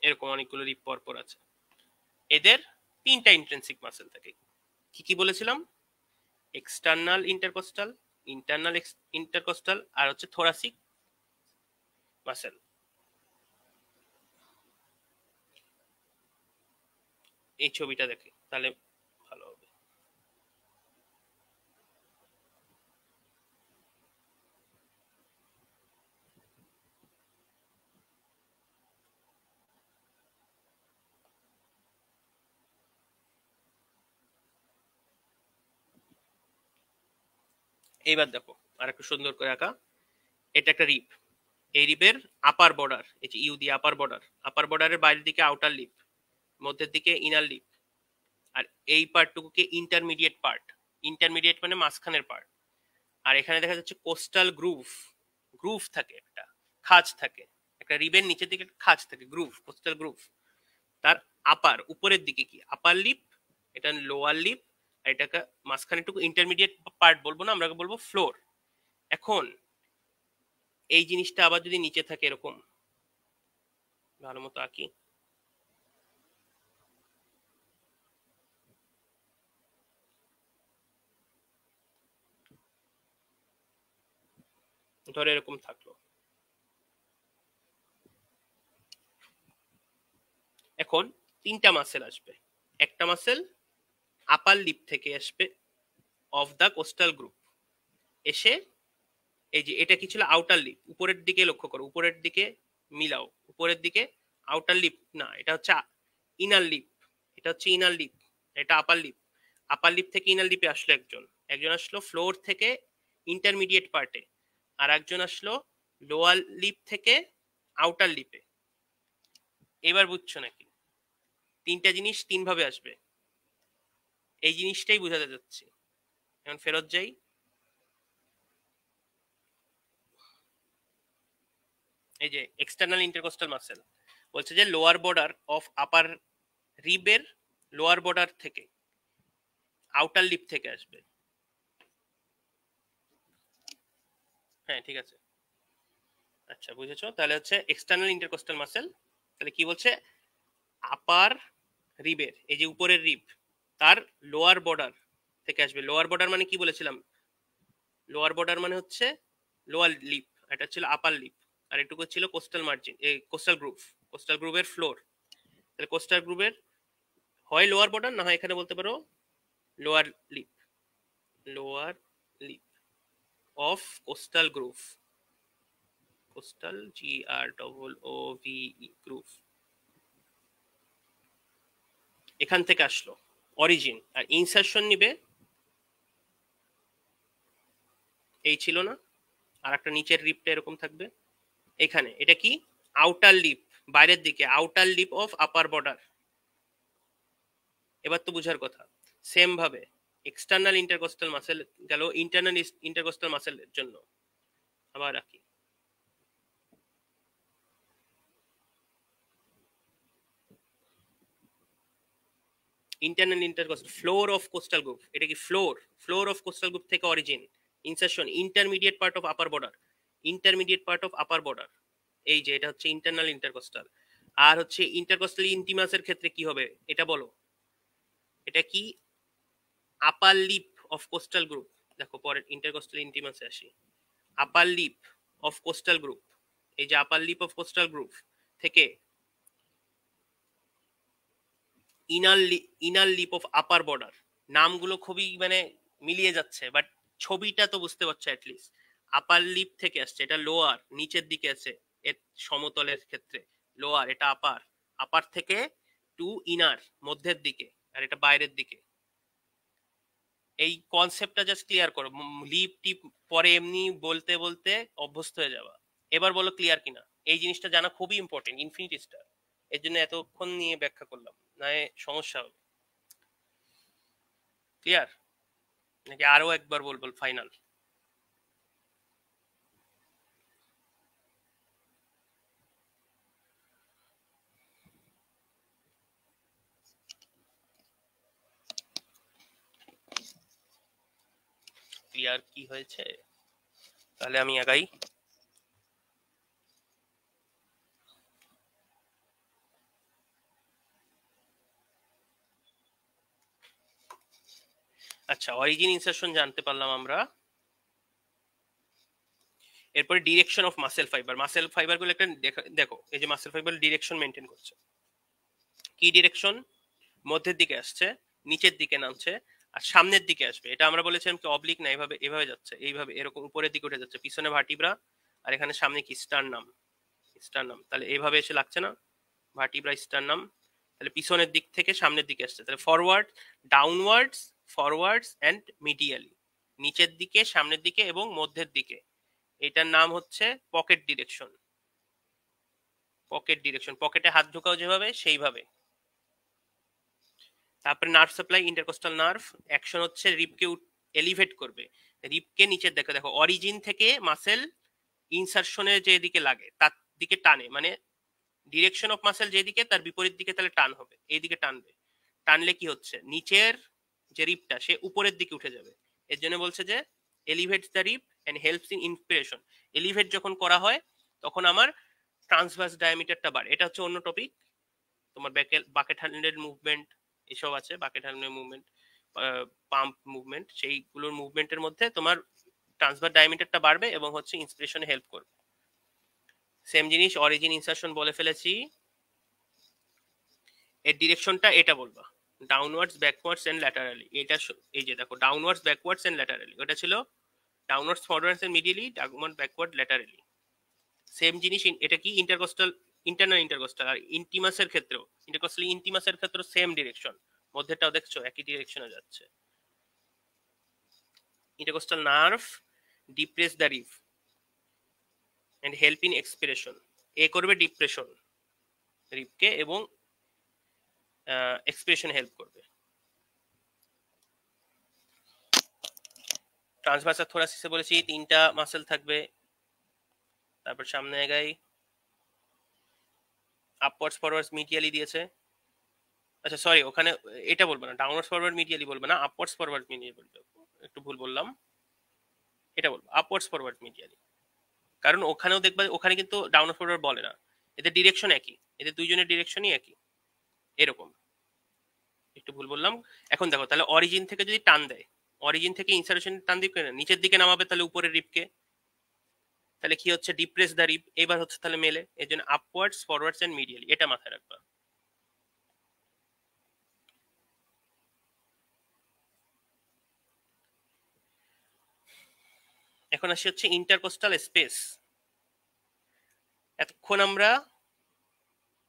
এরকম অনেকগুলো রিপ পরপর আছে, এদের তিনটা ইন্ট্রিনসিক মাসেল থাকে, কি কি বলেছিলাম, এক্সটার্নাল ইন্টারকোস্টাল, ইন্টারনাল ইন্টারকোস্টাল আর হচ্ছে থোরাসিক মাসেল। এই ছবিটা দেখে তাহলে ভালো হবে। এইবার দেখো আর একটু সুন্দর করে আঁকা, এটা একটা রিপ, এই রিপের আপার বর্ডার, এই যে ইউ দিয়ে আপার বর্ডার, আপার বর্ডারের বাইরের দিকে আউটার লিপ, মধ্যের দিকে ইনার লিপ, আর এই পার্টটুকুকে ইন্টারমিডিয়েট পার্ট, ইন্টারমিডিয়েট মানে মাঝখানের পার্ট, আর এখানে দেখা যাচ্ছে কোস্টাল গ্রুভ, গ্রুভ থাকে একটা, খাঁজ থাকে, একটা রিবের নিচের দিকে একটা খাঁজ থাকে, গ্রুভ, কোস্টাল গ্রুভ, তার আপার উপরের দিকে কি আপার লিপ, এটা লোয়ার লিপ, এটাকে মাঝখানে একটু ইন্টারমিডিয়েট পার্ট বলবো না, আমরা বলবো ফ্লোর। এখন এই জিনিসটা আবার যদি নিচে থাকে এরকম, ভালো মতো আঁকি, ধরে এরকম থাকলো, এখন তিনটা মাসেল আসবে, একটা মাসেল আপার লিপ থেকে আসবে অফ দা কোস্টাল গ্রুপ, এসে এই যে এটা কি ছিল আউটার লিপ, উপরের দিকে লক্ষ্য করো, উপরের দিকে মিলাও, উপরের দিকে আউটার লিপ না, এটা হচ্ছে ইনার লিপ, এটা হচ্ছে ইনার লিপ, এটা আপার লিপ, আপার লিপ থেকে ইনার লিপে আসলো একজন, একজন আসলো ফ্লোর থেকে ইন্টারমিডিয়েট পার্টে, আর একজন আসলো লোয়ার লিপ থেকে আউটার লিপে। এবার বুঝছো নাকি তিনটা জিনিস তিন ভাবে আসবে, এই জিনিসটাই বোঝাতে যাচ্ছি। এখন ফেরত যাই, এই যে এক্সটার্নাল ইন্টারকোস্টাল মাসেল বলছে যে লোয়ার বর্ডার অফ আপার রিবের লোয়ার বর্ডার থেকে আউটার লিপ থেকে আসবে, হ্যাঁ ঠিক আছে, আচ্ছা বুঝেছো, তাহলে হচ্ছে এক্সটার্নাল ইন্টারকোস্টাল মাসেল, তাহলে কি বলছে আপার রিবের এই যে উপরের রিব তার লোয়ার বর্ডার থেকে আসবে, লোয়ার বর্ডার মানে কি বলেছিলাম, লোয়ার বর্ডার মানে হচ্ছে লোয়ার লিপ, এটা ছিল আপার লিপ, আর এটুকু ছিল কোস্টাল মার্জিন, এই কোস্টাল গ্রুপ, কোস্টাল গ্রুপের ফ্লোর, তাহলে কোস্টাল গ্রুপের হয় লোয়ার বর্ডার না হয় এখানে বলতে পারো lower lip, lower lip of costal group, costal GROOVE group, এখান থেকে আসলো অরিজিন, আর ইনসারশন নিবে এই ছিল না, আর একটা নিচের রিপটা এরকম থাকবে, এখানে এটা কি আউটার লিপ, বাইরের দিকে outer lip of upper border, এবার তো বুঝার কথা, সেম ভাবে এক্সটার্নাল ইন্টারকোস্টাল মাসেল গেল ইন্টারনাল ইন্টারকোস্টাল মাসেলের জন্য, আবার রাখি, internal intercostal floor of costal group, এটা কি floor, floor of costal group থেকে origin, insertion intermediate part of upper border, intermediate part of upper border, এই যে এটা হচ্ছে ইন্টারনাল ইন্টারকোস্টাল, আর হচ্ছে ইন্টারকোস্টাল ইন্টিমাসের ক্ষেত্রে কি হবে এটা বলো, এটা কি upper lip of costal group, দেখো পরে ইন্টারকোস্টাল ইন্টিমাসে আসি, upper lip of costal group, এই যে upper lip of costal group থেকে inner lip of upper border, নামগুলো খুবই মানে মিলিয়ে যাচ্ছে, বাট ছবিটা তো বুঝতে পারছো অ্যাটলিস্ট, আপার লিপ থেকে আসছে, এটা লোয়ার নিচের দিকে আছে এর সমতলের ক্ষেত্রে, লোয়ার এটা আপার, আপার থেকে টু ইনার মধ্যের দিকে, আর এটা বাইরের দিকে, এই কনসেপ্টটা জাস্ট ক্লিয়ার করো, লিপ টিপ পরে এমনি বলতে বলতে অভ্যস্ত হয়ে যাওয়া, এবার বলো ক্লিয়ার কিনা। এই জিনিসটা জানা খুবই ইম্পর্টেন্ট, ইনফিনিটি স্টার। এর জন্য এতক্ষণ নিয়ে ব্যাখ্যা করলাম, নয় সমস্যা হবে। ক্লিয়ার নাকি আরো একবার বলবো ফাইনাল? ক্লিয়ার কি হয়েছে? তাহলে আমি আগাই। আচ্ছা, অরিজিন ইনসারশন জানতে পারলাম আমরা। এরপরে direction of muscle fibre. Muscle fibre গুলো একটা দেখো, এই যে মাসেল ফাইবার ডিরেকশন মেনটেন করছে। কি ডিরেকশন? মধ্যের দিকে আসছে, নিচের দিকে নামছে, আর সামনের দিকে আসবে। এটা আমরা বলেছিলাম কি অবলিক না, এভাবে এভাবে যাচ্ছে, এইভাবে এরকম উপরের দিকে উঠে যাচ্ছে, পিছনে ভার্টিব্রা আর এখানে সামনে কি স্টারনাম। স্টারনাম তাহলে এইভাবে এসে লাগছে না, ভার্টিব্রা স্টারনাম। তাহলে পিছনের দিক থেকে সামনের দিকে আসছে, তাহলে forward, downwards, forwards and medially, নিচের দিকে, সামনের দিকে এবং মধ্যের দিকে। এটার নাম হচ্ছে পকেট ডিরেকশন। পকেট ডিরেকশন, পকেটে হাত ঢোকাও যেভাবে সেইভাবে। তারপরে nerve supply, intercostal nerve action হচ্ছে রিবকে এলিভেট করবে, রিবকে নিচের দেখো, দেখো অরিজিন থেকে মাসেল ইনসারশনের যে দিকে লাগে তার দিকে টানে, মানে ডিরেকশন অফ মাসেল যেদিকে তার বিপরীত দিকে তাহলে টান হবে, এইদিকে টানবে। টানলে কি হচ্ছে, নিচের যে রিবটা সে উপরের দিকে উঠে যাবে। এর জন্য বলছে যে elevates the rib and helps in inspiration. Elevate যখন করা হয় তখন আমার ট্রান্সভার্স ডায়ামিটারটা বাড়ে। এটা হচ্ছে অন্য টপিক, তোমার বাকেট হ্যান্ডেড মুভমেন্ট এসব আছে, bucket handed movement, pump movement, সেইগুলোর মুভমেন্টের মধ্যে তোমার ট্রান্সভার ডায়ামিটারটা বাড়বে এবং হচ্ছে ইন্সপিরেশনে হেল্প করবে। সেম জিনিস অরিজিন ইনসারশন বলে ফেলেছি। এর ডিরেকশনটা এটা বলবা, ডাউনওয়ার্ডস, ব্যাকওয়ার্ডস এন্ড ল্যাটারালি। এটা এই যে দেখো, ডাউনওয়ার্ডস, ব্যাকওয়ার্ডস এন্ড ল্যাটারালি, ওটা ছিল downwards, forwards and medially, downward, backward, laterally. Same জিনিস এটা কি ইন্টারকোস্টাল, ইন্টারনাল ইন্টারকোস্টাল আর ইন্টিমাসের ক্ষেত্রেও, ইন্টারকোস্টাল ইন্টিমাসের ক্ষেত্রেও সেম ডিরেকশন, মধ্যেটাও দেখছো একই ডিরেকশনে যাচ্ছে। Intercostal nerve depress the rib and help in expiration. এ করবে ডিপ্রেশন রিবকে এবং এক্সপিরেশন হেল্প করবে। ট্রান্সভার্সাল থোরাসিসে বলেছি তিনটা মাসেল থাকবে। তারপর সামনে এগাই, আপওয়ার্ডস, ফরওয়ার্ডস, মিডিয়ালি দিয়েছে। আচ্ছা সরি, ওখানে এটা বলবো না, ডাউনওয়ার্ডস, ফরওয়ার্ড, মিডিয়ালি বলবো না, আপওয়ার্ডস, ফরওয়ার্ড, মিডিয়ালি বলবো। একটু ভুল বললাম, এটা বলবো আপওয়ার্ডস, ফরওয়ার্ড, মিডিয়ালি। কারণ ওখানেও দেখবে, ওখানে কিন্তু ডাউনওয়ার্ড, ফরওয়ার্ড বলে না, এদের ডিরেকশন একই, এদের দুইজনের ডিরেকশনই একই এরকম। একটু ভুল বললাম। এখন দেখো, তাহলে অরিজিন থেকে যদি টান দেয়, অরিজিন থেকে ইনসারেশন টান দিকে নিচের দিকে নামাবে, তাহলে উপরের রিবকে, তাহলে কি হচ্ছে, ডিপ্রেস দ্য রিব। এবার হচ্ছে তাহলে মেলে, এর জন্য আপওয়ার্ডস, ফরওয়ার্ডস এন্ড মিডিয়ালি, এটা মাথায় রাখবা। এখন আসি হচ্ছে ইন্টারকোস্টাল স্পেস। এতক্ষণ আমরা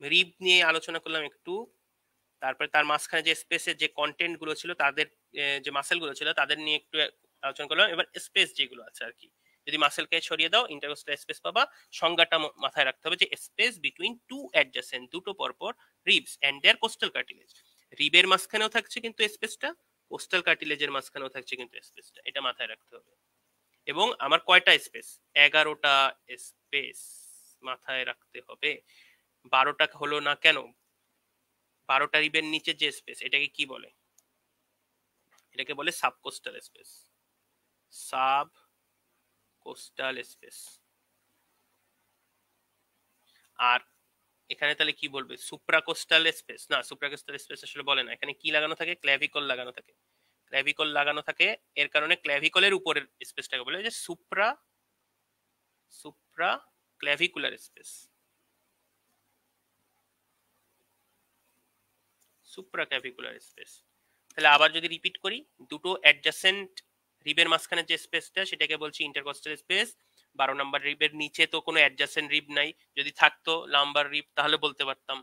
রিব নিয়ে আলোচনা করলাম একটু, তারপরে তার মাঝখানে যে স্পেসের যে কন্টেন্ট গুলো ছিল, তাদের যে মাসেল গুলো ছিল তাদের নিয়ে একটু আলোচনা করলাম। এবার স্পেস যেগুলো আছে আর কি, যদি মাসেলকে সরিয়ে দাও ইন্টারকোস্টাল স্পেস পাবা। সংজ্ঞাটা মাথায় রাখতে হবে যে স্পেস বিটুইন টু অ্যাডজাসেন্ট, দুটো পরপর ribs and their costal cartilage. রিবের মাঝখানেও থাকছে কিন্তু স্পেসটা, কোস্টাল কার্টিলেজের মাঝখানেও থাকছে কিন্তু স্পেসটা, এটা মাথায় রাখতে হবে। এবং আমার কয়টা স্পেস? 11টা স্পেস মাথায় রাখতে হবে। 12টা হলো না কেন? 12টা রিবের নিচে যে স্পেস, এটাকে কি বলে? এটাকে বলে subcostal space. Subcostal space. আর এখানে তাহলে কি বলবে, সুপ্রাকোস্টাল স্পেস? না, সুপ্রাকোস্টাল স্পেস আসলে বলে না। এখানে কি লাগানো থাকে? ক্ল্যাভিকল লাগানো থাকে। ক্ল্যাভিকল লাগানো থাকে, এর কারণে ক্ল্যাভিকলের উপরের স্পেসটাকে বলে যে supra, supra clavicular space, supra clavicular space. তাহলে আবার যদি রিপিট করি, দুটো অ্যাডজাসেন্ট রিবের মাঝখানে যে স্পেসটা, সেটাকে বলছি ইন্টারকোস্টাল স্পেস। 12 নম্বর রিবের নিচে তো কোনো অ্যাডজাসেন্ট রিব নাই, যদি থাকতো নাম্বার রিব তাহলে বলতে পারতাম,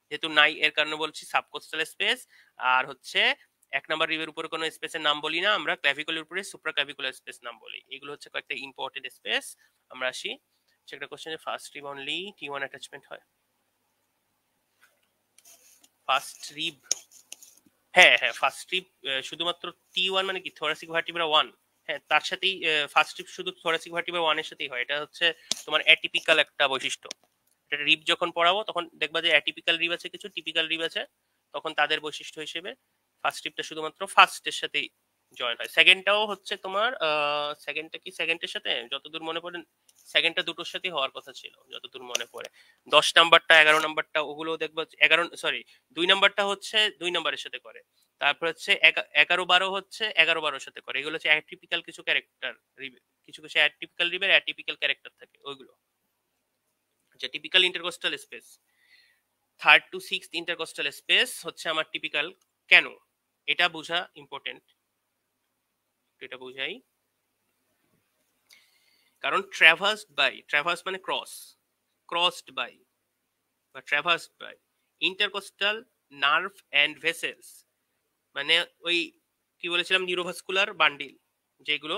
যেহেতু নাই এর কারণে বলছি সাবকোস্টাল স্পেস। আর হচ্ছে 1 নম্বর রিবের উপরে কোনো স্পেসের নাম বলি না আমরা, ক্ল্যাভিকুলের উপরে সুপ্রা ক্ল্যাভিকুলার স্পেস নাম বলি। এগুলো হচ্ছে কয়েকটা ইম্পর্টেন্ট স্পেস। আমরা আসি একটা question, first rib only T1 attachment হয়। ফার্স্ট রিব, হ্যাঁ হ্যাঁ, ফার্স্ট রিব শুধুমাত্র T1 মানে কি থোরাসিক ভার্টিব্রা 1, হ্যাঁ তার সাথেই ফার্স্ট রিব শুধু থোরাসিক ভার্টিব্রা 1 এর সাথেই হয়। এটা হচ্ছে তোমার অ্যাটিপিক্যাল একটা বৈশিষ্ট্য। এটা রিব যখন পড়াবো তখন দেখবা যে অ্যাটিপিক্যাল রিব আছে, কিছু টিপিক্যাল রিব আছে, তখন তাদের বৈশিষ্ট্য হিসেবে ফার্স্ট রিবটা শুধুমাত্র ফার্স্টের সাথেই জয়েন হয়। সেকেন্ডটাও হচ্ছে তোমার সেকেন্ডটা কি সেকেন্ডের সাথে যতদূর মনে পড়ে, সেকেন্ডটা দুটোর সাথেই হওয়ার কথা ছিল যতদূর মনে পড়ে। 10 নাম্বারটা 11 নাম্বারটা ওগুলো দেখবো 11, সরি 2 নাম্বারটা হচ্ছে 2 নাম্বারের সাথে করে, তারপর হচ্ছে 11-12 হচ্ছে 11-12 সাথে করে। এগুলো হচ্ছে অ্যাটিপিক্যাল কিছু ক্যারেক্টার রিবে, কিছু কিছু অ্যাটিপিক্যাল রিবের অ্যাটিপিক্যাল ক্যারেক্টার থাকে ওইগুলো। আচ্ছা, typical intercostal space, 3rd to 6th intercostal space হচ্ছে আমার টিপিক্যাল। কেন এটা বোঝা ইম্পর্টেন্ট, এটা বোঝাই। কারণ ট্রাভার্সড বাই, ট্রাভার্স মানে ক্রস, ক্রসড বাই বা traversed by intercostal nerve and vessels, মানে ওই কি বলেছিলাম নিউরোভাস্কুলার বান্ডিল যেগুলো,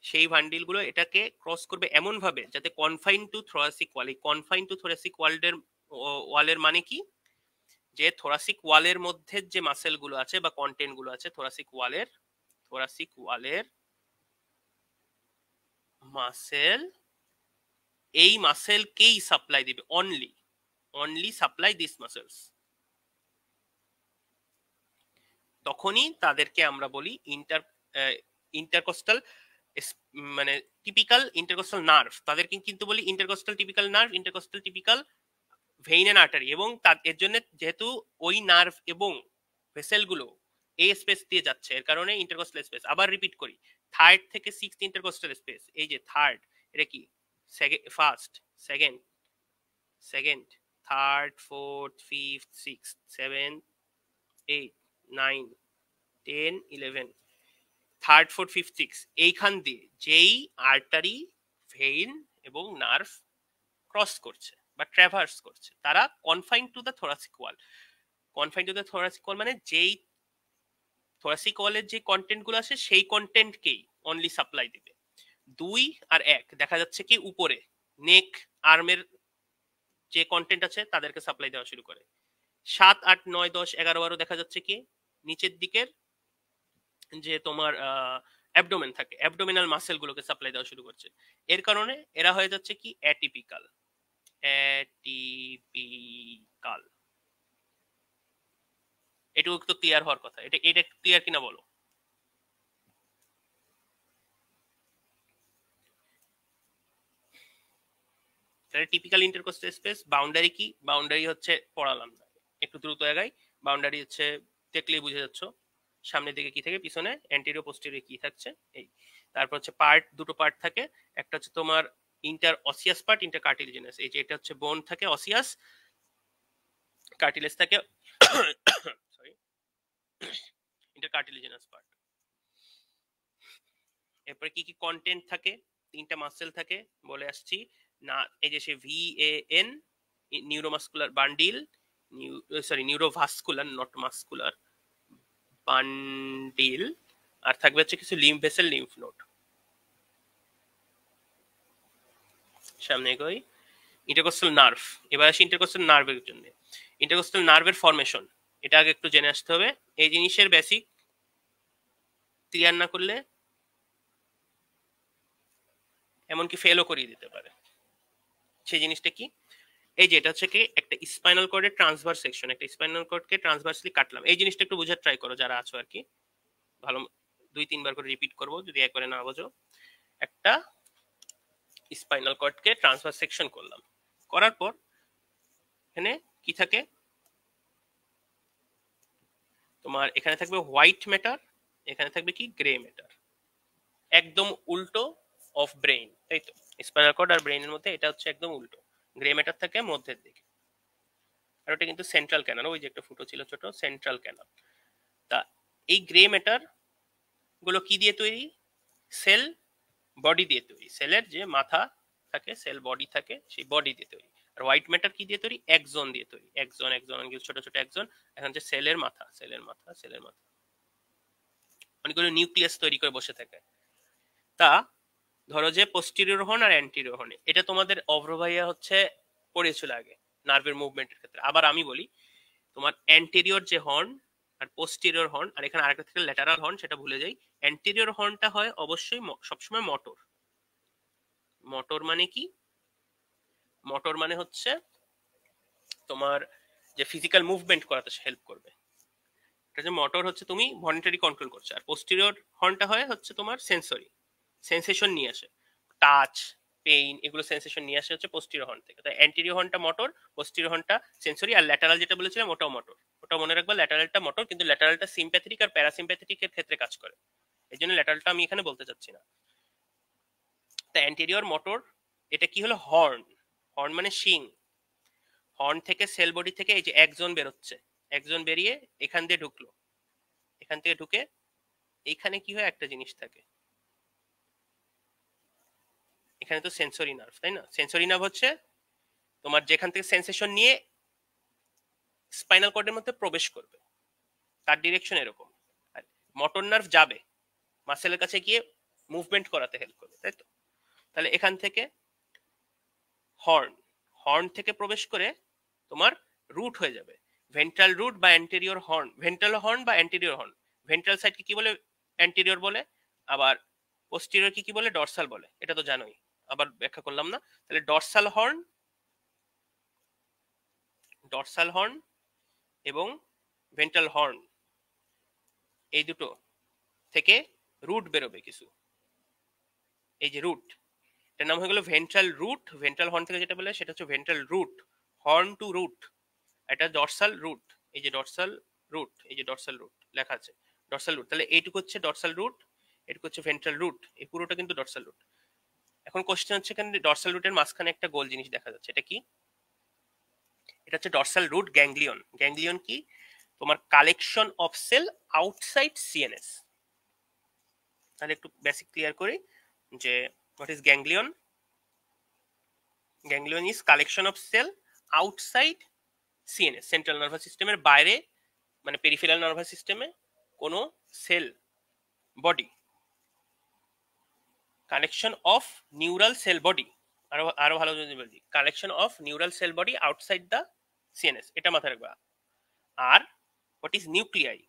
সেই বান্ডিলগুলো এটাকে ক্রস করবে এমন ভাবে যাতে কনফাইন টু থোরাসিক ওয়াল। এই কনফাইন টু থোরাসিক ওয়ালের মানে কি, যে থোরাসিক ওয়ালের মধ্যে যে মাসেল গুলো আছে বা কন্টেন্ট গুলো আছে থোরাসিক ওয়ালের মাসেল, এই মাসেলকেই সাপ্লাই দিবে, অনলি সাপ্লাই দিস মাসেলস। তখনই তাদেরকে আমরা বলি ইন্টারকোস্টাল মানে টিপিক্যাল ইন্টারকোস্টাল নার্ভ, তাদেরকে কিন্তু বলি intercostal typical nerve, intercostal typical vein and artery. এবং এর জন্য যেহেতু ওই নার্ভ এবং ভেসেল গুলো এই স্পেস দিয়ে যাচ্ছে, এর কারণে ইন্টারকোস্টাল স্পেস। আবার রিপিট করি, 3rd থেকে 6th ইন্টারকোস্টাল স্পেস, এই যে 3rd, এটা কি first, second, 3rd, 4th, 5th, 6th, 7th, 8th, 9th, 10, 11, 3rd, 4th, 5th, 6th, এইখান দিয়ে যেই আর্টারি, ভেইন এবং নার্ভ ক্রস করছে বা ট্রাভার্স করছে, তারা confine to the thoracic wall. Confine to the thoracic wall মানে যেই থোরাসিক ওয়ালের যে কন্টেন্ট গুলো আছে সেই কন্টেন্টকেই অনলি সাপ্লাই দিবে। 2 আর 1 দেখা যাচ্ছে কি উপরে নেক আর্মের যে কন্টেন্ট আছে তাদেরকে সাপ্লাই দেওয়া শুরু করে। 7, 8, 9, 10, 11, 12 দেখা যাচ্ছে কি নিচের দিকের যে তোমার অ্যাবডোমেন থাকে, অ্যাবডোমিনাল মাসেল গুলোকে সাপ্লাই দেওয়া শুরু করছে। এর কারণে এরা হয়ে যাচ্ছে কি অ্যাটিপিক্যাল। এটুকু তো ক্লিয়ার হওয়ার কথা। এটা ক্লিয়ার কিনা বলো। তাহলে টিপিক্যাল ইন্টারকোস্টাল স্পেস বাউন্ডারি কি, বাউন্ডারি হচ্ছে পড়ালাম না, একটু দ্রুত জায়গায়। বাউন্ডারি হচ্ছে দেখলেই বুঝে যাচ্ছ, সামনের দিকে কি থাকে, পিছনে অ্যান্টেরিয়র পোস্টেরিয়র কি থাকছে এই। তারপর হচ্ছে পার্ট, দুটো পার্ট থাকে, একটা হচ্ছে তোমার inter osseous part, inter cartilaginous. এই যে এটা হচ্ছে বোন থাকে অসিয়াস, কার্টিলেজ থাকে সরি ইন্টার কার্টিলেজিনাস পার্ট। এরপরে কি কি কন্টেন্ট থাকে, 3টা মাসেল থাকে বলে আসছি না, এই যে সে VAN neuromuscular bundle, neurovascular not muscular bundle, আর থাকবে হচ্ছে কিছু লিম্ফ ভেসেল, লিম্ফ নোড। সামনে এগোই, ইন্টারকোস্টাল নার্ভ। এবার আসি ইন্টারকোস্টাল নার্ভের জন্য। ইন্টারকোস্টাল নার্ভের ফরমেশন এটা আগে একটু জেনে আসতে হবে। এই জিনিসের বেসিক ক্লিয়ার না করলে এমনকি ফেলও করিয়ে দিতে পারে। সেই জিনিসটা কি, এই যে এটা হচ্ছে কি একটা স্পাইনাল কর্ডের ট্রান্সভার্স সেকশন, একটা স্পাইনাল কর্ডকে ট্রান্সভার্সলি কাটলাম। এই জিনিসটা একটু বোঝার ট্রাই করো যারা আছো আর কি, ভালো 2-3 বার করে রিপিট করবো যদি একবারে না বোঝো। একটা স্পাইনাল কর্ডকে ট্রান্সভার্স সেকশন করলাম, করার পর এখানে কি থাকে তোমার, এখানে থাকবে হোয়াইট ম্যাটার, এখানে থাকবে কি গ্রে ম্যাটার, একদম উল্টো অফ ব্রেইন, তাই তো। স্পাইনাল কর্ড আর ব্রেইনের মধ্যে এটা হচ্ছে একদম উল্টো, গ্রে ম্যাটার থাকে মধ্যের দিকে। আর ওটা কিন্তু সেন্ট্রাল ক্যানাল, ওই যে একটা ফুটো ছিল ছোট, সেন্ট্রাল ক্যানাল। তা এই গ্রে ম্যাটার গুলো কি দিয়ে তৈরি, সেল বডি দিয়ে তৈরি, সেলের যে মাথা থাকে, সেল বডি থাকে, সেই বডি দিয়ে তৈরি। আর হোয়াইট ম্যাটার কি দিয়ে তৈরি, একজন দিয়ে তৈরি, একজন ছোট ছোট একজন। এখন যে সেলের মাথা, অনেকগুলো নিউক্লিয়াস তৈরি করে বসে থাকে। তা ধরো যে পোস্টিরিয়র হর্ন আর অ্যান্টিরিয়র হর্ন, এটা তোমাদের অভ্র ভাইয়া হচ্ছে পড়েছিল আগে নার্ভের মুভমেন্টের ক্ষেত্রে। আবার আমি বলি, তোমার অ্যান্টেরিয়র যে হর্ন আর পোস্টিরিয়র হর্ন, আর এখানে আরেকটা থেকে ল্যাটারাল হর্ন, সেটা ভুলে যাই। অ্যান্টেরিয়র হর্নটা হয় অবশ্যই সবসময় মোটর। মোটর মানে কি? মোটর মানে হচ্ছে তোমার যে ফিজিক্যাল মুভমেন্ট করাতে হেল্প করবে। এটা যে মোটর হচ্ছে তুমি ভলেন্টারি কন্ট্রোল করছো। আর পোস্টিরিয়র হর্নটা হয় হচ্ছে তোমার সেন্সরি, সেন্সেশন নিয়ে আসে, টাচ, পেইন, এগুলো সেন্সেশন নিয়ে আসে হচ্ছে পোস্টিরিয়র হর্ন থেকে। তাই অ্যান্টেরিয়র হর্নটা মোটর, পোস্টিরিয়র হর্নটা সেন্সরি, আর ল্যাটারাল যেটা বলেছিলাম ওটাও মোটর। ওটা মনে রাখবা, ল্যাটারালটা মোটর, কিন্তু ল্যাটারালটা সিম্প্যাথেটিক আর প্যারাসিম্প্যাথেটিক এর ক্ষেত্রে কাজ করে, এই জন্য ল্যাটারালটা আমি এখানে বলতে চাচ্ছি না। তা অ্যান্টেরিয়র মোটর, এটা কি হলো? হর্ন। হর্ন মানে শিং। হর্ন থেকে সেল বডি থেকে এই যে একজন বেরোচ্ছে, একজন বেরিয়ে এখান দিয়ে ঢুকলো, এখান থেকে ঢুকে এইখানে কি হয়, একটা জিনিস থাকে এখানে, তো সেন্সরি নার্ভ, তাই না? সেন্সরি নার্ভ হচ্ছে তোমার যেখান থেকে সেন্সেশন নিয়ে স্পাইনাল কর্ডের মধ্যে প্রবেশ করবে, তার ডিরেকশন এরকম। আর মোটর নার্ভ যাবে মাসেলের কাছে গিয়ে মুভমেন্ট করাতে হেল্প করবে, তাই তো? তাহলে এখান থেকে হর্ন, হর্ন থেকে প্রবেশ করে তোমার রুট হয়ে যাবে, ভেন্ট্রাল রুট বা অ্যান্টেরিয়র হর্ন, ভেন্ট্রাল হর্ন বা অ্যান্টেরিয়র হর্ন। ভেন্ট্রাল সাইডকে কি বলে? অ্যান্টেরিয়র বলে। আবার পোস্টেরিয়র কি বলে? ডরসাল বলে। এটা তো জানোই, আবার ব্যাখ্যা করলাম না। তাহলে ডরসাল হর্ন, ডরসাল হর্ন এবং ভেন্ট্রাল হর্ন, এই দুটো থেকে রুট বেরোবে কিছু, এই যে রুট, এটার নাম হয়ে গেল ভেন্ট্রাল রুট। ভেন্ট্রাল হর্ন থেকে যেটা বলে সেটা হচ্ছে ventral root, horn to root. এটা ডরসাল রুট, এই যে ডরসাল রুট, এই যে ডরসাল রুট লেখা আছে, ডরসাল রুট। তাহলে এইটুকু হচ্ছে ডরসাল রুট, এটুকু হচ্ছে ভেন্ট্রাল রুট, এই পুরোটা কিন্তু ডরসাল রুট। এখন কোশ্চেন হচ্ছে, এখানে ডরসাল রুটের মাঝখানে একটা গোল জিনিস দেখা যাচ্ছে, এটা কি? এটা হচ্ছে ডরসাল রুট গ্যাংলিয়ন। গ্যাংলিয়ন কি? তোমার collection of cell outside CNS. তাহলে একটু বেসিক ক্লিয়ার করি যে what is ganglion. Ganglion is collection of cell outside CNS, central nervous সিস্টেমের বাইরে, মানে পেরিফেরাল নার্ভাস সিস্টেমে কোনো cell body, collection of neural cell body, আরো আরো ভালো যদি বলি, collection of neural cell body outside the CNS, এটা মাথায় রাখবা। আর হোয়াট ইজ নিউক্লিয়াই,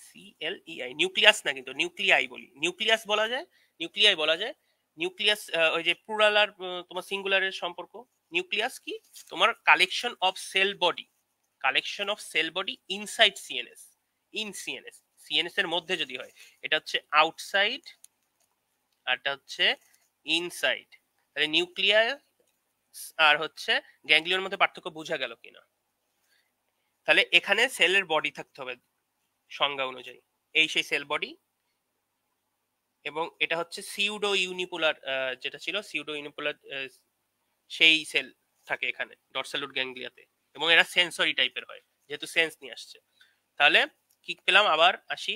সিএলইআই, নিউক্লিয়াস না কিন্তু নিউক্লিয়াই বলি, নিউক্লিয়াস বলা যায়, নিউক্লিয়াই বলা যায়। নিউক্লিয়াস ওই যে প্লুরাল আর তোমার সিঙ্গুলারের সম্পর্ক। নিউক্লিয়াস কি? তোমার collection of cell body, collection of cell body inside CNS, in CNS, CNS এর মধ্যে যদি হয় এটা হচ্ছে আউটসাইড, আর এটা হচ্ছে ইনসাইড। তাহলে নিউক্লিয়াস আর হচ্ছে গ্যাংলিয়নের মধ্যে পার্থক্য বোঝা গেল কিনা? তাহলে এখানে সেলের বডি থাকতে হবে সংজ্ঞা অনুযায়ী, এই সেই সেল বডি। এবং এটা হচ্ছে সিউডো ইউনিপোলার, যেটা ছিল সিউডো ইউনিপোলার, সেই সেল থাকে এখানে ডরসাল রুট গ্যাংলিয়াতে, এবং এরা সেন্সরি টাইপের হয় যেহেতু সেন্স নিয়ে আসছে। তাহলে কি পেলাম? আবার আসি,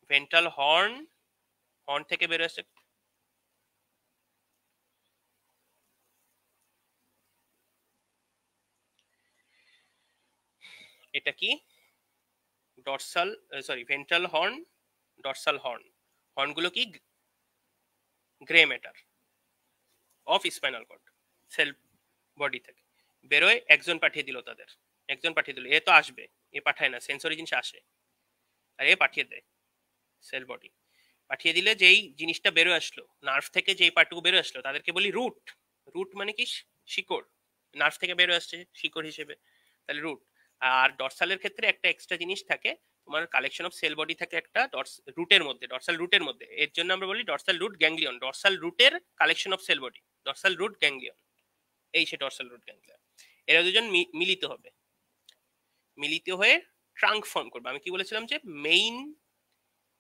ভেন্ট্রাল হর্ন, হর্ন থেকে বের আসছে, এটা কি? Dorsal, sorry, ventral horn, dorsal horn. হর্নগুলো কি? Grey matter of spinal cord, cell body থেকে বেরোয়, একজন পাঠিয়ে দিল তাদের, একজন পাঠিয়ে দিল, এ তো আসবে, এ পাঠায় না, সেন্সরি জিনিস আসে আর এ পাঠিয়ে দেয় সেল বডি। পাঠিয়ে দিলে যেই জিনিসটা বেরো আসলো নার্ভ থেকে, যেই পার্টটুকু বেরো আসলো তাদেরকে বলি রুট। রুট মানে কি? শিকড়। নার্ভ থেকে বেরো আসছে শিকড় হিসেবে, তাহলে রুট। আর ডরসালের ক্ষেত্রে একটা এক্সট্রা জিনিস থাকে, তোমার কালেকশন অফ সেল বডি থাকে একটা রুটের মধ্যে, ডরসাল রুটের মধ্যে, এর জন্য আমরা বলি ডরসাল রুট গ্যাংলিয়ন। ডরসাল রুটের collection of cell body, dorsal root ganglion, এই সে ডরসাল রুট গ্যাংলিয়ন। এরা দুজন মিলিত হবে, মিলিত হয়ে ট্রাঙ্ক ফর্ম করবে। আমি কি বলেছিলাম যে মেইন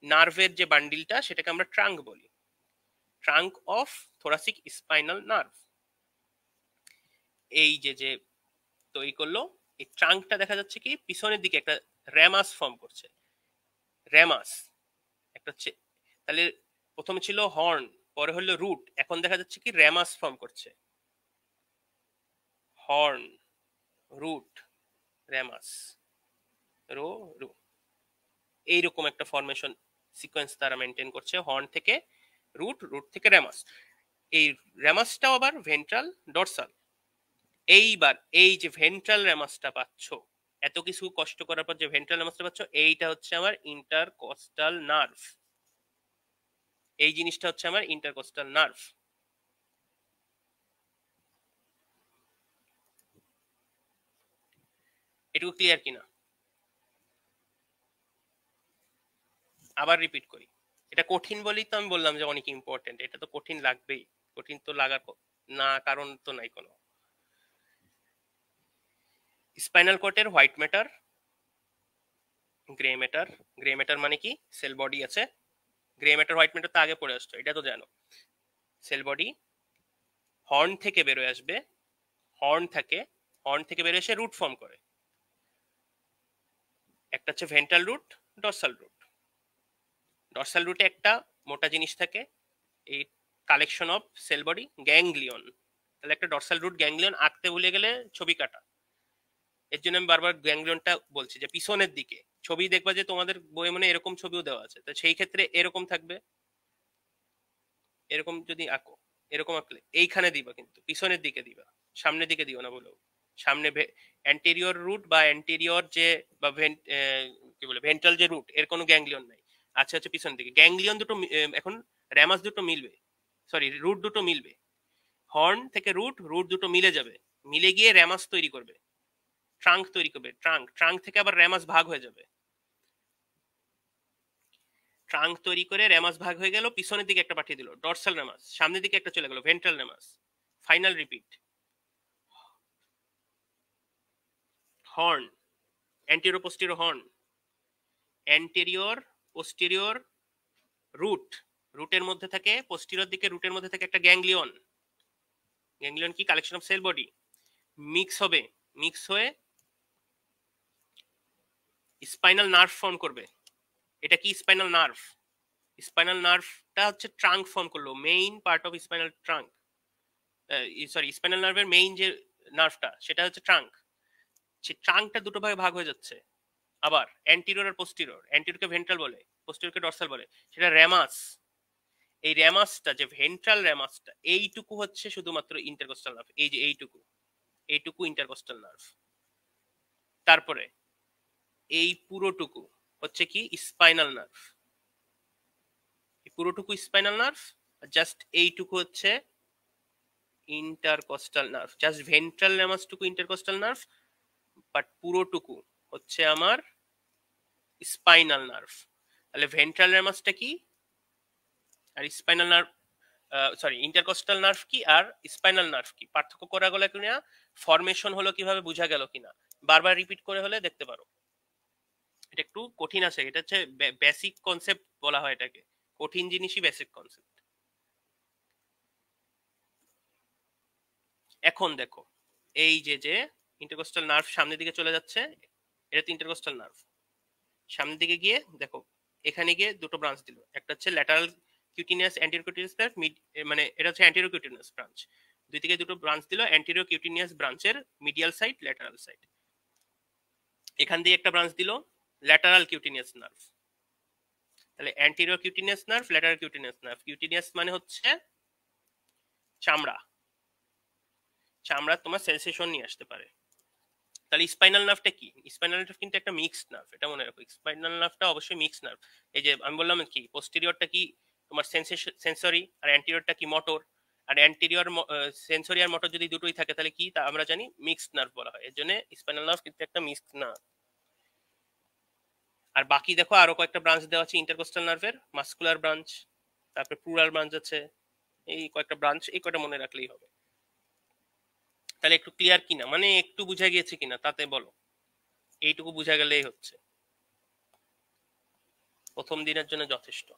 নার্ভের যে বান্ডিলটা সেটাকে আমরা ট্রাঙ্ক বলি, trunk of thoracic spinal nerve. এই যে যে তৈরি করলো, এই ট্রাঙ্কটা দেখা যাচ্ছে কি পিছনের দিকে একটা র্যামাস ফর্ম করছে, র্যামাস একটা হচ্ছে। তাহলে প্রথমে ছিল হর্ন, পরে হলো রুট, এখন দেখা যাচ্ছে কি র্যামাস ফর্ম করছে, হর্ন, রুট, র্যামাস, রো, রু, এইরকম একটা ফরমেশন সিকোয়েন্স তারা মেনটেন করছে হর্ন থেকে রুট, রুট থেকে র্যামাস, এই র্যামাসটাও আবার ভেন্ট্রাল ডরসাল। এইবার এই যে ভেন্ট্রাল র্যামাসটা পাচ্ছ, এত কিছু কষ্ট করার পর যে ভেন্ট্রাল র্যামাসটা পাচ্ছ, এইটা হচ্ছে আমার ইন্টারকস্টাল নার্ভ। এই জিনিসটা হচ্ছে আমার ইন্টারকস্টাল নার্ভ। এটুকু ক্লিয়ার কিনা? আবার রিপিট করি, এটা কঠিন বলেই তো আমি বললাম যে অনেক ইম্পর্টেন্ট, এটা তো কঠিন লাগবেই, কঠিন তো লাগার না কারণ তো নাই কোনো। স্পাইনাল কর্ডের white matter, grey matter. Grey matter মানে কি? সেল বডি আছে, গ্রে ম্যাটার হোয়াইট ম্যাটার তো আগে পড়ে আসতো, এটা তো জানো। সেল বডি হর্ন থেকে বেরোয় আসবে, হর্ন থাকে, হর্ন থেকে বেরোয় এসে রুট ফর্ম করে। একটা হচ্ছে ventral root, dorsal root. Dorsal রুটে একটা মোটা জিনিস থাকে, এই collection of cell body, ganglion. তাহলে একটা ডরসাল রুট গ্যাংলিয়ন আঁকতে ভুলে গেলে ছবি কাটা। এর জন্য আমি বারবার গ্যাংলিয়নটা বলছি, যে পিছনের দিকে ছবি দেখবা যে তোমাদের বইয়ে মনে এরকম ছবিও দেওয়া আছে, তো সেই ক্ষেত্রে এরকম থাকবে, এরকম যদি আঁকো, এরকম আঁকলে এইখানে দিবা, কিন্তু পিছনের দিকে দিবা, সামনের দিকে দিও না বলেও। সামনে অ্যান্টেরিয়র রুট বা অ্যান্টেরিয়র যে বা কি বলে ভেন্ট্রাল যে রুট, এর কোনো গ্যাংলিয়ন নাই, আচ্ছা হচ্ছে পিছনের দিকে। গ্যাংলিয়ন দুটো এখন র্যামাস দুটো মিলবে, সরি রুট দুটো মিলবে, হর্ন থেকে রুট, রুট দুটো মিলে যাবে, মিলে গিয়ে র্যামাস তৈরি করবে, ট্রাঙ্ক তৈরি করবে, ট্রাঙ্ক, ট্রাঙ্ক থেকে আবার র্যামাস ভাগ হয়ে যাবে, ট্রাঙ্ক তৈরি করে র্যামাস ভাগ হয়ে গেল, পিছনের দিকে একটা পাঠিয়ে দিল ডরসাল র্যামাস, সামনের দিকে একটা চলে গেল ventral ramus. Final repeat, horn, anterior posterior horn, anterior posterior root, রুটের মধ্যে থাকে পোস্টেরিয়র দিকে, রুটের মধ্যে থাকে একটা গ্যাংলিয়ন, গ্যাংলিয়ন কি? Collection of cell body. Mix হবে, মিক্স হয়ে স্পাইনাল নার্ভ ফর্ম করবে। এটা কি? Spinal nerve. স্পাইনাল নার্ভটা হচ্ছে ট্রাঙ্ক ফর্ম করলো, main part of spinal trunk, sorry spinal নার্ভের মেইন যে নার্ভটা সেটা হচ্ছে ট্রাঙ্ক। সে ট্রাঙ্কটা দুটো ভাগে ভাগ হয়ে যাচ্ছে, আবার অ্যান্টিরিয়র আর পোস্টেরিয়র, অ্যান্টিরিয়রকে ভেন্ট্রাল বলে, পোস্টেরিয়রকে ডরসাল বলে, সেটা র্যামাস। এই র্যামাসটা যে ভেন্ট্রাল র্যামাসটা, এইটুকু হচ্ছে শুধুমাত্র ইন্টারকস্টাল নার্ভ, এই যে এইটুকু, এইটুকু ইন্টারকস্টাল নার্ভ। তারপরে এই পুরোটুকু হচ্ছে কি? Spinal nerve. এই পুরোটুকু স্পাইনাল নার্ভ, জাস্ট এইটুকু হচ্ছে ইন্টারকস্টাল নার্ভ। জাস্ট ভেন্ট্রাল র্যামাসটুকু ইন্টারকস্টাল নার্ভ, বাট পুরোটুকু হচ্ছে আমার স্পাইনাল নার্ভ। তাহলে ভেন্ট্রাল র্যামাসটা কি আর spinal nerve, sorry intercostal nerve কি আর স্পাইনাল নার্ভ কি, পার্থক্য করা গেল কিনা, ফরমেশন হলো কিভাবে বোঝা গেল কিনা, বারবার রিপিট করে হলে দেখতে পারো। এটা একটু কঠিন আছে, এটা হচ্ছে বেসিক কনসেপ্ট বলা হয় এটাকে, কঠিন জিনিসই বেসিক কনসেপ্ট। এখন দেখো, এই যে যে ইন্টারকস্টাল নার্ভ সামনের দিকে চলে যাচ্ছে, এটা তো ইন্টারকস্টাল নার্ভ, সামনের দিকে গিয়ে দেখো, এখানে গিয়ে দুটো ব্রাঞ্চ দিল, একটা হচ্ছে lateral cutaneous anterior cutaneous nerve, মানে এটা হচ্ছে অ্যান্টেরিয়র কিউটিনিয়াস ব্রাঞ্চ, দুই থেকে দুটো ব্রাঞ্চ দিল অ্যান্টেরিয়র কিউটিনিয়াস ব্রাঞ্চের মিডিয়াল সাইড, ল্যাটারাল সাইড। এখান দিয়ে একটা ব্রাঞ্চ দিল ল্যাটারাল কিউটিনিয়াস নার্ভ। তাহলে anterior cutaneous nerve, lateral cutaneous nerve, cutaneous মানে হচ্ছে চামড়া, চামড়া তোমার সেন্সেশন নিয়ে আসতে পারে। তাহলে স্পাইনাল নার্ভটা কি? স্পাইনাল নার্ভ কিন্তু একটা মিক্সড নার্ভ, এটা মনে রাখো, স্পাইনাল নার্ভটা অবশ্যই মিক্সড নার্ভ। এই যে আমি বললাম কি, পোস্টেরিয়রটা কি তোমার সেন্সরি, আর অ্যান্টেরিয়রটা কি মোটর, আর অ্যান্টেরিয়র সেন্সরি আর মোটর যদি দুটোই থাকে তাহলে কি, তা আমরা জানি মিক্সড নার্ভ বলা হয়। এর জন্য স্পাইনাল নার্ভ কিন্তু একটা মিক্সড নার্ভ। আর বাকি দেখো আরো কয়েকটা ব্রাঞ্চ দেওয়া আছে ইন্টারকোস্টাল নার্ভের, মাসকুলার ব্রাঞ্চ, তারপরে প্লুরাল ব্রাঞ্চ আছে, এই কয়েকটা ব্রাঞ্চ, এই কয়টা মনে রাখলেই হবে। তাহলে একটু ক্লিয়ার কিনা, মানে একটু বুঝা গিয়েছে কিনা তাতে বলো, এইটুকু বুঝা গেলেই হচ্ছে, প্রথম দিনের জন্য যথেষ্ট।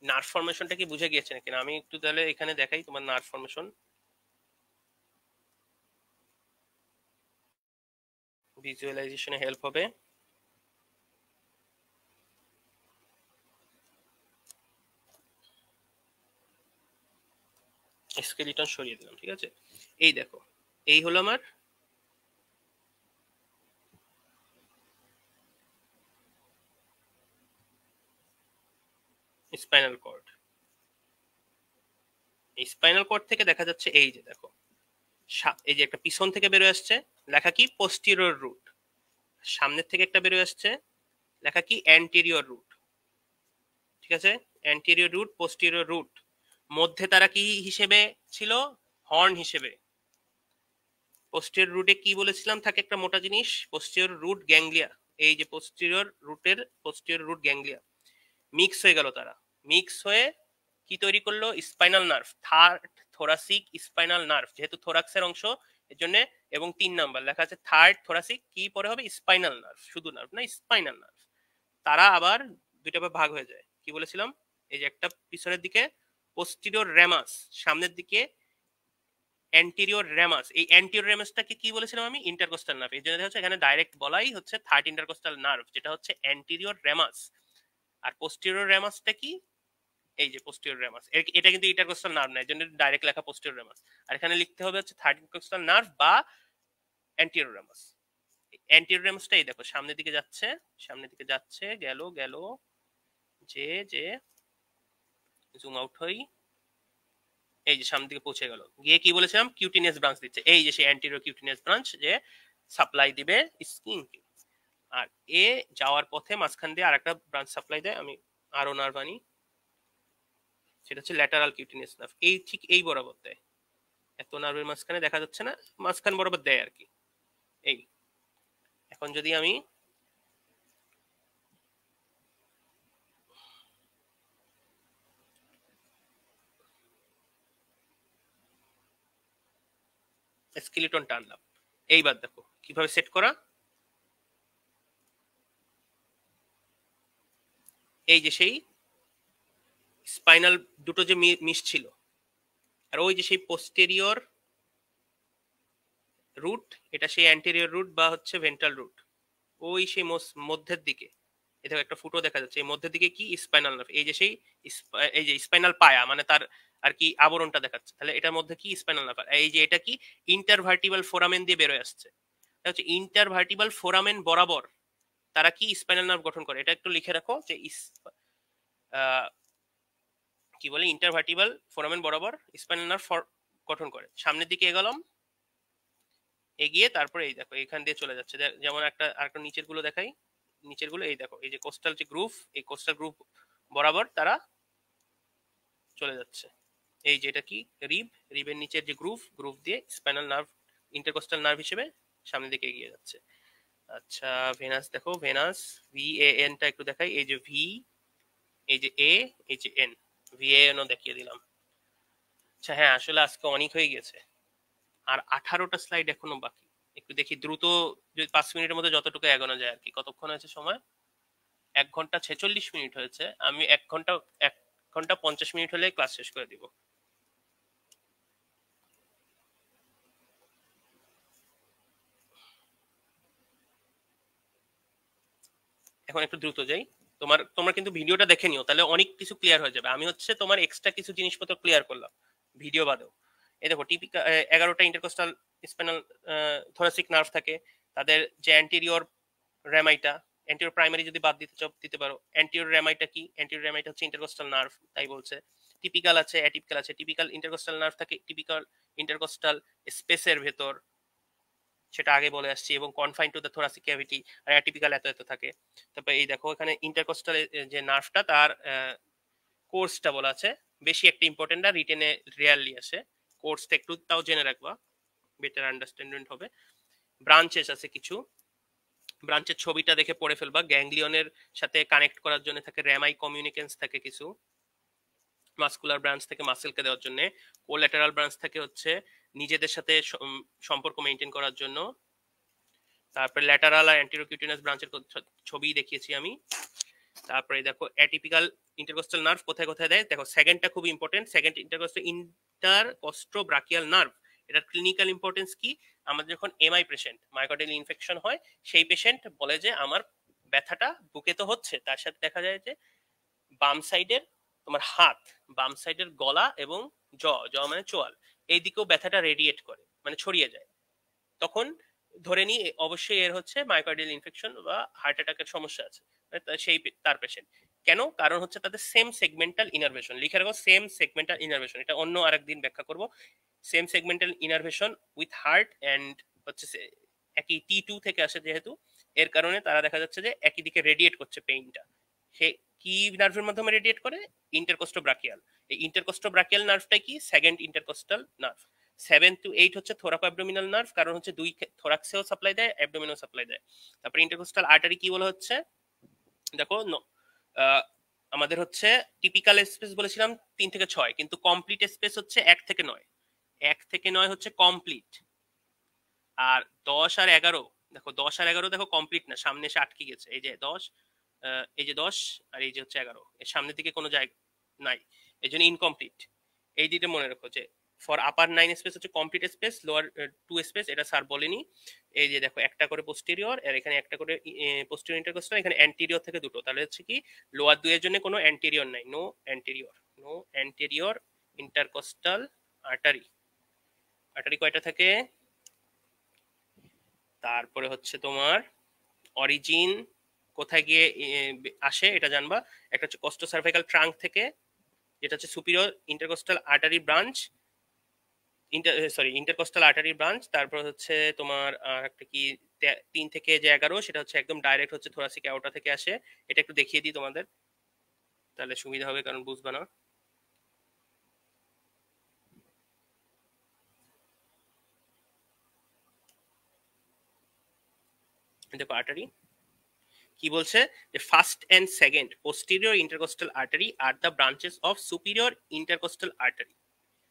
নার্ভ ফরমেশনটা কি বুঝে গিয়েছে নাকি? আমি একটু তাহলে এখানে দেখাই তোমার নার্ভ ফরমেশন, ভিজুয়ালাইজেশনে হেল্প হবে। স্কেলিটন সরিয়ে দিলাম, ঠিক আছে। এই দেখো, এই হলো আমার স্পাইনাল কর্ড। এই স্পাইনাল কর্ড থেকে দেখা যাচ্ছে এই যে দেখো এই যে একটা পিছন থেকে বেরোয় আসছে, লেখা কি পোস্টিরিয়র রুট। সামনের থেকে একটা বেরোয় আসছে, লেখা কি অ্যান্টেরিয়র রুট। ঠিক আছে, অ্যান্টেরিয়র রুট, পোস্টিরিয়র রুট। মধ্যে তারা কি হিসেবে ছিল? হর্ন হিসেবে। পোস্টেরিয়র রুটে কি বলেছিলাম থাকে একটা মোটা জিনিস, পোস্টেরিয়র রুট গ্যাংলিয়া। এই যে পোস্টেরিয়র রুটের পোস্টেরিয়র রুট গ্যাংলিয়া মিক্স হয়ে গেল, তারা মিক্স হয়ে কি তৈরি করলো? Spinal nerve, third thoracic spinal nerve, যেহেতু থোরাক্সের অংশ এর জন্য। এবং 3 নাম্বার লেখা আছে থার্ড থোরাসিক, কি পরে হবে? স্পাইনাল নার্ভ, শুধু নার্ভ না, স্পাইনাল নার্ভ। তারা আবার দুইটা ভাগ হয়ে যায়। কি বলেছিলাম? এই যে একটা পিছনের দিকে পোস্টিরিয়র রেমাস, সামনের দিকে অ্যান্টেরিয়র রেমাস। এই অ্যান্টেরিয়র রেমাসটাকে কি বলেছিলাম আমি? Intercostal nerve. এই জন্য হচ্ছে এখানে ডাইরেক্ট বলাই হচ্ছে থার্ড ইন্টারকোস্টাল নার্ভ, যেটা হচ্ছে অ্যান্টেরিয়র রেমাস। আর পোস্টেরিয়র রেমাসটা কি? এই যে পোস্টেরিয়র রেমাস, এটা কিন্তু ইন্টারকোস্টাল নার্ভ না, এর জন্য ডাইরেক্ট লেখা পোস্টেরিয়র রেমাস। আর এখানে লিখতে হবে হচ্ছে থার্ড ইন্টারকোস্টাল নার্ভ বা অ্যান্টেরিয়র রেমাস। অ্যান্টেরিয়র রেমাসটা এই দেখো সামনের দিকে যাচ্ছে, সামনের দিকে যাচ্ছে, গেল গেল, যে যে জুম আউট হই, এই যে সামনের দিকে পৌঁছে গেল, গিয়ে কি বলেছিলাম? কিউটিনিয়াস ব্রাঞ্চ দিচ্ছে। এই যে সেই অ্যান্টেরিয়র কিউটিনিয়াস ব্রাঞ্চ যে সাপ্লাই দিবে স্কিনকে। আর এ যাওয়ার পথে মাঝখান দিয়ে আরেকটা ব্রাঞ্চ সাপ্লাই দেয়। আমি আরো নার্ভ আনি, সেটা হচ্ছে ল্যাটারাল কিউটিনিয়াস নার্ভ। এই ঠিক এই বরাবর দেয়, এত নার্ভের মাঝখানে দেখা যাচ্ছে না, মাঝখান বরাবর দেয় আর কি। এই এখন যদি আমি স্কেলিটন টানলাম, এইবার দেখো কিভাবে সেট করা। এই যে সেই স্পাইনাল দুটো যে মিশছিল, আর ওই যে সেই পোস্টেরিয়র রুট, এটা সেই অ্যান্টেরিয়র রুট বা হচ্ছে ভেন্ট্রাল রুট। ওই সেই মধ্যের দিকে এটা একটা ফুটো দেখা যাচ্ছে, এই মধ্যের দিকে কি? Spinal nerve. এই যে সেই এই যে স্পাইনাল পায়া, মানে তার আর কি আবরণটা দেখাচ্ছে, তাহলে এটার মধ্যে কি? Spinal nerve. এই যে এটা কি? ইন্টারভার্টিবাল ফোরামেন দিয়ে বেরোয় আসছে, এটা হচ্ছে ইন্টারভার্টিবাল ফোরামেন বরাবর তারা কি? স্পাইনাল নার্ভ গঠন করে। এটা একটু লিখে রাখো যে কি বলে? ইন্টারভার্টিবাল ফোরামেন বরাবর স্পাইনাল নার্ভ গঠন করে। সামনের দিকে এগোলাম, এগিয়ে তারপরে এই দেখো এখান দিয়ে চলে যাচ্ছে, যেমন আরেকটা নিচের গুলো দেখাই। নিচের গুলো এই দেখো, এই যে কোস্টাল যে গ্রুপ, এই কোস্টাল গ্রুপ বরাবর তারা চলে যাচ্ছে। এই যে এটা কি? রিবের নিচের যে গ্রুপ দিয়ে স্পাইনাল নার্ভ, ইন্টারকোস্টাল নার্ভ হিসেবে সামনের দিকে এগিয়ে যাচ্ছে। আচ্ছা, ভেনাস দেখো, ভেনাস VAN টা একটু দেখাই। এই যে ভি, এই যে এ, এই যে এন, VAN ও দেখিয়ে দিলাম। আচ্ছা হ্যাঁ, আসলে আজকে অনেক হয়ে গেছে, আর 18টা স্লাইড এখনো বাকি। একটু দেখি দ্রুত, যদি 5 মিনিটের মধ্যে যতটুকু এগোনো যায় আর কি। কতক্ষণ হয়েছে সময়? 1 ঘন্টা 46 মিনিট হয়েছে। আমি 1 ঘন্টা 50 মিনিট হলে ক্লাস শেষ করে দিব। এখন একটু দ্রুত যাই। তোমরা কিন্তু ভিডিওটা দেখে নিও, তাহলে অনেক কিছু ক্লিয়ার হয়ে যাবে। আমি হচ্ছে তোমার এক্সট্রা কিছু জিনিসপত্র ক্লিয়ার করলাম ভিডিও বাদেও। এই দেখো টিপিক্যাল 11টা ইন্টারকোস্টাল স্পাইনাল থোরাসিক নার্ভ থাকে। তাদের যে অ্যান্টেরিয়র রেমাইটা, অ্যান্টেরিয়র প্রাইমারি যদি বাদ দিতে চাও দিতে পারো। অ্যান্টেরিয়র রেমাইটা কি? অ্যান্টেরিয়র রেমাইটা হচ্ছে ইন্টারকোস্টাল নার্ভ, তাই বলছে। টিপিক্যাল আছে, অ্যাটিপিক্যাল আছে। টিপিক্যাল ইন্টারকোস্টাল নার্ভ থাকে টিপিক্যাল ইন্টারকোস্টাল স্পেসের ভেতর, সেটা আগে বলে আসছি, এবং confine to the thoracic cavity. আর অ্যাটিপিক্যাল এত এত থাকে। তারপরে এই দেখো এখানে ইন্টারকোস্টাল যে নার্ভটা, তার কোর্সটা বলা আছে। বেশি একটা ইম্পর্টেন্ট না, রিটেনে রেয়ারলি আসে। কোর্সটা একটু তাও জেনে রাখবা, বেটার আন্ডারস্ট্যান্ডমেন্ট হবে। ব্রাঞ্চেস আছে কিছু, ব্রাঞ্চের ছবিটা দেখে পড়ে ফেলবা। গ্যাংলিয়নের সাথে কানেক্ট করার জন্য থাকে র্যামাই কমিউনিকেন্স থাকে কিছু, মাসকুলার ব্রাঞ্চ থেকে মাসেলকে দেওয়ার জন্য। কোল্যাটারাল ব্রাঞ্চ থাকে হচ্ছে নিজেদের সাথে সম্পর্ক মেনটেন করার জন্য। তারপরে ল্যাটারাল আর অ্যান্টেরোকিউটিনাস ব্রাঞ্চের ছবি দেখিয়েছি আমি। তারপরে দেখো অ্যাটিপিক্যাল ইন্টারকোস্টাল নার্ভ কোথায় কোথায় দেয় দেখো। সেকেন্ডটা খুব ইম্পর্টেন্ট, সেকেন্ড ইন্টারকোস্টাল ইন্টারকস্ট্রোব্রাকিয়াল নার্ভ। এটার ক্লিনিক্যাল ইম্পর্টেন্স কি? আমাদের যখন এমআই পেশেন্ট, মায়োকার্ডিয়াল ইনফেকশন হয়, সেই পেশেন্ট বলে যে আমার ব্যথাটা বুকে তো হচ্ছে, তার সাথে দেখা যায় যে বাম সাইডের তোমার হাত, বাম সাইডের গলা এবং জ জ মানে চোয়াল, এই দিকেও ব্যথাটা রেডিয়েট করে, মানে ছড়িয়ে যায়। তখন ধরে নিই অবশ্যই এর হচ্ছে মায়োকার্ডিয়াল ইনফেকশন বা হার্ট অ্যাটাকের সমস্যা আছে, সেই তার পেশেন্ট। কেন? কারণ হচ্ছে তাদের সেম সেগমেন্টাল ইনারভেশন, লিখে রাখো সেম সেগমেন্টাল ইনারভেশন, এটা অন্য আরেকদিন ব্যাখ্যা করব। Same segmental innervation with heart and হচ্ছে একই T2 থেকে আসে যেহেতু, এর কারণে তারা দেখা যাচ্ছে যে একই দিকে রেডিয়েট করছে পেইনটা। সে কি নার্ভের মাধ্যমে রেডিয়েট করে? ইন্টারকোস্টোব্রাকিয়াল। এই ইন্টারকোস্টোব্রাকিয়াল নার্ভটাই কি? Second intercostal nerve. 7 to 8 হচ্ছে থোরাকো অ্যাবডোমিনাল নার্ভ, কারণ হচ্ছে দুই থোরাক্সেও সাপ্লাই দেয়, অ্যাবডোমিনেও সাপ্লাই দেয়। তারপর ইন্টারকোস্টাল আর্টারি কি বলা হচ্ছে দেখো, আমাদের হচ্ছে টিপিক্যাল স্পেস বলেছিলাম 3 থেকে 6, কিন্তু কমপ্লিট স্পেস হচ্ছে 1 থেকে 9। 1 থেকে 9 হচ্ছে কমপ্লিট। আর 10 আর 11, দেখো 10 আর 11 দেখো কমপ্লিট না, সামনে এসে আটকে গেছে। এই যে 10, এই যে 10 আর এই যে হচ্ছে 11, এর সামনের দিকে কোনো জায়গা নাই, এই জন্য ইনকমপ্লিট। এই দিকটা মনে রাখো যে ফর আপার 9 স্পেস হচ্ছে কমপ্লিট স্পেস, লোয়ার 2 স্পেস এটা স্যার বলেনি। এই যে দেখো একটা করে পোস্টেরিয়র, আর এখানে একটা করে পোস্টেরিয়র ইন্টারকোস্টাল, এখানে অ্যান্টেরিয়র থেকে দুটো, তাহলে হচ্ছে কি লোয়ার 2 এর জন্য কোনো অ্যান্টেরিয়র নাই, no anterior, no anterior intercostal artery. Artery কয়টা থাকে? তারপরে হচ্ছে তোমার অরিজিন কোথায় গিয়ে আসে এটা জানবা। একটা হচ্ছে কস্টো সার্ভাইকাল ট্রাঙ্ক থেকে, যেটা হচ্ছে superior intercostal artery branch, intercostal artery branch. তারপর হচ্ছে তোমার একটা কি 3 থেকে 11, সেটা হচ্ছে একদম ডাইরেক্ট হচ্ছে থোরাসিক অ্যাওর্টা থেকে আসে। এটা একটু দেখিয়ে দিই তোমাদের, তাহলে সুবিধা হবে, কারণ বুঝবা না। দেখো আর্টারি কি বলছে, যে first and second posterior intercostal artery আর the branches of superior intercostal artery,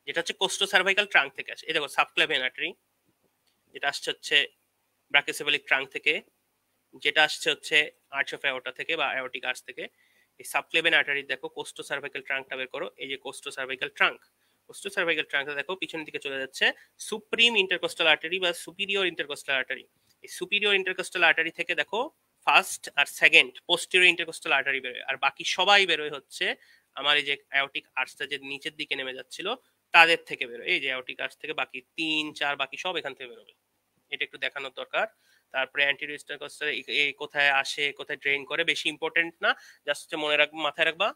যেটা হচ্ছে কোস্টো সার্ভাইকাল ট্রাঙ্ক থেকে আসে। এই দেখো সাবক্লাভিয়ান আর্টারি, যেটা আসছে হচ্ছে ব্রাকিওসেফালিক ট্রাঙ্ক থেকে, যেটা আসছে হচ্ছে আর্চ অফ অ্যাওর্টা থেকে বা অ্যাওর্টিক আর্চ থেকে। এই সাবক্লেভেন আর্টারি দেখো কোস্টো সার্ভাইকাল ট্রাঙ্কটা বের করো, এই যে কোস্টো সার্ভাইকাল ট্রাঙ্ক। কোস্টো সার্ভাইকাল ট্রাঙ্কটা দেখো পিছনের দিকে চলে যাচ্ছে সুপ্রিম ইন্টারকোস্টাল আর্টারি বা সুপিরিয়র ইন্টারকোস্টাল আর্টারি। এই সুপিরিয়র ইন্টারকোস্টাল আর্টারি থেকে দেখো ফার্স্ট আর সেকেন্ড পোস্টেরিয়র ইন্টারকোস্টাল আর্টারি বেরোয়, আর বাকি সবাই বেরোয় হচ্ছে আমার এই যে অ্যাওর্টিক আর্চটা যে নিচের দিকে নেমে যাচ্ছিল তাদের থেকে বেরোয়। এই যে অ্যাওর্টিক আর্চ থেকে বাকি 3 4 বাকি সব এখান থেকে বেরোবে, এটা একটু দেখানোর দরকার। তারপরে অ্যান্টেরিয়র ইন্টারকোস্টাল এই কোথায় আসে, কোথায় ড্রেন করে, বেশি ইম্পর্টেন্ট না, জাস্ট মনে রাখবা, মাথায় রাখবা।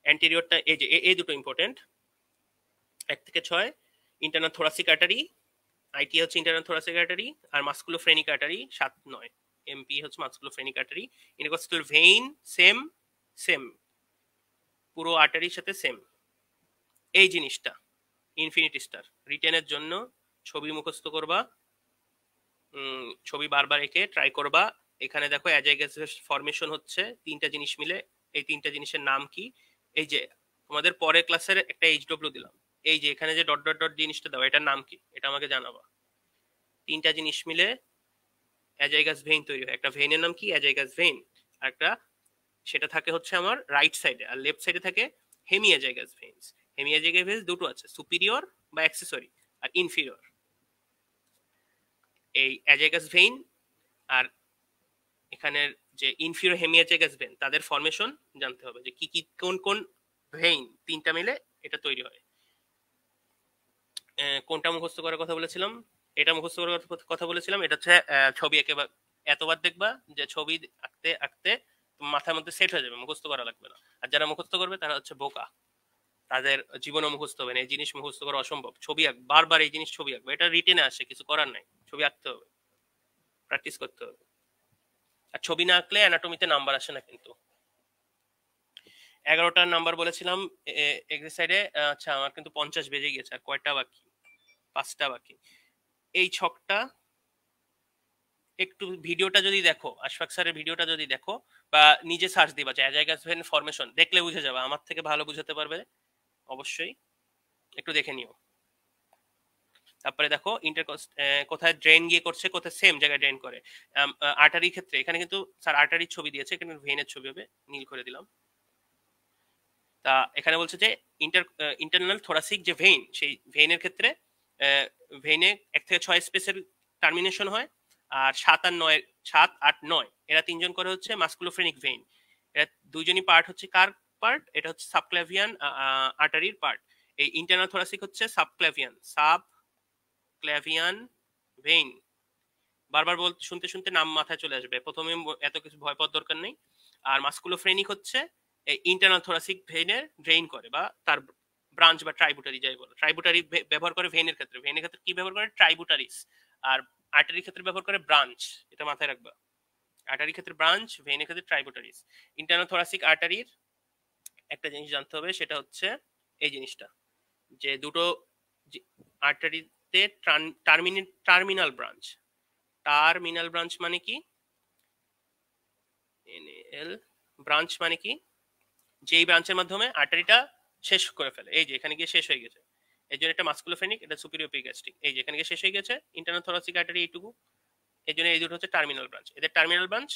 অ্যান্টেরিয়রটা এই যে এই দুটো ইম্পর্টেন্ট। 1 থেকে 6 ইন্টারনাল থোরাসিক আর্টারি, আইটি হচ্ছে ইন্টারনাল থোরাসিক আর্টারি, আর মাস্কুলোফ্রেনিক আর্টারি 7 9, এমপি হচ্ছে musculophrenic artery. Intercostal vein same, same পুরো আর্টারির সাথে সেম। এই জিনিসটা ইনফিনিটি স্টার রিটেনের জন্য ছবি মুখস্থ করবা, ছবি বারবার এঁকে ট্রাই করবা। এখানে দেখো অ্যাজাইগাস ফরমেশন হচ্ছে 3টা জিনিস মিলে, এই 3টা জিনিসের নাম কি? এই যে তোমাদের পরের ক্লাসের একটা এইচডব্লিউ দিলাম, এই যে এখানে যে ডট ডট ডট জিনিসটা দাও, এটার নাম কি এটা আমাকে জানাবা। 3টা জিনিস মিলে অ্যাজাইগাস ভেইন তৈরি হয়, একটা ভেইনের নাম কি? অ্যাজাইগাস ভেইন। আর একটা সেটা থাকে হচ্ছে আমার রাইট সাইডে, আর লেফট সাইডে থাকে হেমি অ্যাজাইগাস ভেইনস। হেমি অ্যাজাইগাস ভেইনস দুটো আছে, সুপিরিয়র বা অ্যাক্সেসরি আর ইনফিরিয়র। এই অ্যাজাইগাস ভেইন আর এখানের যে ইনফিরিয়র হেমিয়াজাইগাস ভেন, তাদের ফরমেশন জানতে হবে, যে কি কি কোন কোন ভেইন 3টা মিলে এটা তৈরি হয়। কোনটা মুখস্থ করার কথা বলেছিলাম? এটা মুখস্থ করার কথা বলেছিলাম। এটা হচ্ছে ছবি একে এতবার দেখবা যে ছবি আঁকতে আঁকতে মাথার মধ্যে সেট হয়ে যাবে, মুখস্থ করা লাগবে না। আর যারা মুখস্থ করবে তারা হচ্ছে বোকা, তাদের জীবনে মুখস্থ হবে না, এই জিনিস মুখস্থ করা অসম্ভব। ছবি আঁক, বারবার এই জিনিস ছবি আঁকবে, এটা রিটেনে আসে, কিছু করার নাই, ছবি আঁকতে হবে, প্র্যাকটিস করতে হবে। আর ছবি না আঁকলে অ্যানাটমিতে নাম্বার আসে না কিন্তু। 11টার নাম্বার বলেছিলাম এক্সারসাইজে। আচ্ছা আমার কিন্তু 50 বেজে গেছে, আর কয়টা বাকি? 5টা বাকি। এই ছকটা একটু ভিডিওটা যদি দেখো, আশফাক স্যারের ভিডিওটা যদি দেখো, বা নিজে সার্চ দিবা যে অ্যাজাইগাস ভেন ফরমেশন, দেখলে বুঝে যাবে, আমার থেকে ভালো বুঝাতে পারবে অবশ্যই, একটু দেখে নিও। তারপরে দেখো ইন্টারকোস্ট কোথায় ড্রেন গিয়ে করছে, কোথায় সেম জায়গায় ড্রেন করে। আর্টারির ক্ষেত্রে এখানে কিন্তু স্যার আর্টারির ছবি দিয়েছে, এখানে ভেনের ছবি হবে, নীল করে দিলাম। তা এখানে বলছে যে ইন্টারনাল থোরাসিক যে ভেইন, সেই ভেইনের ক্ষেত্রে ভেইনে 1 থেকে 6 স্পেসের টার্মিনেশন হয়, আর 7 আর 9 এরা 3জন করে হচ্ছে মাস্কুলোফ্রেনিক ভেইন। এরা দুইজনই পার্ট হচ্ছে কার পার্ট? এটা হচ্ছে সাবক্লাভিয়ান আর্টারির পার্ট। এই ইন্টারনাল থোরাসিক হচ্ছে সাবক্লাভিয়ান ভেইন। বারবার শুনতে শুনতে নাম মাথায় চলে আসবে, প্রথমে এত কিছু ভয় পাওয়ার দরকার নেই। আর মাস্কুলোফ্রেনিক হচ্ছে ইন্টারনাল থোরাসিক ভেইনের ড্রেইন করে বা তার ব্রাঞ্চ বা ট্রাইবুটারি যাই বলো। ট্রাইবুটারি ব্যবহার করে ভেইনের ক্ষেত্রে, ভেইনের ক্ষেত্রে কি ব্যবহার করে ট্রাইবুটারিস, আর আর্টারির ক্ষেত্রে ব্যবহার করে ব্রাঞ্চ। এটা মাথায় রাখবা, আর্টারির ক্ষেত্রে ব্রাঞ্চ, ভেইনের ক্ষেত্রে ট্রাইবুটারিস। ইন্টারনাল থোরাসিক আর্টারির একটা জিনিস জানতে হবে, সেটা হচ্ছে এই জিনিসটা, যে দুটো আর্টারিতে টার্মিনাল ব্রাঞ্চ। টার্মিনাল ব্রাঞ্চ মানে কি, এনএল ব্রাঞ্চ মানে কি, যেই ব্রাঞ্চের মাধ্যমে আর্টারিটা শেষ করে ফেলে। এই যে এখানে গিয়ে শেষ হয়ে গেছে, এই জন্য এটা মাস্কুলোফেনিক, এটা সুপিরিয়র পিগ্যাস্ট্রিক। এই যে এখানে গিয়ে শেষ হয়ে গেছে ইন্টারনাল থোরাসিক আর্টারি এইটুকু, এই জন্য এই দুটো হচ্ছে টার্মিনাল ব্রাঞ্চ। এদের টার্মিনাল ব্রাঞ্চ,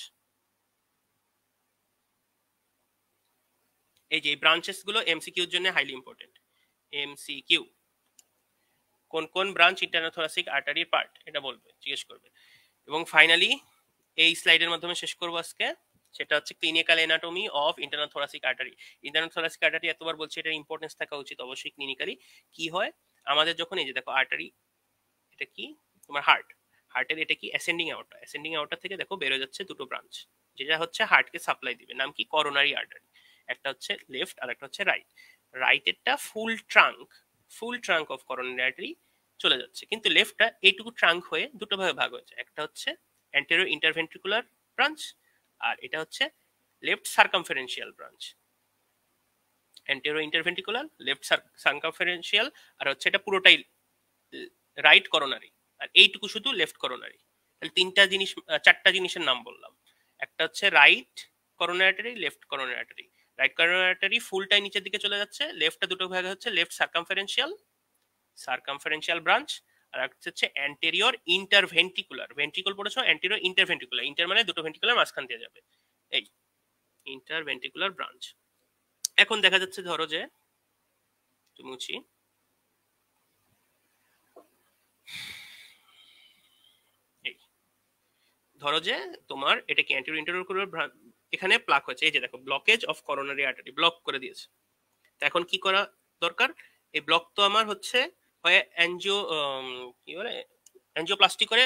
এই যে এই ব্রাঞ্চেস গুলো এমসিকিউর জন্য হাইলি ইম্পর্টেন্ট। এমসিকিউ, কোন কোন ব্রাঞ্চ ইন্টারনাল থোরাসিক আর্টারির পার্ট, এটা বলবে, জিজ্ঞেস করবে। এবং ফাইনালি এই স্লাইডের মাধ্যমে শেষ করবো আজকে, সেটা হচ্ছে clinical anatomy of internal thoracic artery. Internal thoracic artery এতবার বলছি, এটার ইম্পর্টেন্স থাকা উচিত অবশ্যই ক্লিনিক্যালি। কি হয় আমাদের যখন, এই যে দেখো আর্টারি, এটা কি তোমার হার্ট, হার্টের এটা কি অ্যাসেন্ডিং আওরটা, অ্যাসেন্ডিং আওরটা থেকে দেখো বেরো যাচ্ছে দুটো ব্রাঞ্চ, যেটা হচ্ছে হার্টকে সাপ্লাই দিবে, নাম কি করোনারি আর্টারি। একটা হচ্ছে লেফট আর একটা হচ্ছে রাইট। রাইটেরটা full trunk of coronary artery চলে যাচ্ছে, কিন্তু লেফটটা এইটুকু ট্রাঙ্ক হয়ে দুটো ভাবে ভাগ হয়েছে, একটা হচ্ছে অ্যান্টেরিয়র ইন্টারভেন্ট্রিকুলার ব্রাঞ্চ, আর এটা হচ্ছে left circumferential branch. Anterior interventricular, left circumferential, আর হচ্ছে এটা পুরোটাই রাইট করোনারি, আর এইটুকু শুধু লেফট করোনারি। তাহলে তিনটা জিনিস, চারটা জিনিসের নাম বললাম। একটা হচ্ছে right coronary artery, left coronary artery. Right coronary artery ফুলটাই নিচের দিকে চলে যাচ্ছে, লেফটটা দুটো ভাগে হচ্ছে, লেফট সার্কামফারেন্সিয়াল ব্রাঞ্চ, আর একটা হচ্ছে অ্যান্টেরিয়র ইন্টারভেন্ট্রিকুলার। ভেন্ট্রিকল পড়েছো, অ্যান্টেরিয়র ইন্টারভেন্ট্রিকুলার, ইন্টার মানে দুটো ভেন্ট্রিকুলার মাঝখান দিয়ে যাবে, এই ইন্টারভেন্ট্রিকুলার ব্রাঞ্চ। এখন দেখা যাচ্ছে, ধরো যে মুছি, এই ধরো যে তোমার এটা কি অ্যান্টেরিয়র ইন্টারভেন্ট্রিকুলার, এখানে প্লাক হয়েছে, এই যে দেখো blockage of coronary artery, block করে দিয়েছে। তো এখন কি করা দরকার, এই ব্লক তো আমার হচ্ছে হয় অ্যানজিও, কি বলে, অ্যানজিওপ্লাস্টি করে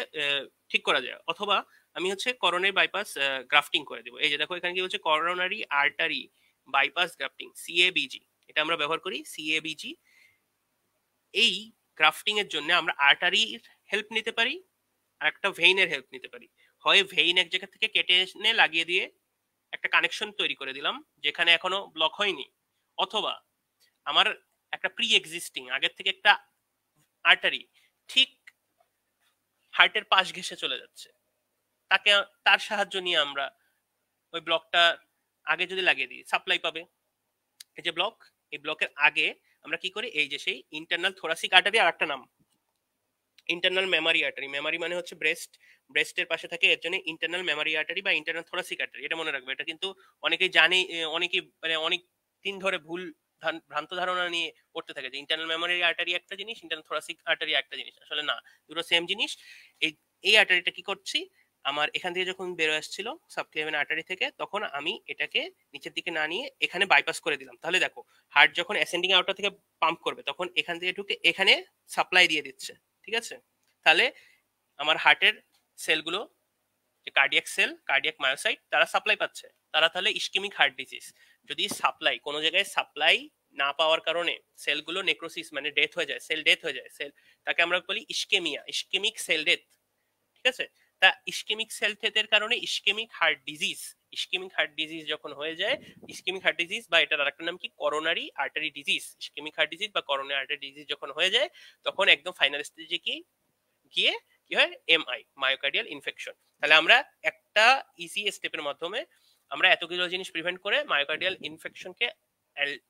ঠিক করা যায়, অথবা আমি হচ্ছে করোনারি বাইপাস গ্রাফটিং করে দেবো। এই যে দেখো এখানে কি হচ্ছে coronary artery bypass grafting, CABG, এটা আমরা ব্যবহার করি সিএবিজি। এই গ্রাফটিং এর জন্য আমরা আর্টারির হেল্প নিতে পারি, আর একটা ভেইনের হেল্প নিতে পারি। হয় ভেইন এক জায়গা থেকে কেটে এনে লাগিয়ে দিয়ে একটা কানেকশন তৈরি করে দিলাম যেখানে এখনো ব্লক হয়নি, অথবা আমার একটা প্রি এক্সিস্টিং আগের থেকে একটা আর্টারি ঠিক হার্টের পাশ ঘেঁষে চলে যাচ্ছে, তাকে, তার সাহায্য নিয়ে আমরা ওই ব্লকটা আগে যদি লাগিয়ে দিই সাপ্লাই পাবে। এই যে ব্লক, এই ব্লকের আগে আমরা কি করি, এই যে সেই ইন্টারনাল থোরাসিক আর্টারি, আর একটা নাম ইন্টারনাল মেমারি আর্টারি। মেমারি মানে হচ্ছে ব্রেস্ট, ব্রেস্টের পাশে থাকে, এর জন্য ইন্টারনাল মেমারি আর্টারি বা ইন্টারনাল থোরাসিক আর্টারি, এটা মনে রাখবে। এটা কিন্তু অনেকেই জানে, অনেকেই মানে অনেক দিন ধরে ভুল ভ্রান্ত ধারণা নিয়ে পড়তে থাকে যে ইন্টারনাল মেমারি আর্টারি একটা জিনিস, ইন্টারনাল থোরাসিক আর্টারি একটা জিনিস। আসলে না, দুটো সেম জিনিস। এই এই আর্টারিটা কি করছি, আমার এখান থেকে যখন বেরো আসছিল সাবক্লেভিয়ান আর্টারি থেকে, তখন আমি এটাকে নিচের দিকে না নিয়ে এখানে বাইপাস করে দিলাম। তাহলে দেখো হার্ট যখন অ্যাসেন্ডিং আউটার থেকে পাম্প করবে, তখন এখান থেকে ঢুকে এখানে সাপ্লাই দিয়ে দিচ্ছে, ঠিক আছে। তাহলে আমার হার্টের সেলগুলো, যে কার্ডিয়াক সেল, কার্ডিয়াক মায়োসাইট, তারা সাপ্লাই পাচ্ছে, তারা তাহলে ইস্কেমিক হার্ট ডিজিজ। যদি সাপ্লাই কোনো জায়গায় সাপ্লাই না পাওয়ার কারণে সেলগুলো নেক্রোসিস মানে ডেথ হয়ে যায়, সেল ডেথ হয়ে যায়, সেল, তাকে আমরা বলি ইস্কেমিয়া, ইস্কেমিক সেল ডেথ, ঠিক আছে। তা ইস্কেমিক সেল ডেথের কারণে ischemic heart disease, ischemic heart disease যখন হয়ে যায়, ইস্কেমিক হার্ট ডিজিজ বা এটার আরেকটা নাম কি coronary artery disease, ischemic heart disease বা করোনারি আর্টারি ডিজিজ যখন হয়ে যায়, তখন একদম ফাইনাল স্টেজে গিয়ে কি হয়, এমআই, মায়োকার্ডিয়াল ইনফেকশন। তাহলে আমরা একটা ইজি স্টেপের মাধ্যমে আমরা এতগুলো জিনিস প্রিভেন্ট করে মায়োকার্ডিয়াল ইনফেকশনকে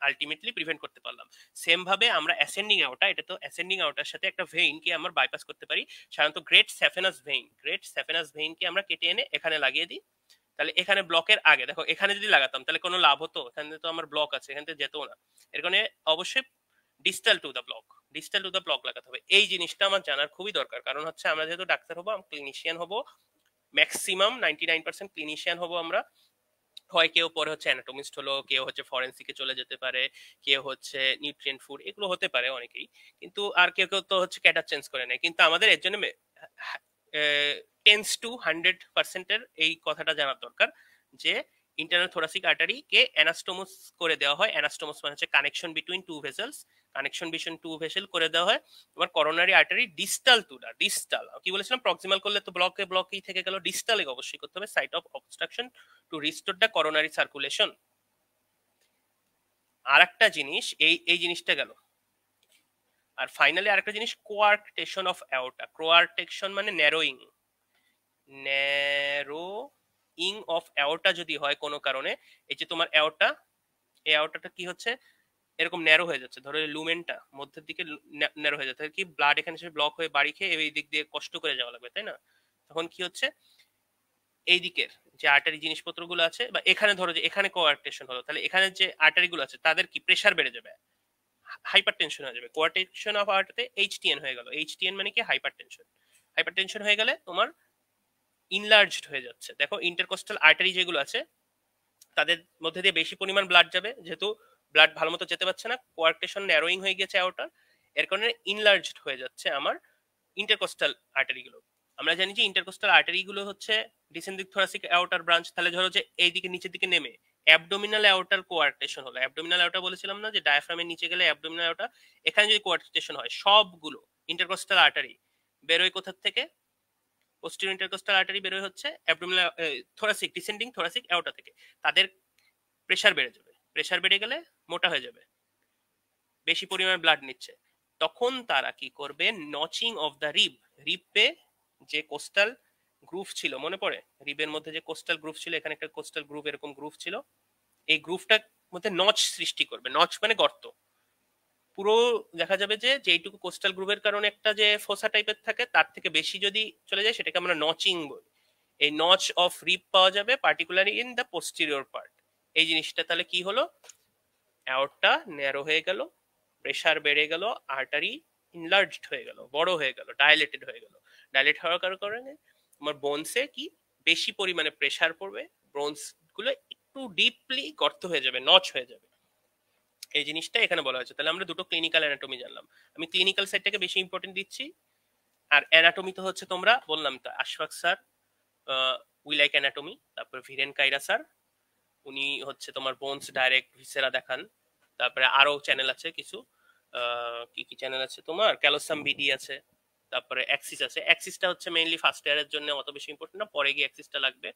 আলটিমেটলি প্রিভেন্ট করতে পারলাম। সেম ভাবে আমরা অ্যাসেন্ডিং আউটা, এটা তো অ্যাসেন্ডিং আউটার সাথে একটা ভেইন কে আমরা বাইপাস করতে পারি, সাধারণত great saphenous vein, great saphenous vein কে আমরা কেটে এনে এখানে লাগিয়ে দিই। তাহলে এখানে ব্লকের আগে দেখো, এখানে যদি লাগাতাম তাহলে কোনো লাভ হতো, এখানে তো আমার ব্লক আছে, এখান থেকে যেত না। এর কারণে অবশ্যই distal to the block, distal to the block লাগাতে হবে। এই জিনিসটা আমার জানার খুবই দরকার, কারণ হচ্ছে আমরা যেহেতু ডাক্তার হবো, ক্লিনিশিয়ান হবো, ম্যাক্সিমাম 99% ক্লিনিশিয়ান হবো আমরা। হয় কেউ পরে হচ্ছে অ্যানাটমিস্ট হলো, কেউ হচ্ছে ফরেন্সিকে চলে যেতে পারে, কেউ হচ্ছে নিউট্রিয়েন্ট ফুড, এগুলো হতে পারে অনেকেই, কিন্তু আর কেউ কেউ তো হচ্ছে ক্যাটার চেঞ্জ করে নেয়। কিন্তু আমাদের এর জন্য 10 to 100% এই কথাটা জানার দরকার যে ইন্টারনাল থোরাসিক আর্টারি কে অ্যানাস্টোমোস করে দেওয়া হয়। অ্যানাস্টোমোস মানে হচ্ছে connection between two vessels, connection between two vessel করে দেওয়া হয়। তোমার করোনারি আর্টারি ডিস্টাল টুটা, ডিস্টাল কি বলেছিলাম, প্রক্সিমাল করলে তো ব্লকেই থেকে গেল, ডিস্টালে অবশ্যই করতে হবে, site of obstruction to restore the coronary circulation. আর একটা জিনিস, এই জিনিসটা গেল। আর ফাইনালি আরেকটা জিনিস, কোয়ার্কটেশন অফ অ্যাওর্টা। কোয়ার্কটেশন মানে ন্যারোইং, ন্যারোইং অফ অ্যাওর্টা যদি হয় কোনো কারণে, এই যে তোমার অ্যাওর্টা, এই অ্যাওর্টাটা কি হচ্ছে এরকম ন্যারো হয়ে যাচ্ছে, ধরো লুমেনটা মধ্যের দিকে ন্যারো হয়ে যাচ্ছে, কি ব্লাড এখানে এসে ব্লক হয়ে বাড়ি খেয়ে এই দিক দিয়ে কষ্ট করে যাওয়া লাগবে, তাই না? তখন কি হচ্ছে, এই দিকের যে আর্টারি জিনিসপত্রগুলো আছে, বা এখানে ধরো যে এখানে কোয়ার্কটেশন হলো, তাহলে এখানে যে আর্টারিগুলো আছে তাদের কি প্রেসার বেড়ে যাবে, হাইপার টেনশন হয়ে যাবে। কোয়ার্কটেশন অফ আর্টারিতে এইচটিএন হয়ে গেল। এইচটিএন মানে কি, হাইপার টেনশন। হাইপার টেনশন হয়ে গেলে তোমার ইনলার্জড হয়ে যাচ্ছে। দেখো ইন্টারকোস্টাল আর্টারি যেগুলো আছে তাদের মধ্যে দিয়ে বেশি পরিমাণ ব্লাড যাবে, যেহেতু ব্লাড ভালো মতো যেতে পারছে না, কোয়ার্কটেশন ন্যারোইং হয়ে গেছে আউটার, এর কারণে ইনলার্জড হয়ে যাচ্ছে আমার ইন্টারকোস্টাল আর্টারি গুলো। আমরা জানি যে ইন্টারকোস্টাল আর্টারি গুলো হচ্ছে ডিসেন্ডিং থোরাসিক আউটার ব্রাঞ্চ। তাহলে ধরো যে এইদিকে নিচের দিকে নেমে অ্যাবডোমিনাল আউটার কোয়ার্কটেশন হলো। অ্যাবডোমিনাল আউটার বলেছিলাম না যে ডায়াফ্রামের নিচে গেলে অ্যাবডোমিনাল আউটার, এখানে যদি কোয়ার্কটেশন হয় সবগুলো ইন্টারকোস্টাল আর্টারি বেরোয় কোথা থেকে, পোস্টেরিয়র ইন্টারকোস্টাল আর্টারি বেরোয় হচ্ছে abdominal thoracic, descending thoracic aorta থেকে। তাদের প্রেসার বেড়ে যাবে, প্রেসার বেড়ে গেলে মোটা হয়ে যাবে, বেশি পরিমাণ ব্লাড নিচ্ছে। তখন তারা কি করবে, নচিং অফ দ্য রিব, রিবে যে কোস্টাল গ্রুভ ছিল মনে পড়ে, রিবের মধ্যে যে কোস্টাল গ্রুভ ছিল, এখানে একটা কোস্টাল গ্রুভ এরকম গ্রুভ ছিল, এই গ্রুভটার মধ্যে নচ সৃষ্টি করবে। নচ মানে গর্ত। পুরো দেখা যাবে যে যেইটুকু কোস্টাল গ্রুভের কারণে একটা যে ফোসা টাইপের থাকে, তার থেকে বেশি যদি চলে যায় সেটাকে আমরা নচিং বলি। এই নচ অফ রিব পাওয়া যাবে particularly in the posterior part. এই জিনিসটা তাহলে কি হলো, অ্যাওর্টা ন্যারো হয়ে গেল, প্রেসার বেড়ে গেল, আর্টারি ইনলার্জড হয়ে গেল, বড় হয়ে গেল, ডাইলেটেড হয়ে গেল। ডাইলেট হওয়ার কারণে তোমার বোনসে কি বেশি পরিমাণে প্রেসার পড়বে, বোনস গুলো একটু ডিপলি গর্ত হয়ে যাবে, নচ হয়ে যাবে। এই জিনিসটা এখানে বলা হয়েছে। তাহলে আমরা দুটো ক্লিনিক্যাল অ্যানাটমি জানলাম। আমি ক্লিনিক্যাল সাইডটাকে বেশি ইম্পর্টেন্ট দিচ্ছি, আর অ্যানাটমি তো হচ্ছে তোমরা বললাম তো, Ashfaq sir we like anatomy, তারপর ভিরেন কাইরা স্যার উনি হচ্ছে তোমার বোনস ডাইরেক্ট ভিসেরা দেখান। তারপরে আরো চ্যানেল আছে কিছু, কি কি চ্যানেল আছে তোমার, ক্যালোসাম বিডি আছে, তারপরে অ্যাক্সিস আছে। অ্যাক্সিসটা হচ্ছে মেইনলি ফার্স্ট ইয়ারের জন্য, অত বেশি ইম্পর্টেন্ট না, পরে গিয়ে অ্যাক্সিসটা লাগবে।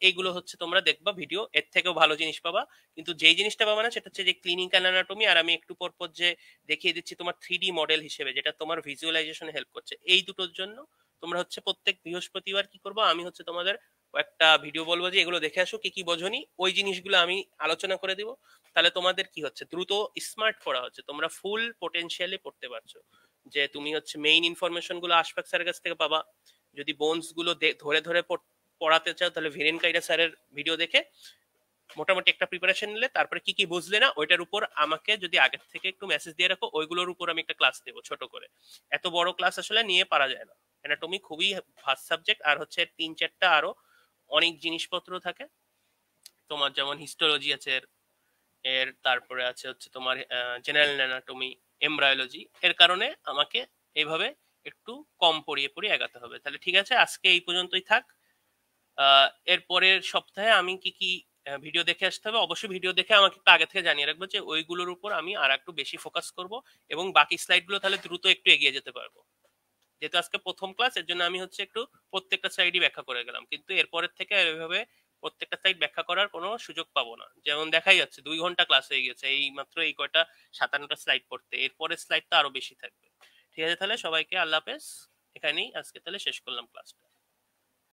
এইগুলো হচ্ছে তোমরা দেখবা ভিডিও, এর থেকেও ভালো জিনিস পাবা। কিন্তু যেই জিনিসটা পাবা না সেটা হচ্ছে যে ক্লিনিক্যাল অ্যানাটমি, আর আমি একটু পর পর যে দেখিয়ে দিচ্ছি তোমার 3D মডেল হিসেবে, যেটা তোমার ভিজুয়ালাইজেশনে হেল্প করছে। এই দুটোর জন্য তোমরা হচ্ছে প্রত্যেক বৃহস্পতিবার কি করবো, আমি হচ্ছে তোমাদের একটা ভিডিও বলবো যে এগুলো দেখে আসো, কি কি বোঝনি, ওই জিনিসগুলো আমি আলোচনা করে দিব। তাহলে তোমাদের কি হচ্ছে, দ্রুত স্মার্ট পড়া হচ্ছে, তোমরা ফুল পোটেনশিয়ালি পড়তে পারছো। যে তুমি হচ্ছে মেইন ইনফরমেশন গুলো আশফাক স্যারের কাছ থেকে পাবা। যদি বোনস গুলো ধরে ধরে পড়াতে চাও তাহলে ভিরেন কাইরা স্যারের ভিডিও দেখে মোটামুটি একটা প্রিপারেশন নিলে, তারপরে কি কি বুঝলে না ওইটার উপর আমাকে যদি আগের থেকে একটু মেসেজ দিয়ে রাখো, ওইগুলোর উপর আমি একটা ক্লাস দেবো ছোট করে। এত বড় ক্লাস আসলে নিয়ে পারা যায় না। অ্যানাটমি খুবই ভাস্ট সাবজেক্ট, আর হচ্ছে 3-4টা আরো অনেক জিনিসপত্র থাকে তোমার, যেমন হিস্টোলজি আছে এর তারপরে আছে হচ্ছে তোমার জেনারেল অ্যানাটমি, এমব্রায়োলজি। এর কারণে আমাকে এইভাবে একটু কম পড়িয়ে পড়িয়ে এগাতে হবে। তাহলে ঠিক আছে, আজকে এই পর্যন্তই থাক। এর পরের সপ্তাহে আমি কি কি ভিডিও দেখে আসতে হবে, অবশ্যই ভিডিও দেখে আমাকে একটু আগে থেকে জানিয়ে রাখবো, যে ওইগুলোর উপর আমি আর একটু বেশি ফোকাস করব, এবং বাকি স্লাইড গুলো তাহলে দ্রুত একটু এগিয়ে যেতে পারবো। যেহেতু আজকে প্রথম ক্লাস, এর জন্য আমি হচ্ছে একটু প্রত্যেকটা স্লাইডই ব্যাখ্যা করে গেলাম, কিন্তু এরপরের থেকে এভাবে প্রত্যেকটা স্লাইড ব্যাখ্যা করার কোনো সুযোগ পাবো না। যেমন দেখাই যাচ্ছে 2 ঘন্টা ক্লাস হয়ে গেছে এই মাত্র এই কয়টা 57টা স্লাইড পড়তে, এরপরের স্লাইড তো আরো বেশি থাকবে। ঠিক আছে, তাহলে সবাইকে আল্লাহ হাফেজ। এখানেই আজকে তাহলে শেষ করলাম ক্লাসটা।